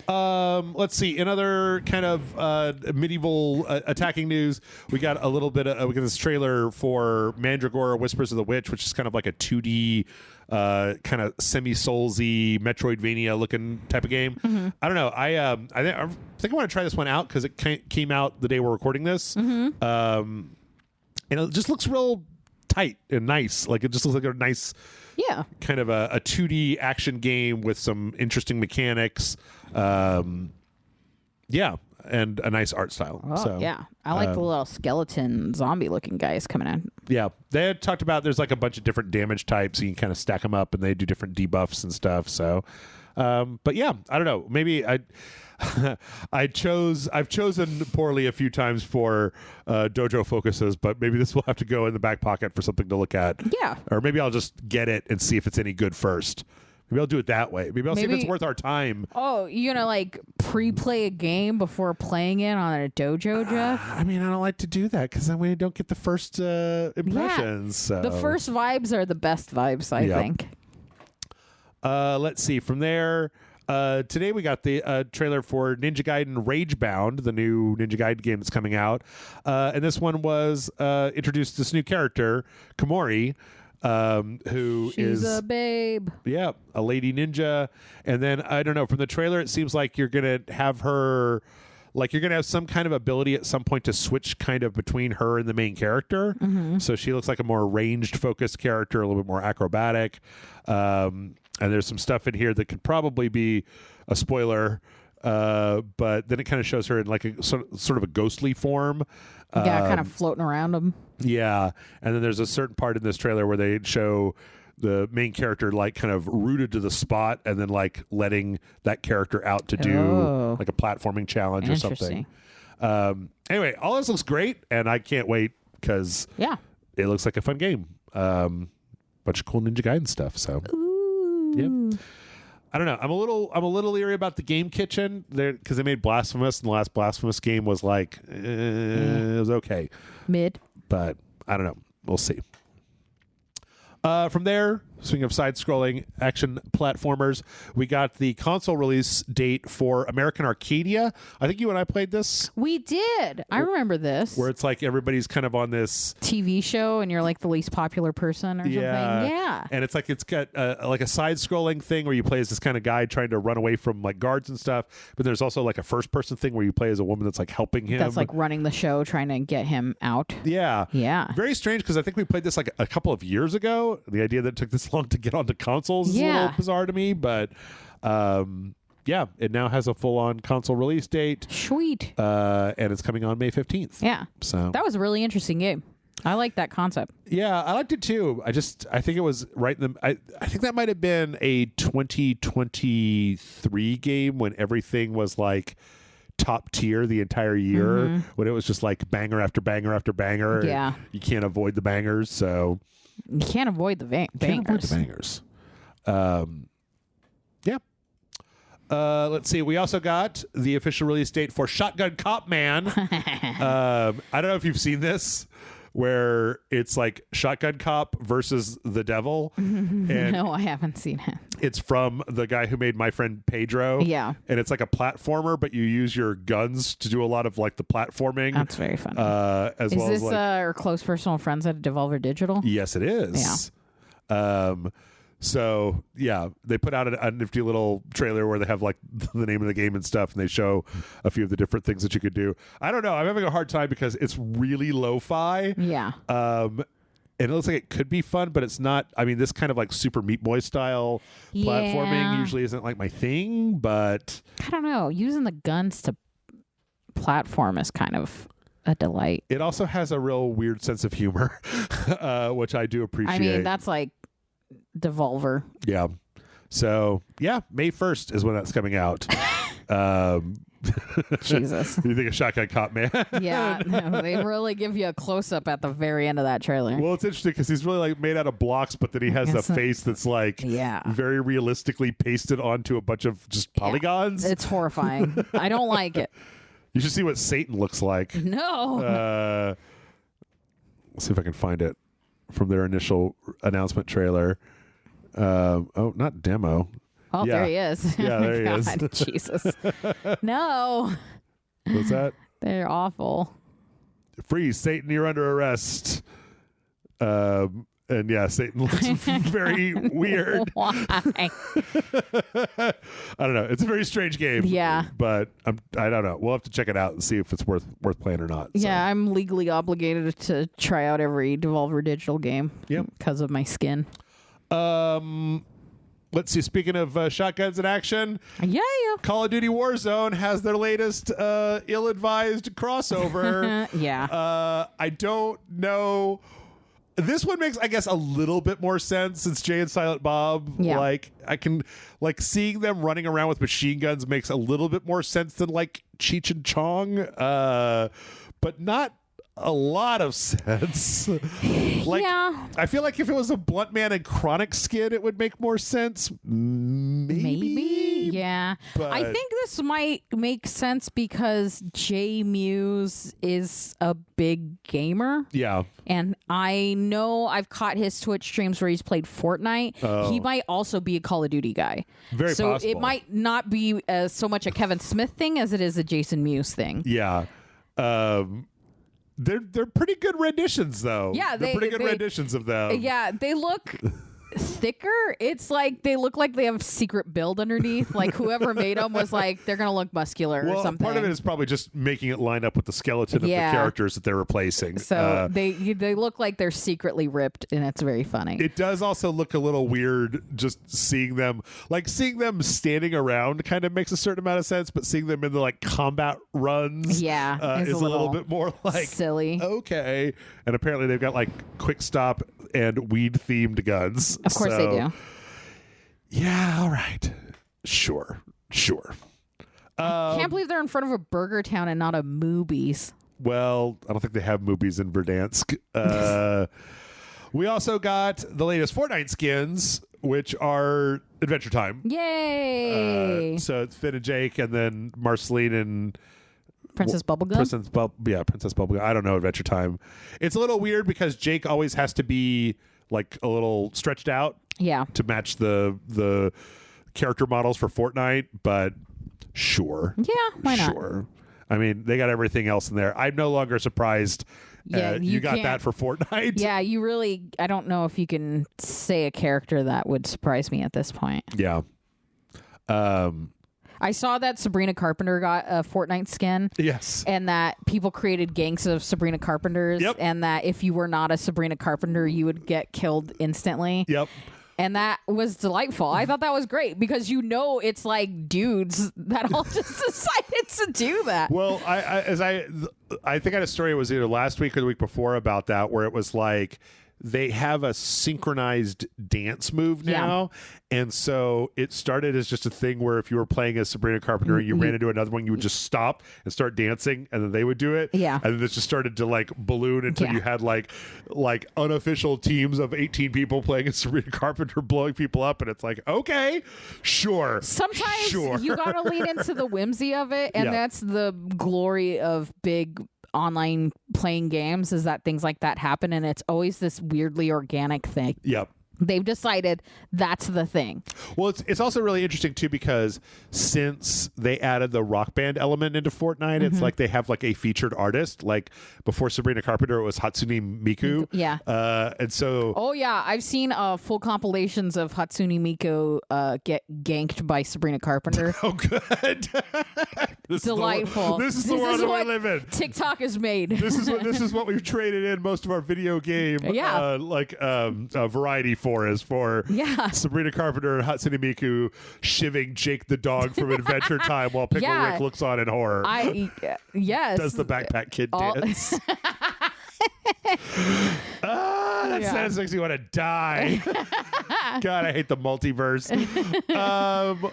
Let's see. In other kind of medieval attacking news, we got a little bit we got this trailer for Mandragora Whispers of the Witch, which is kind of like a 2D kind of semi-soulsy Metroidvania looking type of game. Mm-hmm. I don't know. I think I want to try this one out because it came out the day we're recording this. Mm-hmm. And it just looks real tight and nice. Like it just looks like a nice, kind of a 2D action game with some interesting mechanics. And a nice art style. Oh, so, yeah. I like the little skeleton zombie looking guys coming in. Yeah. They had talked about there's like a bunch of different damage types. So you can kind of stack them up and they do different debuffs and stuff. So, but yeah, I don't know. Maybe I've chosen poorly a few times for dojo focuses, but maybe this will have to go in the back pocket for something to look at. Yeah. Or maybe I'll just get it and see if it's any good first. Maybe I'll do it that way. Maybe I'll see if it's worth our time. Oh, you're going to like pre-play a game before playing it on a dojo, Jeff? I mean, I don't like to do that because then we don't get the first impressions. Yeah. So. The first vibes are the best vibes, I think. Let's see. From there, today we got the trailer for Ninja Gaiden Ragebound, the new Ninja Gaiden game that's coming out. And this one was introduced this new character, Komori. She's a babe. Yeah, a lady ninja. And then I don't know, from the trailer it seems like you're gonna have her you're gonna have some kind of ability at some point to switch kind of between her and the main character. Mm-hmm. So she looks like a more ranged focused character, a little bit more acrobatic. And there's some stuff in here that could probably be a spoiler. But then it kind of shows her in like a sort of a ghostly form. Kind of floating around them. Yeah. And then there's a certain part in this trailer where they show the main character like kind of rooted to the spot and then like letting that character out to do like a platforming challenge or something. Anyway, all this looks great and I can't wait because it looks like a fun game. Bunch of cool Ninja Gaiden stuff. So, yeah. I don't know. I'm a little leery about the Game Kitchen there because they made Blasphemous, and the last Blasphemous game was like it was okay, mid. But I don't know. We'll see. From there, speaking of side-scrolling action platformers, we got the console release date for American Arcadia. I think you and I played this. We did. I remember this. Where it's like everybody's kind of on this TV show and you're like the least popular person or something. Yeah. And it's got like a side-scrolling thing where you play as this kind of guy trying to run away from like guards and stuff. But there's also like a first-person thing where you play as a woman that's like helping him. That's like running the show, trying to get him out. Yeah. Yeah. Very strange because I think we played this like a couple of years ago. The idea that it took this long to get onto consoles is a little bizarre to me, but it now has a full-on console release date. Sweet. And it's coming on May 15th. Yeah. So that was a really interesting game. I like that concept. Yeah, I liked it too. I think it was right in the I think that might have been a 2023 game when everything was like top tier the entire year, when it was just like banger after banger after banger. Yeah. You can't avoid the bangers, so you can't avoid the bangers. Can't avoid the bangers. Let's see. We also got the official release date for Shotgun Cop Man. I don't know if you've seen this, where it's like Shotgun Cop versus the Devil. And no, I haven't seen it. It's from the guy who made My Friend Pedro. Yeah. And it's like a platformer, but you use your guns to do a lot of like the platforming. This our close personal friends at Devolver Digital? Yes, it is. Yeah. So yeah, they put out a nifty little trailer where they have like the name of the game and stuff, and they show a few of the different things that you could do. I don't know. I'm having a hard time because it's really lo-fi. Yeah. And it looks like it could be fun, but it's not. I mean, this kind of like Super Meat Boy style platforming usually isn't like my thing, but I don't know. Using the guns to platform is kind of a delight. It also has a real weird sense of humor, which I do appreciate. I mean, that's like Devolver. Yeah. So, yeah, May 1st is when that's coming out. Jesus. You think a Shotgun Cop Man? Yeah, no, they really give you a close-up at the very end of that trailer. Well, it's interesting because he's really like made out of blocks, but then he has a face that's like very realistically pasted onto a bunch of just polygons. It's horrifying. I don't like it. You should see what Satan looks like. No. Let's see if I can find it from their initial announcement trailer. Oh, not demo. Oh, yeah. There he is. Yeah, there he is. Jesus. No. What's that? They're awful. Freeze, Satan, you're under arrest. And yeah, Satan looks very weird. Why? I don't know. It's a very strange game. Yeah. But I don't know. We'll have to check it out and see if it's worth playing or not. Yeah, I'm legally obligated to try out every Devolver Digital game because of my skin. Let's see. Speaking of shotguns in action, Call of Duty Warzone has their latest ill-advised crossover. I don't know. This one makes, I guess, a little bit more sense since Jay and Silent Bob. Yeah. Like, I can, like, seeing them running around with machine guns makes a little bit more sense than, like, Cheech and Chong. But not a lot of sense. Like, I feel like if it was a Blunt Man and Chronic skin, it would make more sense. Maybe. Yeah. But I think this might make sense because Jay Muse is a big gamer. Yeah. And I know I've caught his Twitch streams where he's played Fortnite. Oh. He might also be a Call of Duty guy. Very possible. So it might not be so much a Kevin Smith thing as it is a Jason Muse thing. Yeah. They're pretty good renditions, though. Yeah, they're pretty good renditions of them. Yeah, they look thicker. It's like they look like they have secret build underneath. Like whoever made them was like, they're gonna look muscular or something. Part of it is probably just making it line up with the skeleton of the characters that they're replacing. So they look like they're secretly ripped, and it's very funny. It does also look a little weird just seeing them standing around kind of makes a certain amount of sense, but seeing them in the like combat runs is a little bit more like silly. Okay. And apparently they've got like quick stop and weed themed guns. Of course they do. Yeah, all right. Sure. Can't believe they're in front of a burger town and not a Moobies. Well, I don't think they have Moobies in Verdansk. We also got the latest Fortnite skins, which are Adventure Time. Yay! So it's Finn and Jake, and then Marceline and Princess Bubblegum? Princess Bubblegum. I don't know, Adventure Time. It's a little weird because Jake always has to be like a little stretched out to match the character models for Fortnite, but sure. Yeah, why not? Sure. I mean, they got everything else in there. I'm no longer surprised. You got that for Fortnite. Yeah, you really, I don't know if you can say a character that would surprise me at this point. Yeah. I saw that Sabrina Carpenter got a Fortnite skin. Yes. And that people created gangs of Sabrina Carpenters. Yep. And that if you were not a Sabrina Carpenter, you would get killed instantly. Yep. And that was delightful. I thought that was great because it's like dudes that all just decided to do that. Well, I think I had a story, it was either last week or the week before about that, where it was like they have a synchronized dance move now. And so it started as just a thing where if you were playing as Sabrina Carpenter and you ran into another one, you would just stop and start dancing, and then they would do it. Yeah. And then this just started to like balloon until you had like unofficial teams of 18 people playing as Sabrina Carpenter blowing people up, and it's like, okay, sure. Sometimes you gotta lean into the whimsy of it, and that's the glory of big online playing games, is that things like that happen, and it's always this weirdly organic thing. Yep. They've decided that's the thing. Well, it's also really interesting too because since they added the Rock Band element into Fortnite, it's like they have like a featured artist. Like before Sabrina Carpenter, it was Hatsune Miku. Yeah. And so. Oh yeah, I've seen full compilations of Hatsune Miku get ganked by Sabrina Carpenter. Oh, good. Delightful. This is the world that we live in. TikTok is made. This is what we've traded in most of our video game variety for Sabrina Carpenter and Hatsune Miku shivving Jake the dog from Adventure Time while Pickle Rick looks on in horror. Yes. Does the Backpack Kid dance? That sentence makes me want to die. God, I hate the multiverse.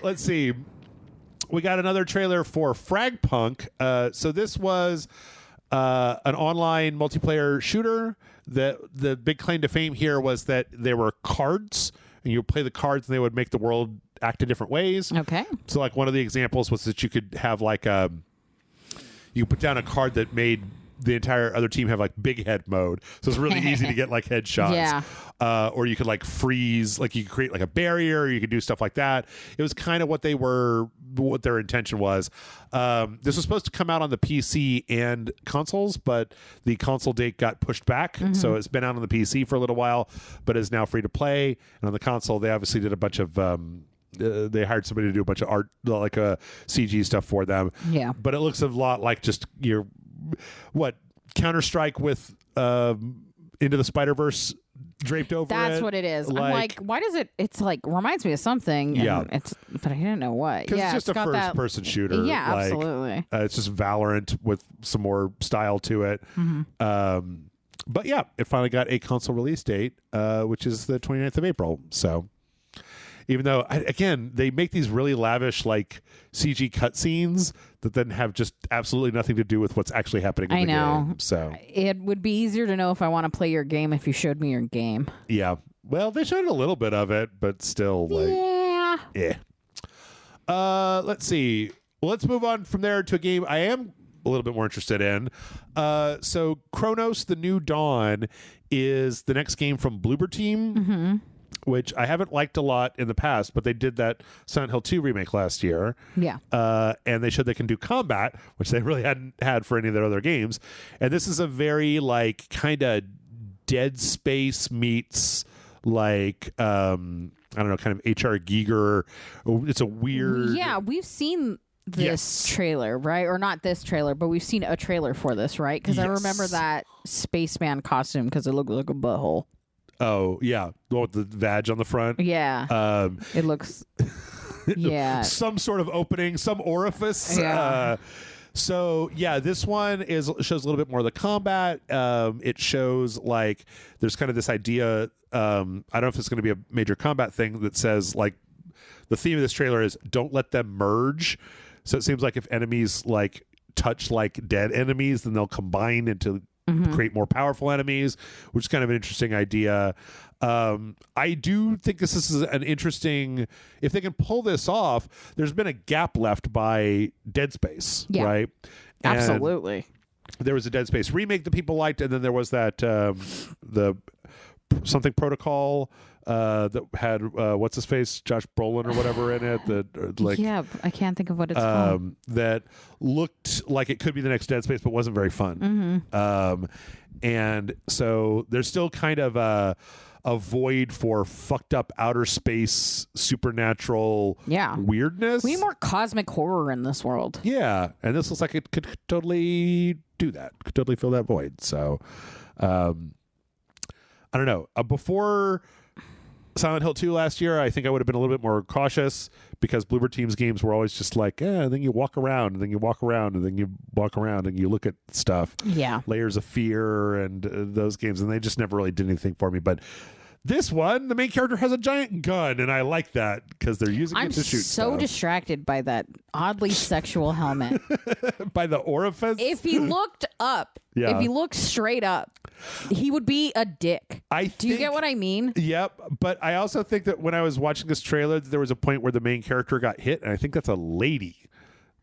Let's see. We got another trailer for Fragpunk. So this was an online multiplayer shooter. The big claim to fame here was that there were cards, and you would play the cards, and they would make the world act in different ways. Okay. So, like, one of the examples was that you could have like you put down a card that made the entire other team have like big head mode, so it's really easy to get like headshots. Yeah. Or you could like freeze, like you could create like a barrier, or you could do stuff like that. It was kind of what their intention was. This was supposed to come out on the PC and consoles, but the console date got pushed back, so it's been out on the PC for a little while, but is now free to play. And on the console, they obviously did a bunch of they hired somebody to do a bunch of art, like CG stuff for them. Yeah, but it looks a lot like just your Counter-Strike with Into the Spider-Verse draped over That's it. what it is. I'm like, why does it? It's like reminds me of something. Yeah, but I didn't know what. Because it's just a first-person shooter. Yeah, absolutely. It's just Valorant with some more style to it. But yeah, it finally got a console release date, which is the 29th of April. So. Even though, again, they make these really lavish, like, CG cutscenes that then have just absolutely nothing to do with what's actually happening in the game. So it would be easier to know if I want to play your game if you showed me your game. Yeah. Well, they showed a little bit of it, but still, like... Yeah. Let's see. Well, let's move on from there to a game I am a little bit more interested in. So, Chronos: The New Dawn is the next game from Bloober Team. Which I haven't liked a lot in the past, but they did that Silent Hill 2 remake last year. Yeah. And they showed they can do combat, which they really hadn't had for any of their other games. And this is a very, like, kind of Dead Space meets, like, I don't know, kind of H.R. Giger. It's a weird... Yeah, we've seen this trailer, right? Or not this trailer, but we've seen a trailer for this, right? Because I remember that spaceman costume because it looked like a butthole. Oh, yeah. The one with the vag on the front. Yeah. It looks... Yeah. Some sort of opening, some orifice. Yeah. So, yeah, this one shows a little bit more of the combat. It shows, like, there's kind of this idea... I don't know if it's going to be a major combat thing that says, like, the theme of this trailer is don't let them merge. So it seems like if enemies, like, touch, like, dead enemies, then they'll combine into... create more powerful enemies, which is kind of an interesting idea. I do think this is an interesting... If they can pull this off, there's been a gap left by Dead Space, right? And absolutely. There was a Dead Space remake that people liked, and then there was that the something protocol that had what's his face, Josh Brolin or whatever in it. That like I can't think of what it's called. That looked like it could be the next Dead Space, but wasn't very fun. And so there's still kind of a void for fucked up outer space supernatural weirdness. We need more cosmic horror in this world. Yeah, and this looks like it could totally do that. Could totally fill that void. So I don't know. Before Silent Hill 2 last year, I think I would have been a little bit more cautious because Bloober Team's games were always just like, and then you walk around, and then you walk around, and then you walk around, and you look at stuff. Yeah. Layers of Fear and those games, and they just never really did anything for me. But this one, the main character has a giant gun, and I like that because they're using it to shoot stuff. I'm so distracted by that oddly sexual helmet. By the orifice? If he looked up, if he looked straight up, he would be a dick. Do you get what I mean? Yep. But I also think that when I was watching this trailer, there was a point where the main character got hit, and I think that's a lady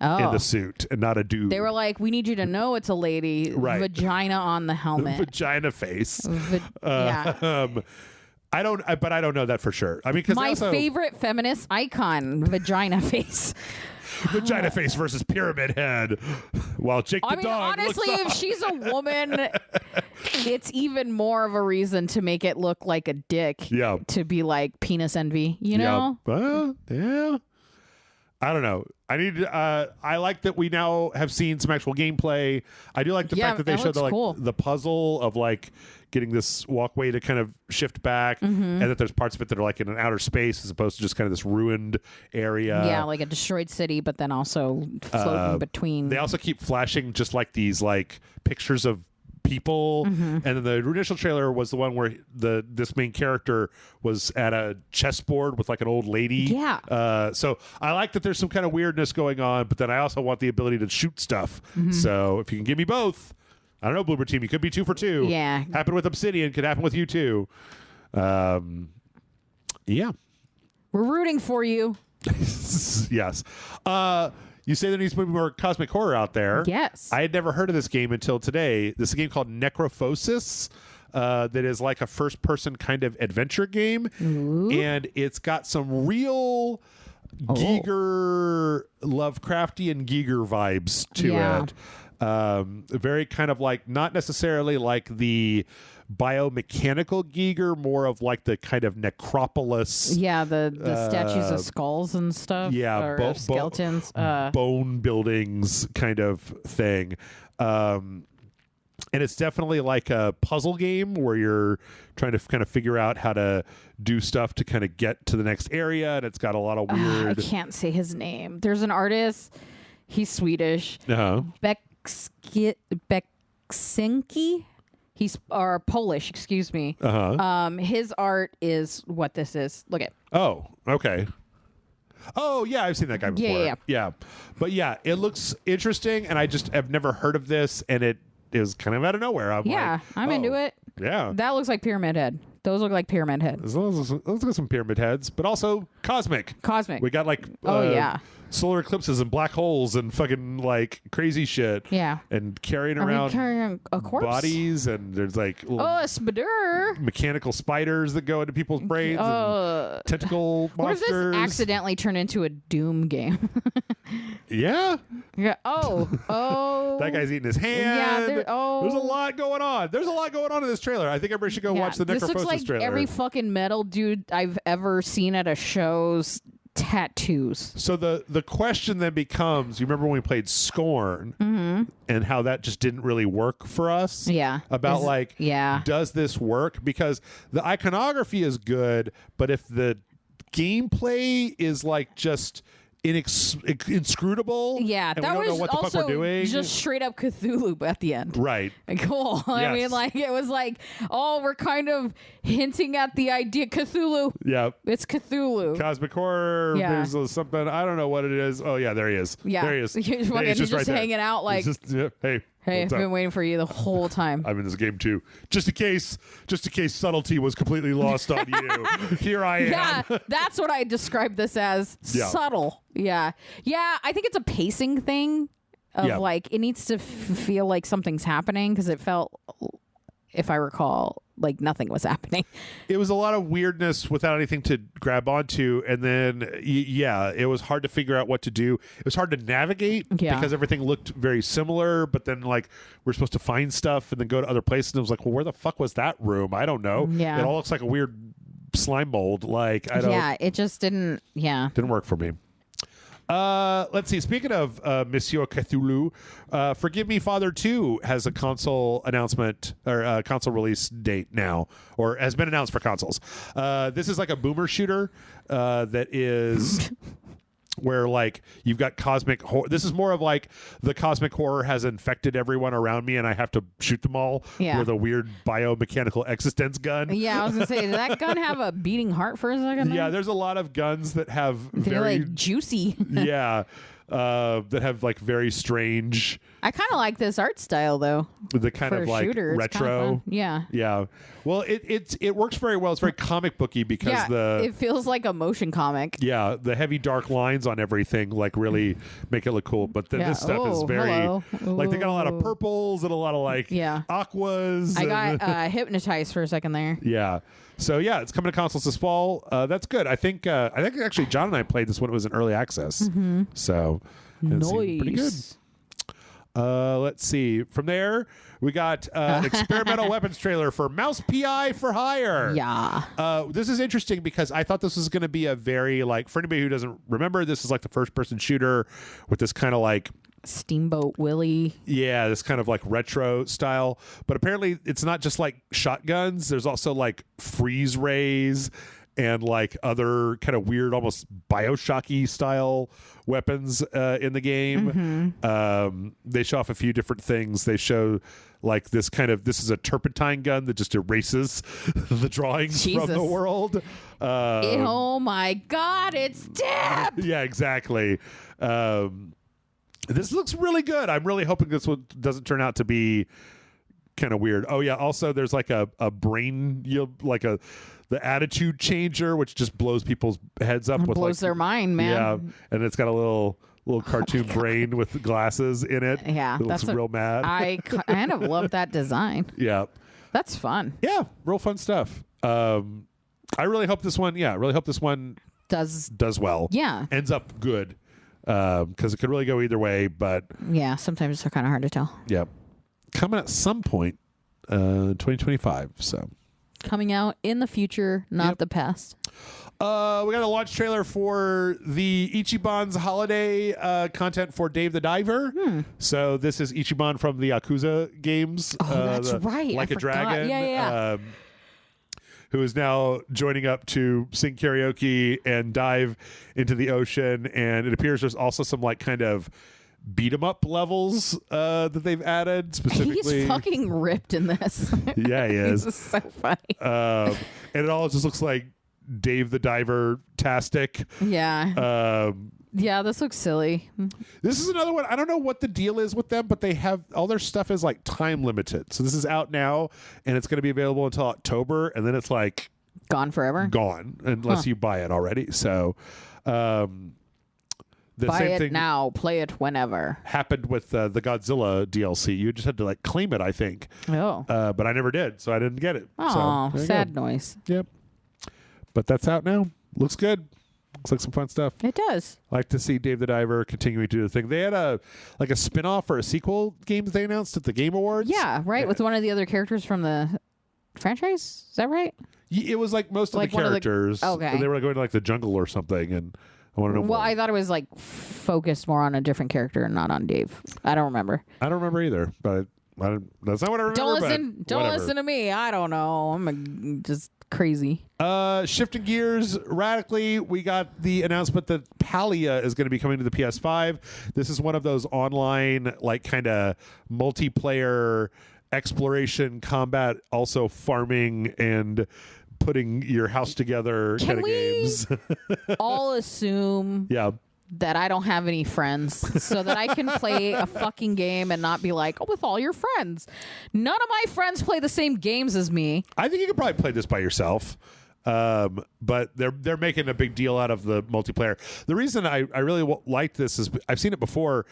in the suit and not a dude. They were like, we need you to know it's a lady. Right. Vagina on the helmet. Vagina face. Yeah. I don't know that for sure. I mean, because my favorite feminist icon, vagina face. Vagina face versus pyramid head. While Jake the dog honestly, looks if she's a woman, it's even more of a reason to make it look like a dick. Yeah. To be like penis envy, you know? Well, yeah. I don't know. I like that we now have seen some actual gameplay. I do like the fact that they showed the puzzle of like getting this walkway to kind of shift back, and that there's parts of it that are like in an outer space as opposed to just kind of this ruined area. Yeah, like a destroyed city, but then also floating between. They also keep flashing just like these like pictures of people, and then the initial trailer was the one where this main character was at a chessboard with like an old lady. So I like that there's some kind of weirdness going on, but then I also want the ability to shoot stuff. So if you can give me both, I don't know, Bloober Team, you could be 2 for 2. Yeah, happened with Obsidian, could happen with you too. Yeah, we're rooting for you. Yes. You say there needs to be more cosmic horror out there. Yes. I had never heard of this game until today. This is a game called Necrophosis that is like a first-person kind of adventure game. Ooh. And it's got some real Giger, Lovecraftian Giger vibes to it. Very kind of like, not necessarily like the biomechanical Giger, more of like the kind of necropolis. Yeah, the statues of skulls and stuff. Yeah, or skeletons. Bone buildings kind of thing. And it's definitely like a puzzle game where you're trying to kind of figure out how to do stuff to kind of get to the next area. And it's got a lot of weird... I can't say his name. There's an artist. He's Swedish. Beksinski? He's Polish, excuse me. His art is what this is. Look at. Oh, okay. Oh, yeah, I've seen that guy before. Yeah. But yeah, it looks interesting, and I just have never heard of this, and it is kind of out of nowhere. I'm into it. Yeah. That looks like Pyramid Head. Those look like Pyramid Head. Those got some pyramid heads, but also cosmic. We got like solar eclipses and black holes and fucking like crazy shit. Yeah. And carrying around a corpse? bodies, and there's like a spider. Mechanical spiders that go into people's brains and tentacle monsters. What if this accidentally turned into a Doom game? Yeah. Oh. That guy's eating his hand. There's a lot going on. There's a lot going on in this trailer. I think everybody should go watch the Necrophosis trailer. This looks like every fucking metal dude I've ever seen at a show's tattoos. So the question then becomes, you remember when we played Scorn and how that just didn't really work for us? Yeah. Does this work? Because the iconography is good, but if the gameplay is like just inscrutable, that we don't know what the fuck we're doing, just straight up Cthulhu at the end, right? Cool. Yes. I mean, like, it was like, we're kind of hinting at the idea. Cthulhu. Yeah, it's Cthulhu. Cosmic horror. Yeah. There's something, I don't know what it is. Oh yeah, there he is. Yeah, there he is. He's just right hanging out like, Hey, I've been waiting for you the whole time. I'm in this game too. Just in case subtlety was completely lost on you. Here I am. Yeah, that's what I described this as. Subtle. Yeah. I think it's a pacing thing of like, it needs to feel like something's happening, because it felt, if I recall, like nothing was happening. It was a lot of weirdness without anything to grab onto, and then it was hard to figure out what to do. It was hard to navigate because everything looked very similar, but then like we're supposed to find stuff and then go to other places, and it was like, well, where the fuck was that room? I don't know. It all looks like a weird slime mold. Like, I don't. Yeah, it just didn't. Yeah, didn't work for me. Let's see. Speaking of Monsieur Cthulhu, Forgive Me Father 2 has a console announcement, or a console release date now, or has been announced for consoles. This is like a boomer shooter that is where like you've got cosmic horror. This is more of like the cosmic horror has infected everyone around me and I have to shoot them all with a weird biomechanical existence gun. Yeah, I was gonna say, did that gun have a beating heart for a second? Yeah, there's a lot of guns that have they're like juicy. Yeah. That have like very strange. I kind of like this art style though. The kind of like shooter, retro. Yeah. Well, it works very well. It's very comic booky because it feels like a motion comic. Yeah, the heavy dark lines on everything like really make it look cool. But then this stuff is very like they got a lot of purples and a lot of like aquas. I got hypnotized for a second there. Yeah. So yeah, it's coming to consoles this fall. That's good. I think actually John and I played this when it was in early access. So it seemed pretty good. Let's see. From there, we got an experimental weapons trailer for Mouse PI for Hire. Yeah. This is interesting because I thought this was going to be a very, like, for anybody who doesn't remember, this is like the first-person shooter with this kind of like Steamboat Willie. Yeah, this kind of like retro style. But apparently it's not just like shotguns. There's also like freeze rays and like other kind of weird, almost Bioshocky style weapons in the game. They show off a few different things. They show like this is a turpentine gun that just erases the drawings from the world. Oh my God, it's Deb! Yeah, exactly. This looks really good. I'm really hoping this one doesn't turn out to be kind of weird. Oh yeah, also there's like a brain, the attitude changer, which just blows people's heads up. Blows their mind, man. Yeah, and it's got a little cartoon brain with glasses in it. Yeah, it looks real mad. I kind of love that design. Yeah, that's fun. Yeah, real fun stuff. I really hope this one. Yeah, really hope this one does well. Yeah, ends up good. Because it could really go either way, but yeah, sometimes they're kind of hard to tell. Yeah, coming at some point, 2025. So coming out in the future, not the past. We got a launch trailer for the Ichiban's holiday content for Dave the Diver. So this is Ichiban from the Yakuza games. Oh, that's right. Like I a forgot. Dragon. Yeah. Who is now joining up to sing karaoke and dive into the ocean. And it appears there's also some like kind of beat 'em up levels that they've added specifically. He's fucking ripped in this. Yeah, he is. This is so funny. And it all just looks like Dave the Diver-tastic. Yeah. Yeah, this looks silly. This is another one. I don't know what the deal is with them, but they have all their stuff is like time limited. So this is out now, and it's going to be available until October, and then it's like gone forever. Gone unless you buy it already. So the buy same it thing now, play it whenever. Happened with the Godzilla DLC. You just had to like claim it, I think. Oh, but I never did, so I didn't get it. Oh, so, sad noise. Yep. But that's out now. Looks good. Looks like some fun stuff. It does. Like to see Dave the Diver continuing to do the thing. They had a spin-off or a sequel game that they announced at the Game Awards. Yeah, right. With one of the other characters from the franchise. Is that right? It was like most of the characters. Okay. They were going to like the jungle or something, and I want to know more. Well, I thought it was like focused more on a different character and not on Dave. I don't remember. I don't remember either, but that's not what I remember. Don't listen to me. I don't know. I'm just crazy. Shifting gears radically, we got the announcement that Palia is going to be coming to the PS5. This is one of those online, like, kind of multiplayer exploration, combat, also farming and putting your house together kind of games. All assume that I don't have any friends so that I can play a fucking game and not be like, oh, with all your friends. None of my friends play the same games as me. I think you could probably play this by yourself. But they're making a big deal out of the multiplayer. The reason I really like this is I've seen it before,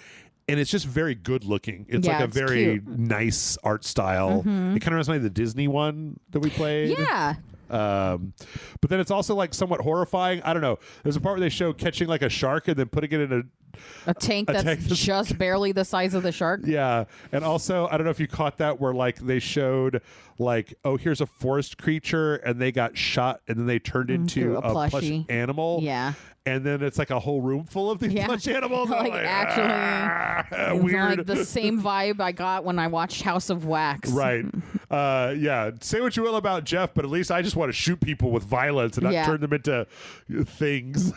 and it's just very good looking. It's like a very nice art style. It kind of reminds me of the Disney one that we played. Yeah. But then it's also like somewhat horrifying. I don't know. There's a part where they show catching like a shark and then putting it in a tank that's just barely the size of the shark. Yeah. And also, I don't know if you caught that where like they showed like, oh, here's a forest creature and they got shot and then they turned into a plush animal. Yeah. And then it's like a whole room full of these plush animals. Like actually, weird. Like the same vibe I got when I watched House of Wax. Right. Yeah. Say what you will about Jeff, but at least I just want to shoot people with violence and not turn them into things.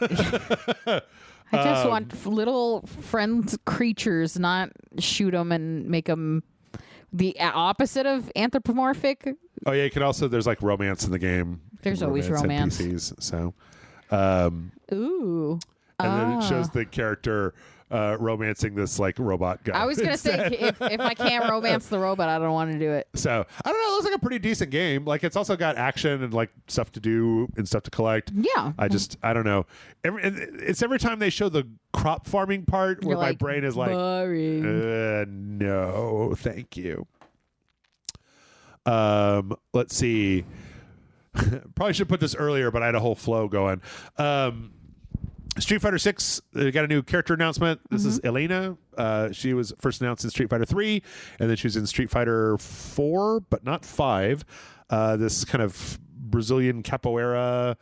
I just want little friend creatures, not shoot them and make them the opposite of anthropomorphic. Oh yeah, you can also there's like romance in the game. There's always romance. NPCs, so. Ooh. And then it shows the character romancing this like robot guy. I was gonna say if I can't romance the robot, I don't want to do it. So I don't know. It looks like a pretty decent game. Like it's also got action and like stuff to do and stuff to collect. Yeah. I don't know. It's every time they show the crop farming part where my brain is like, no, thank you. Let's see. Probably should put this earlier, but I had a whole flow going. Street Fighter 6, they got a new character announcement. This is Elena. She was first announced in Street Fighter 3, and then she was in Street Fighter 4, but not 5. This kind of Brazilian capoeira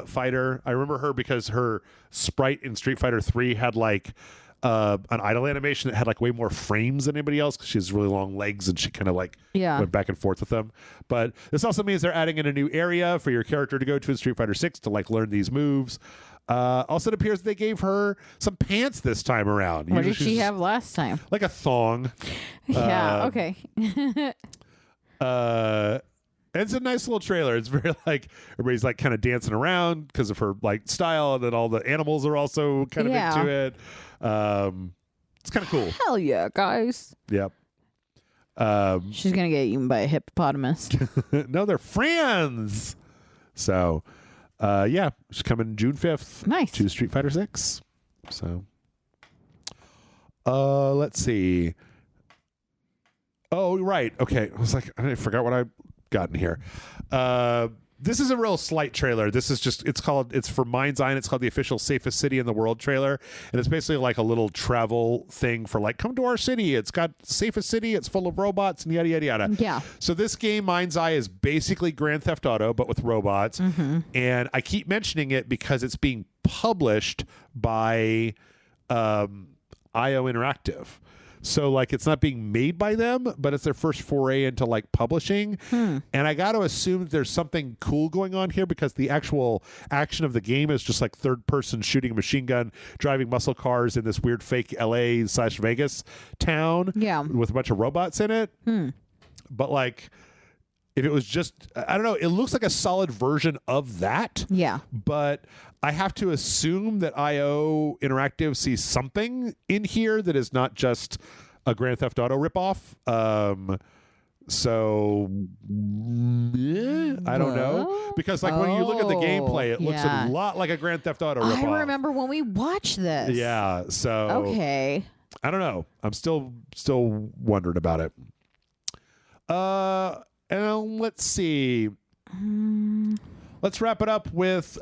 fighter. I remember her because her sprite in Street Fighter 3 had like an idle animation that had like way more frames than anybody else because she has really long legs and she kind of like went back and forth with them. But this also means they're adding in a new area for your character to go to in Street Fighter 6 to like learn these moves. Also, it appears they gave her some pants this time around. What did she have last time? Like a thong. Yeah, okay. It's a nice little trailer. It's very like everybody's like kind of dancing around because of her like style, and then all the animals are also kind of into it. It's kind of cool. Hell yeah, guys. Yep. She's gonna get eaten by a hippopotamus. No, they're friends. So, yeah, she's coming June 5th. Nice. To Street Fighter 6. So, let's see. Oh, right. Okay. I was like, I forgot what I got in here. This is a real slight trailer. This is just, it's for Mind's Eye, and it's called the official safest city in the world trailer. And it's basically like a little travel thing for like, come to our city. It's got safest city. It's full of robots and yada, yada, yada. Yeah. So this game, Mind's Eye, is basically Grand Theft Auto, but with robots. And I keep mentioning it because it's being published by IO Interactive. So like it's not being made by them, but it's their first foray into like publishing. And I got to assume there's something cool going on here because the actual action of the game is just like third person shooting a machine gun, driving muscle cars in this weird fake LA/Vegas town with a bunch of robots in it. But like if it was just, I don't know, it looks like a solid version of that. Yeah. But I have to assume that IO Interactive sees something in here that is not just a Grand Theft Auto ripoff. So I don't know, because like when you look at the gameplay, it looks a lot like a Grand Theft Auto ripoff. I remember when we watched this. Yeah. So okay. I don't know. I'm still wondering about it. And let's see. Let's wrap it up with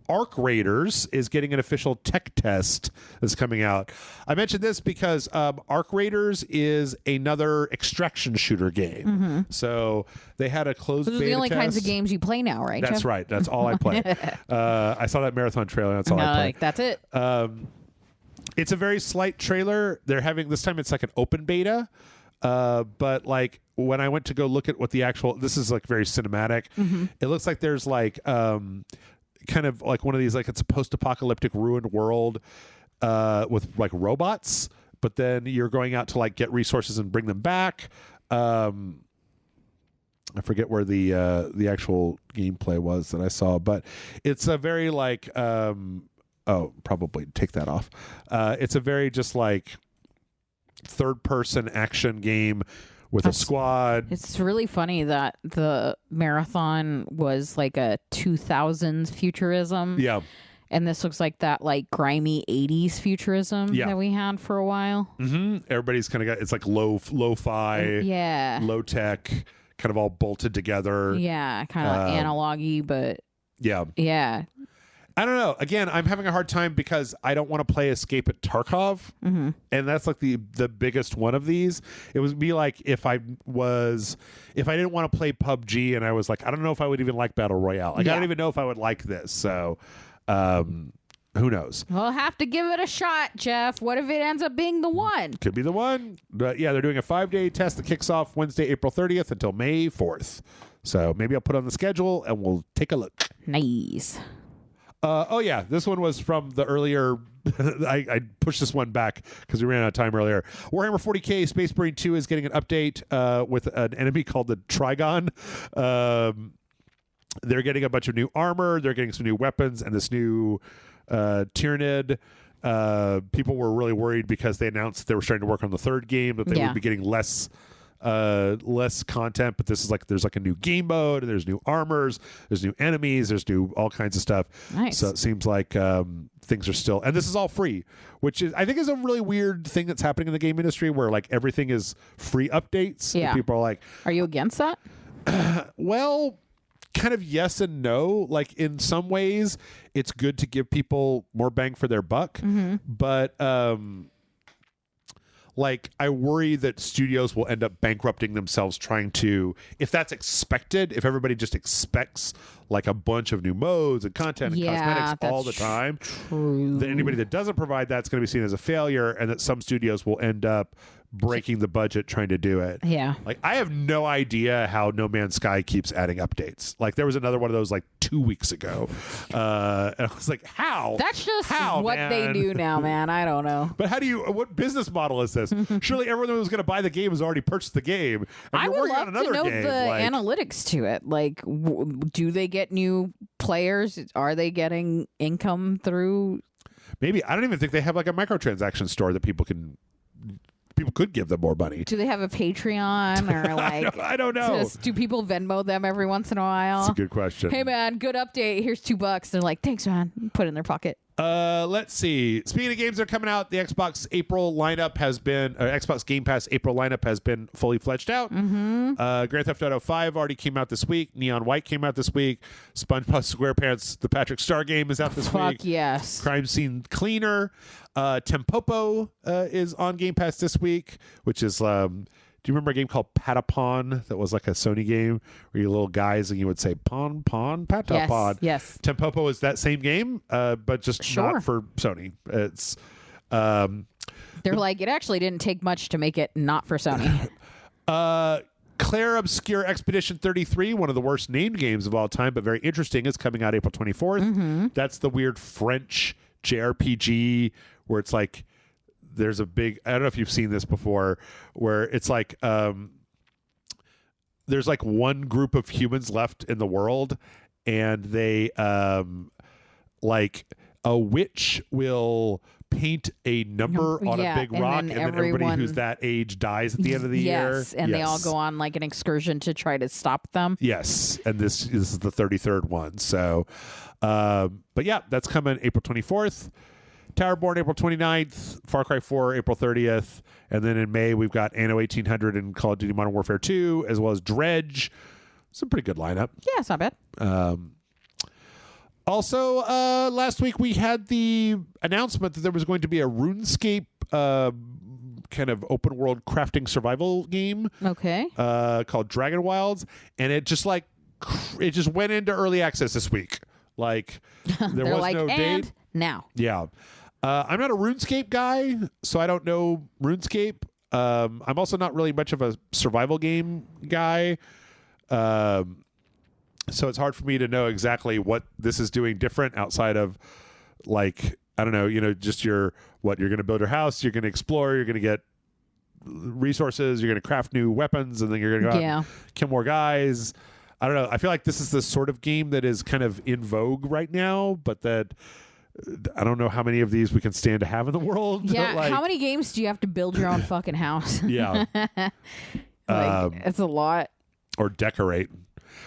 Arc Raiders is getting an official tech test that's coming out. I mentioned this because Arc Raiders is another extraction shooter game. So they had a closed beta test. Those are the only kinds of games you play now, right? That's Jeff? Right. That's all I play. I saw that marathon trailer. That's all I play. That's it. It's a very slight trailer. They're having this time. It's like an open beta. But like when I went to go look at what the actual, this is like very cinematic. It looks like there's like kind of like one of these, like it's a post-apocalyptic ruined world with like robots, but then you're going out to like get resources and bring them back. I forget where the actual gameplay was that I saw, but it's a very like probably take that off. It's a very just like third person action game with a squad. It's really funny that the marathon was like a 2000s futurism. Yeah. And this looks like that like grimy 80s futurism that we had for a while. Everybody's kind of got, it's like lo-fi, low tech, kind of all bolted together. Yeah, kind of analog-y, but yeah. I don't know. Again, I'm having a hard time because I don't want to play Escape at Tarkov, and that's like the biggest one of these. It would be like if I didn't want to play PUBG, and I was like, I don't know if I would even like Battle Royale. Like I don't even know if I would like this. So, who knows? We'll have to give it a shot, Jeff. What if it ends up being the one? Could be the one. But yeah, they're doing a 5-day test that kicks off Wednesday, April 30th until May 4th. So maybe I'll put it on the schedule and we'll take a look. Nice. Yeah, this one was from the earlier. I pushed this one back because we ran out of time earlier. Warhammer 40k Space Marine 2 is getting an update with an enemy called the Trigon. They're getting a bunch of new armor. They're getting some new weapons and this new Tyranid. People were really worried because they announced they were starting to work on the third game, that they would be getting less content, but this is like there's like a new game mode, and there's new armors, there's new enemies, there's new all kinds of stuff. Nice. So it seems like things are still, and this is all free, which is I think is a really weird thing that's happening in the game industry where like everything is free updates. Yeah. And people are like, are you against that? Well, kind of yes and no. Like in some ways, it's good to give people more bang for their buck, but like I worry that studios will end up bankrupting themselves trying to, if that's expected, if everybody just expects like a bunch of new modes and content and cosmetics all the time, then anybody that doesn't provide that's going to be seen as a failure, and that some studios will end up breaking the budget trying to do it. Yeah. Like I have no idea how No Man's Sky keeps adding updates. Like there was another one of those like 2 weeks ago. And I was like, how? That's just what man? they do now, man. I don't know. But what business model is this? Surely everyone who was going to buy the game has already purchased the game. And I you're would working love on another to know game. the Like, analytics to it. Like, do they get new players? Are they getting income through? maybe, I don't even think they have like a microtransaction store that people could give them more money. Do they have a Patreon or like? I don't know. Do people Venmo them every once in a while? That's a good question. Hey man, good update. Here's $2. They're like, thanks man. Put it in their pocket. Let's see. Speaking of games that are coming out, the Xbox April lineup has been, Xbox Game Pass April lineup has been fully fledged out. Grand Theft Auto 5 already came out this week. Neon White came out this week. SpongeBob SquarePants, the Patrick Star game, is out this week. Fuck yes. Crime Scene Cleaner. Tempopo is on Game Pass this week, which is, do you remember a game called Patapon that was like a Sony game where you little guys and you would say pon, Patapon? Yes. Tempopo is that same game, but just not for Sony. It's they're like, it actually didn't take much to make it not for Sony. Claire Obscure Expedition 33, one of the worst named games of all time, but very interesting, is coming out April 24th. That's the weird French JRPG where it's like there's a big, I don't know if you've seen this before, where it's like there's like one group of humans left in the world, and they like a witch will paint a number on a big rock, and then everybody who's that age dies at the end of the year. Yes, and they all go on like an excursion to try to stop them. Yes, and this is the 33rd one. So, but yeah, that's coming April 24th. Towerborn April 29th, Far Cry 4 April 30th, and then in May we've got Anno 1800 and Call of Duty Modern Warfare 2, as well as Dredge. It's a pretty good lineup. Yeah, it's not bad. Also, last week we had the announcement that there was going to be a RuneScape kind of open world crafting survival game. Okay. Called Dragon Wilds, and it just went into early access this week. Like there was like, no date. Now. Yeah. I'm not a RuneScape guy, so I don't know RuneScape. I'm also not really much of a survival game guy. So it's hard for me to know exactly what this is doing different outside of, like, I don't know, just you're going to build your house, you're going to explore, you're going to get resources, you're going to craft new weapons, and then you're going to go out and kill more guys. I don't know. I feel like this is the sort of game that is kind of in vogue right now, but that I don't know how many of these we can stand to have in the world. Yeah, how many games do you have to build your own fucking house? Yeah. It's a lot. Or decorate.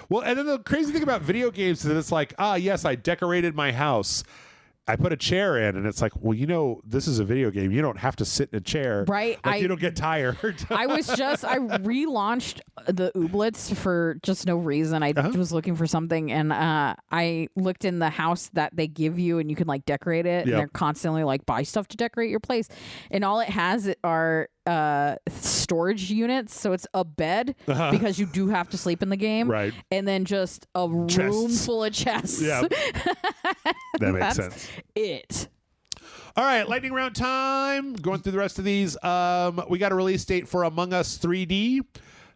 Well, and then the crazy thing about video games is that it's like, yes, I decorated my house. I put a chair in, and it's like, well, this is a video game. You don't have to sit in a chair. Right. Like, you don't get tired. I relaunched the Ooblets for just no reason. I was looking for something, and I looked in the house that they give you, and you can like decorate it. And they're constantly like, buy stuff to decorate your place. And all it has are storage units, so it's a bed because you do have to sleep in the game, right? And then just a room full of chests. Yeah, that makes sense. It. All right, lightning round time. Going through the rest of these, we got a release date for Among Us 3D.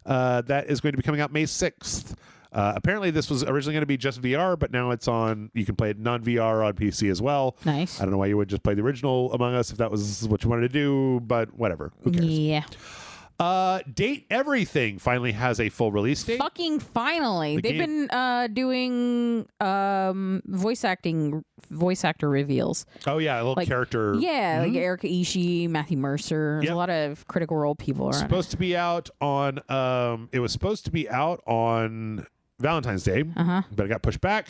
That is going to be coming out May 6th. Apparently, this was originally going to be just VR, but now it's on. You can play it non-VR on PC as well. Nice. I don't know why you would just play the original Among Us if that was what you wanted to do, but whatever. Who cares? Yeah. Date Everything finally has a full release date. Fucking finally. They've been doing voice actor reveals. Oh yeah, a little character. Yeah, like Erica Ishii, Matthew Mercer. There's a lot of Critical Role people around. Supposed to be out on it was supposed to be out on Valentine's Day, but it got pushed back.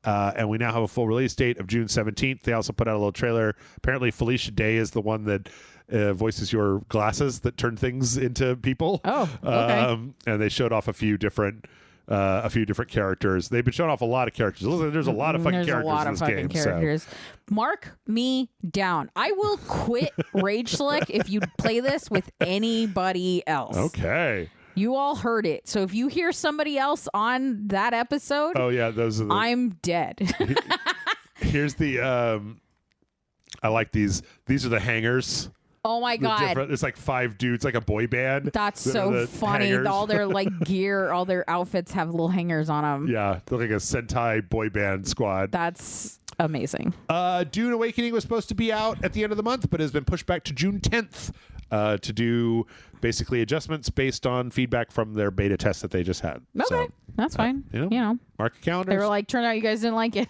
And we now have a full release date of June 17th. They also put out a little trailer. Apparently, Felicia Day is the one that voices your glasses that turn things into people. Oh, okay. And they showed off a few different a few different characters. They've been showing off a lot of characters. There's a lot of fucking characters in this game. Characters. So. Mark me down. I will quit RageSelect if you play this with anybody else. Okay. You all heard it. So if you hear somebody else on that episode, those are the... I'm dead. Here's the I like these. These are the hangers. Oh my God. It's like 5 dudes, like a boy band. That's so funny. Hangers. All their gear, all their outfits have little hangers on them. Yeah, they're like a Sentai boy band squad. That's amazing. Dune Awakening was supposed to be out at the end of the month, but has been pushed back to June 10th to do basically adjustments based on feedback from their beta test that they just had. Okay, so, that's fine. You know, mark a calendar. They were like, turned out you guys didn't like it.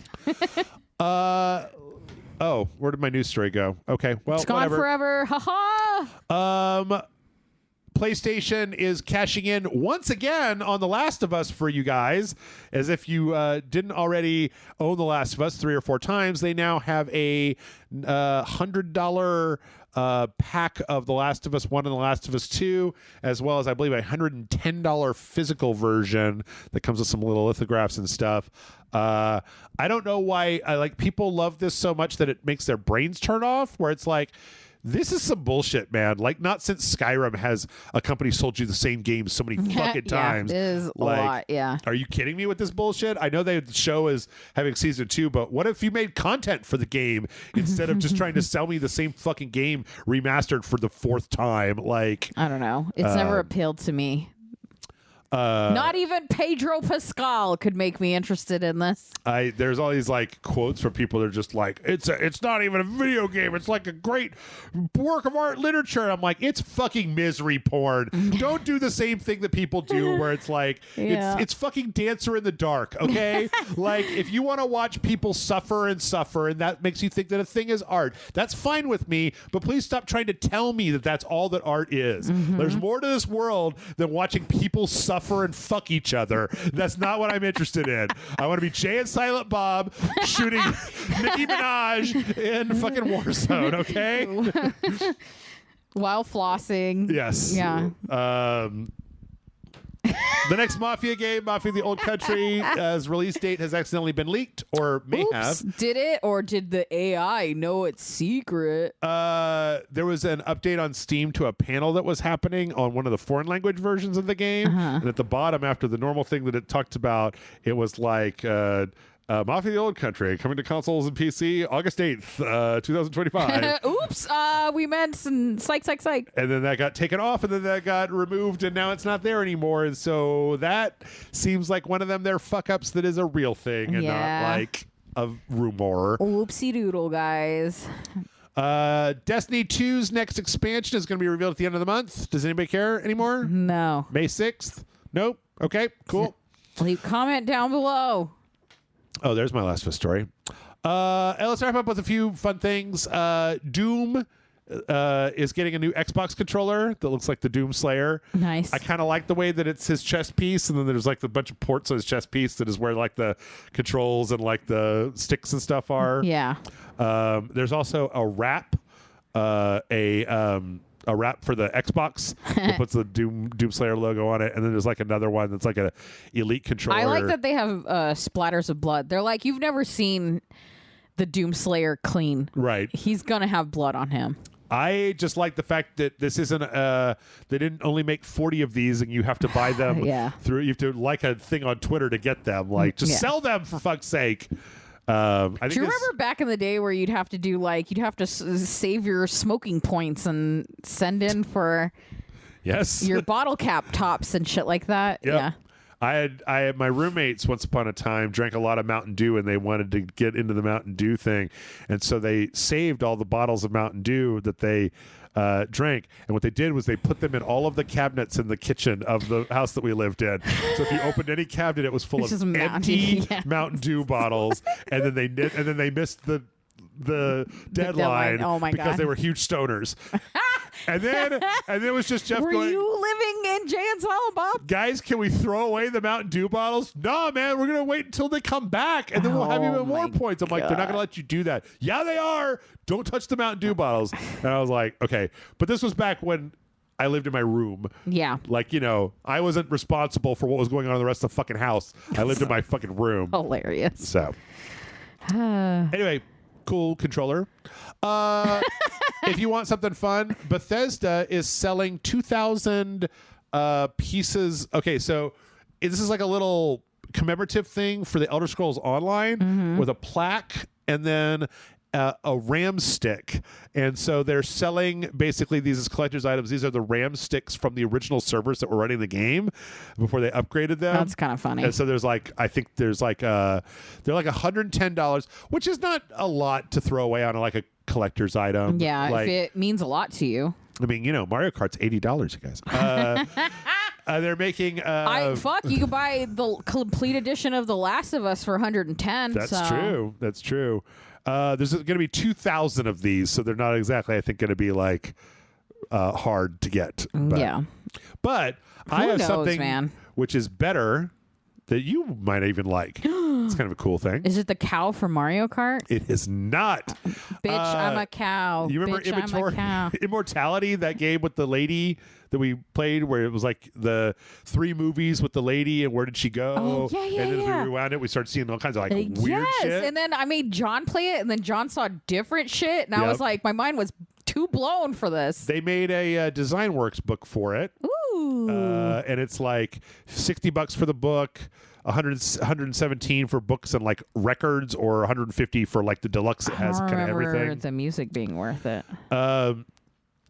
Oh, where did my news story go? Okay, well, it's gone forever. Ha. PlayStation is cashing in once again on The Last of Us for you guys. As if you didn't already own The Last of Us 3 or 4 times, they now have a $100 pack of The Last of Us 1 and The Last of Us 2, as well as, I believe, a $110 physical version that comes with some little lithographs and stuff. I don't know why people love this so much that it makes their brains turn off, where it's like, this is some bullshit, man. Like, not since Skyrim has a company sold you the same game so many fucking times. It is a lot, yeah. Are you kidding me with this bullshit? I know the show is having season 2, but what if you made content for the game instead of just trying to sell me the same fucking game remastered for the 4th time? Like, I don't know. It's never appealed to me. Not even Pedro Pascal could make me interested in this. There's all these quotes from people that are just like, it's not even a video game. It's like a great work of art literature. I'm like, it's fucking misery porn. Don't do the same thing that people do where it's like, it's fucking Dancer in the Dark, okay? Like, if you want to watch people suffer and that makes you think that a thing is art, that's fine with me, but please stop trying to tell me that that's all that art is. There's more to this world than watching people suffer and fuck each other. That's not what I'm interested in. I want to be Jay and Silent Bob shooting Nicki Minaj in fucking Warzone, okay? While flossing. Yes. Yeah. The next Mafia game, Mafia the Old Country, release date has accidentally been leaked, or may have. Did it, or did the AI know it's secret? There was an update on Steam to a panel that was happening on one of the foreign language versions of the game, and at the bottom, after the normal thing that it talked about, it was like... Mafia the Old Country coming to consoles and PC August 8th, 2025. Oops, we meant psych. And then that got taken off, and then that got removed, and now it's not there anymore. And so that seems like one of them their fuck ups that is a real thing and not like a rumor. Oopsie doodle, guys. Destiny 2's next expansion is going to be revealed at the end of the month. Does anybody care anymore? No. May 6th? Nope. Okay, cool. Leave comment down below. Oh, there's my Last of Us story. Let's wrap up with a few fun things. Doom is getting a new Xbox controller that looks like the Doom Slayer. Nice. I kind of like the way that it's his chest piece, and then there's a bunch of ports on his chest piece that is where the controls and the sticks and stuff are. Yeah. There's also a wrap, a wrap for the Xbox that puts the Doom Slayer logo on it, and then there's another one that's a Elite controller. I like that they have splatters of blood. They're like, you've never seen the Doom Slayer clean. Right. He's gonna have blood on him. I just like the fact that this isn't they didn't only make 40 of these and you have to buy them through, you have to like a thing on Twitter to get them. Sell them for fuck's sake. Do you remember back in the day where you'd have to do you'd have to save your smoking points and send in for your bottle cap tops and shit like that? Yep. Yeah. I had my roommates once upon a time drank a lot of Mountain Dew, and they wanted to get into the Mountain Dew thing, and so they saved all the bottles of Mountain Dew that they drank, and what they did was they put them in all of the cabinets in the kitchen of the house that we lived in. So if you opened any cabinet, it was full of empty Mountain Dew bottles, and then they missed the deadline because they were huge stoners. And then it was just Jeff going, Were you living in Jay and Silent Bob? Guys, can we throw away the Mountain Dew bottles? No, man, we're going to wait until they come back, and then we'll have even more points. I'm like, they're not going to let you do that. Yeah, they are. Don't touch the Mountain Dew bottles. And I was like, okay. But this was back when I lived in my room. Yeah. Like, I wasn't responsible for what was going on in the rest of the fucking house. I lived in my fucking room. Hilarious. So, anyway, cool controller. If you want something fun, Bethesda is selling 2,000 pieces. Okay, so this is like a little commemorative thing for the Elder Scrolls Online with a plaque and then a RAM stick. And so they're selling basically these as collector's items. These are the RAM sticks from the original servers that were running the game before they upgraded them. That's kind of funny. And so there's like, I think there's like they're like $110, which is not a lot to throw away on like a collector's item. Yeah, like, if it means a lot to you. I mean, Mario Kart's $80, you guys. They're making. You could buy the complete edition of The Last of Us for $110. That's true. That's true. There's going to be 2,000 of these, so they're not exactly, I think, going to be like hard to get. But I have something which is better that you might even like. It's kind of a cool thing. Is it the cow from Mario Kart? It is not. Bitch, I'm a cow. You remember I'm a cow. Immortality, that game with the lady that we played where it was like the 3 movies with the lady and where did she go? Oh, yeah, and then as we rewound it, we started seeing all kinds of like weird shit. And then I made John play it, and then John saw different shit, and I was like, my mind was too blown for this. They made a Design Works book for it. Ooh. And it's like $60 for the book. 117 for books and like records, or 150 for like the deluxe. It has kind of everything. The music being worth it.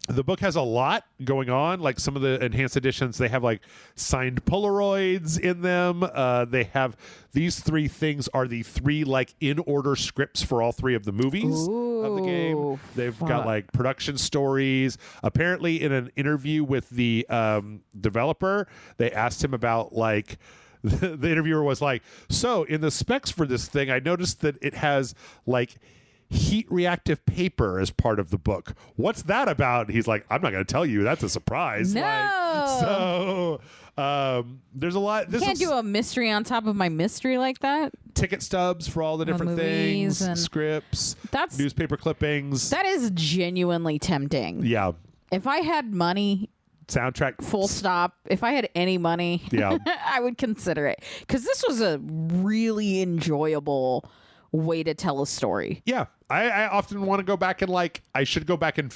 The book has a lot going on. Like some of the enhanced editions, they have like signed Polaroids in them. They have these 3 things are the 3 like in order scripts for all 3 of the movies of the game. They've got like production stories. Apparently, in an interview with the developer, they asked him about like. The interviewer was like, so in the specs for this thing, I noticed that it has like heat reactive paper as part of the book. What's that about? He's like, I'm not going to tell you. That's a surprise. No. There's a lot. You can't do a mystery on top of my mystery like that. Ticket stubs for all the different things, scripts, newspaper clippings. That is genuinely tempting. Yeah. If I had money... Soundtrack full stop. If I had any money, I would consider it, because this was a really enjoyable way to tell a story. Yeah, I often want to go back and like I should go back and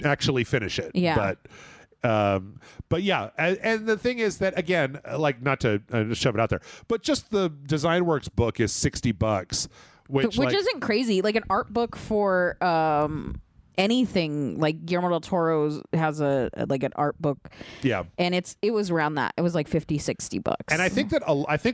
actually finish it. Yeah, but yeah, and the thing is that again, like not to shove it out there, but just the Design Works book is $60, which isn't crazy. Like an art book for anything, like Guillermo del Toro has an art book, and it was around that. It was like $50-$60, and I think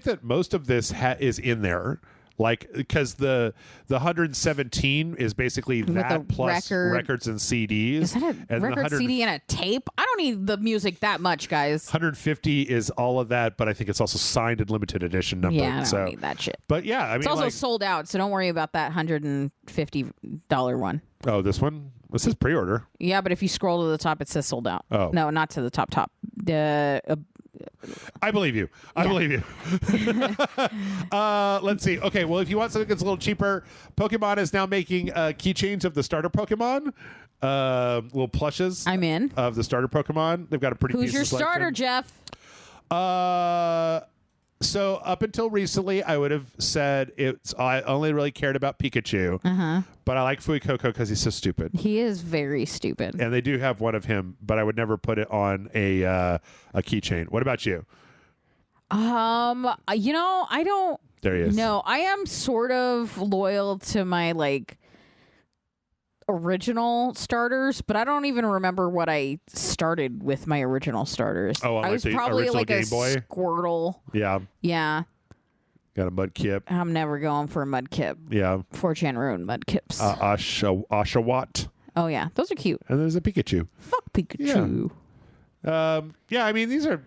that most of this is in there, like because the 117 is basically that plus records and CDs. Is that a record, CD, and a tape? I don't need the music that much, guys. 150 is all of that, but I think it's also signed and limited edition number. Yeah, I don't need that shit. But yeah, I mean, it's also sold out, so don't worry about that $150 one. Oh, this one? This says pre-order. Yeah, but if you scroll to the top, it says sold out. Oh. No, not to the top. I believe you. I believe you. Let's see. Okay, well, if you want something that's a little cheaper, Pokemon is now making keychains of the starter Pokemon. Little plushes. I'm in. Of the starter Pokemon. They've got a pretty Who's your selection. starter, Jeff? So up until recently, I would have said I only really cared about Pikachu, but I like Fuecoco because he's so stupid. He is very stupid, and they do have one of him, but I would never put it on a keychain. What about you? I don't. There he is. No, I am sort of loyal to my like original starters, but I don't even remember what I started with my original starters. Oh, I was probably like Game a Boy? Squirtle. Yeah. Got a Mudkip. I'm never going for a Mudkip. Yeah. 4chan ruined Mudkips. Oshawott. Oh yeah, those are cute. And there's a Pikachu. Fuck Pikachu. Yeah. I mean, these are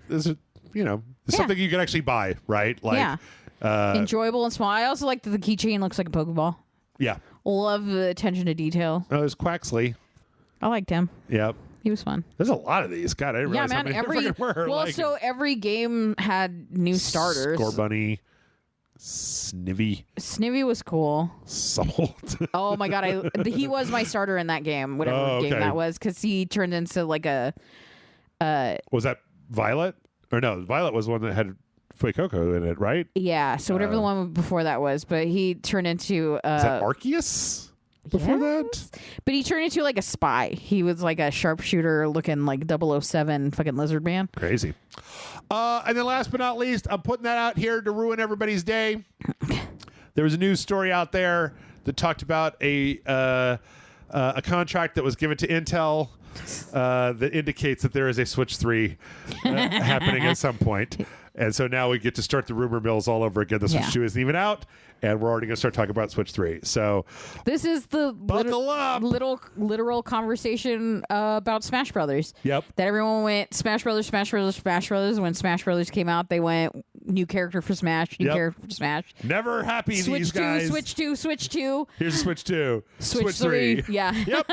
something you can actually buy, right? Like, enjoyable and small. I also like that the keychain looks like a Pokeball. Yeah. Love the attention to detail. Oh, there's Quaxley. I liked him. Yep. He was fun. There's a lot of these. God, I didn't realize how many there were. So every game had new starters. Scorbunny, Snivy. Snivy was cool. Salt. Oh my god, he was my starter in that game, whatever game that was, because he turned into like a Was that Violet? Or no, Violet was the one that had Fuecoco in it, right? Yeah, so whatever the one before that was, but he turned into... is that Arceus? Before that? But he turned into like a spy. He was like a sharpshooter looking like 007 fucking lizard man. Crazy. And then last but not least, I'm putting that out here to ruin everybody's day. There was a news story out there that talked about a contract that was given to Intel that indicates that there is a Switch 3 happening at some point. And so now we get to start the rumor mills all over again. The Switch 2 isn't even out, and we're already going to start talking about Switch 3. So this is the literal conversation about Smash Brothers. Yep. That everyone went Smash Brothers, Smash Brothers, Smash Brothers. When Smash Brothers came out, they went new character for Smash, new character for Smash. Never happy, Switch these guys. Switch 2, Switch 2. Here's a Switch 2. Switch 3. Yeah. Yep.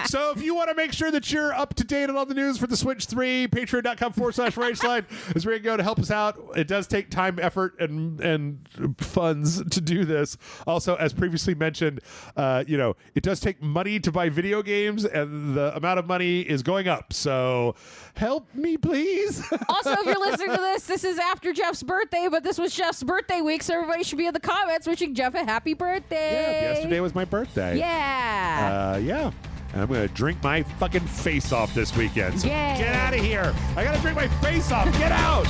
So if you want to make sure that you're up to date on all the news for the Switch 3, patreon.com/RageSelect is where you go to help us out. It does take time, effort, and funds to do this. Also, as previously mentioned, it does take money to buy video games, and the amount of money is going up. So help me, please. Also, if you're listening to this is after Jeff's birthday, but this was Jeff's birthday week, so everybody should be in the comments wishing Jeff a happy birthday. Yeah, yesterday was my birthday. Yeah. Yeah. And I'm going to drink my fucking face off this weekend. So yeah. Get out of here. I got to drink my face off. Get out.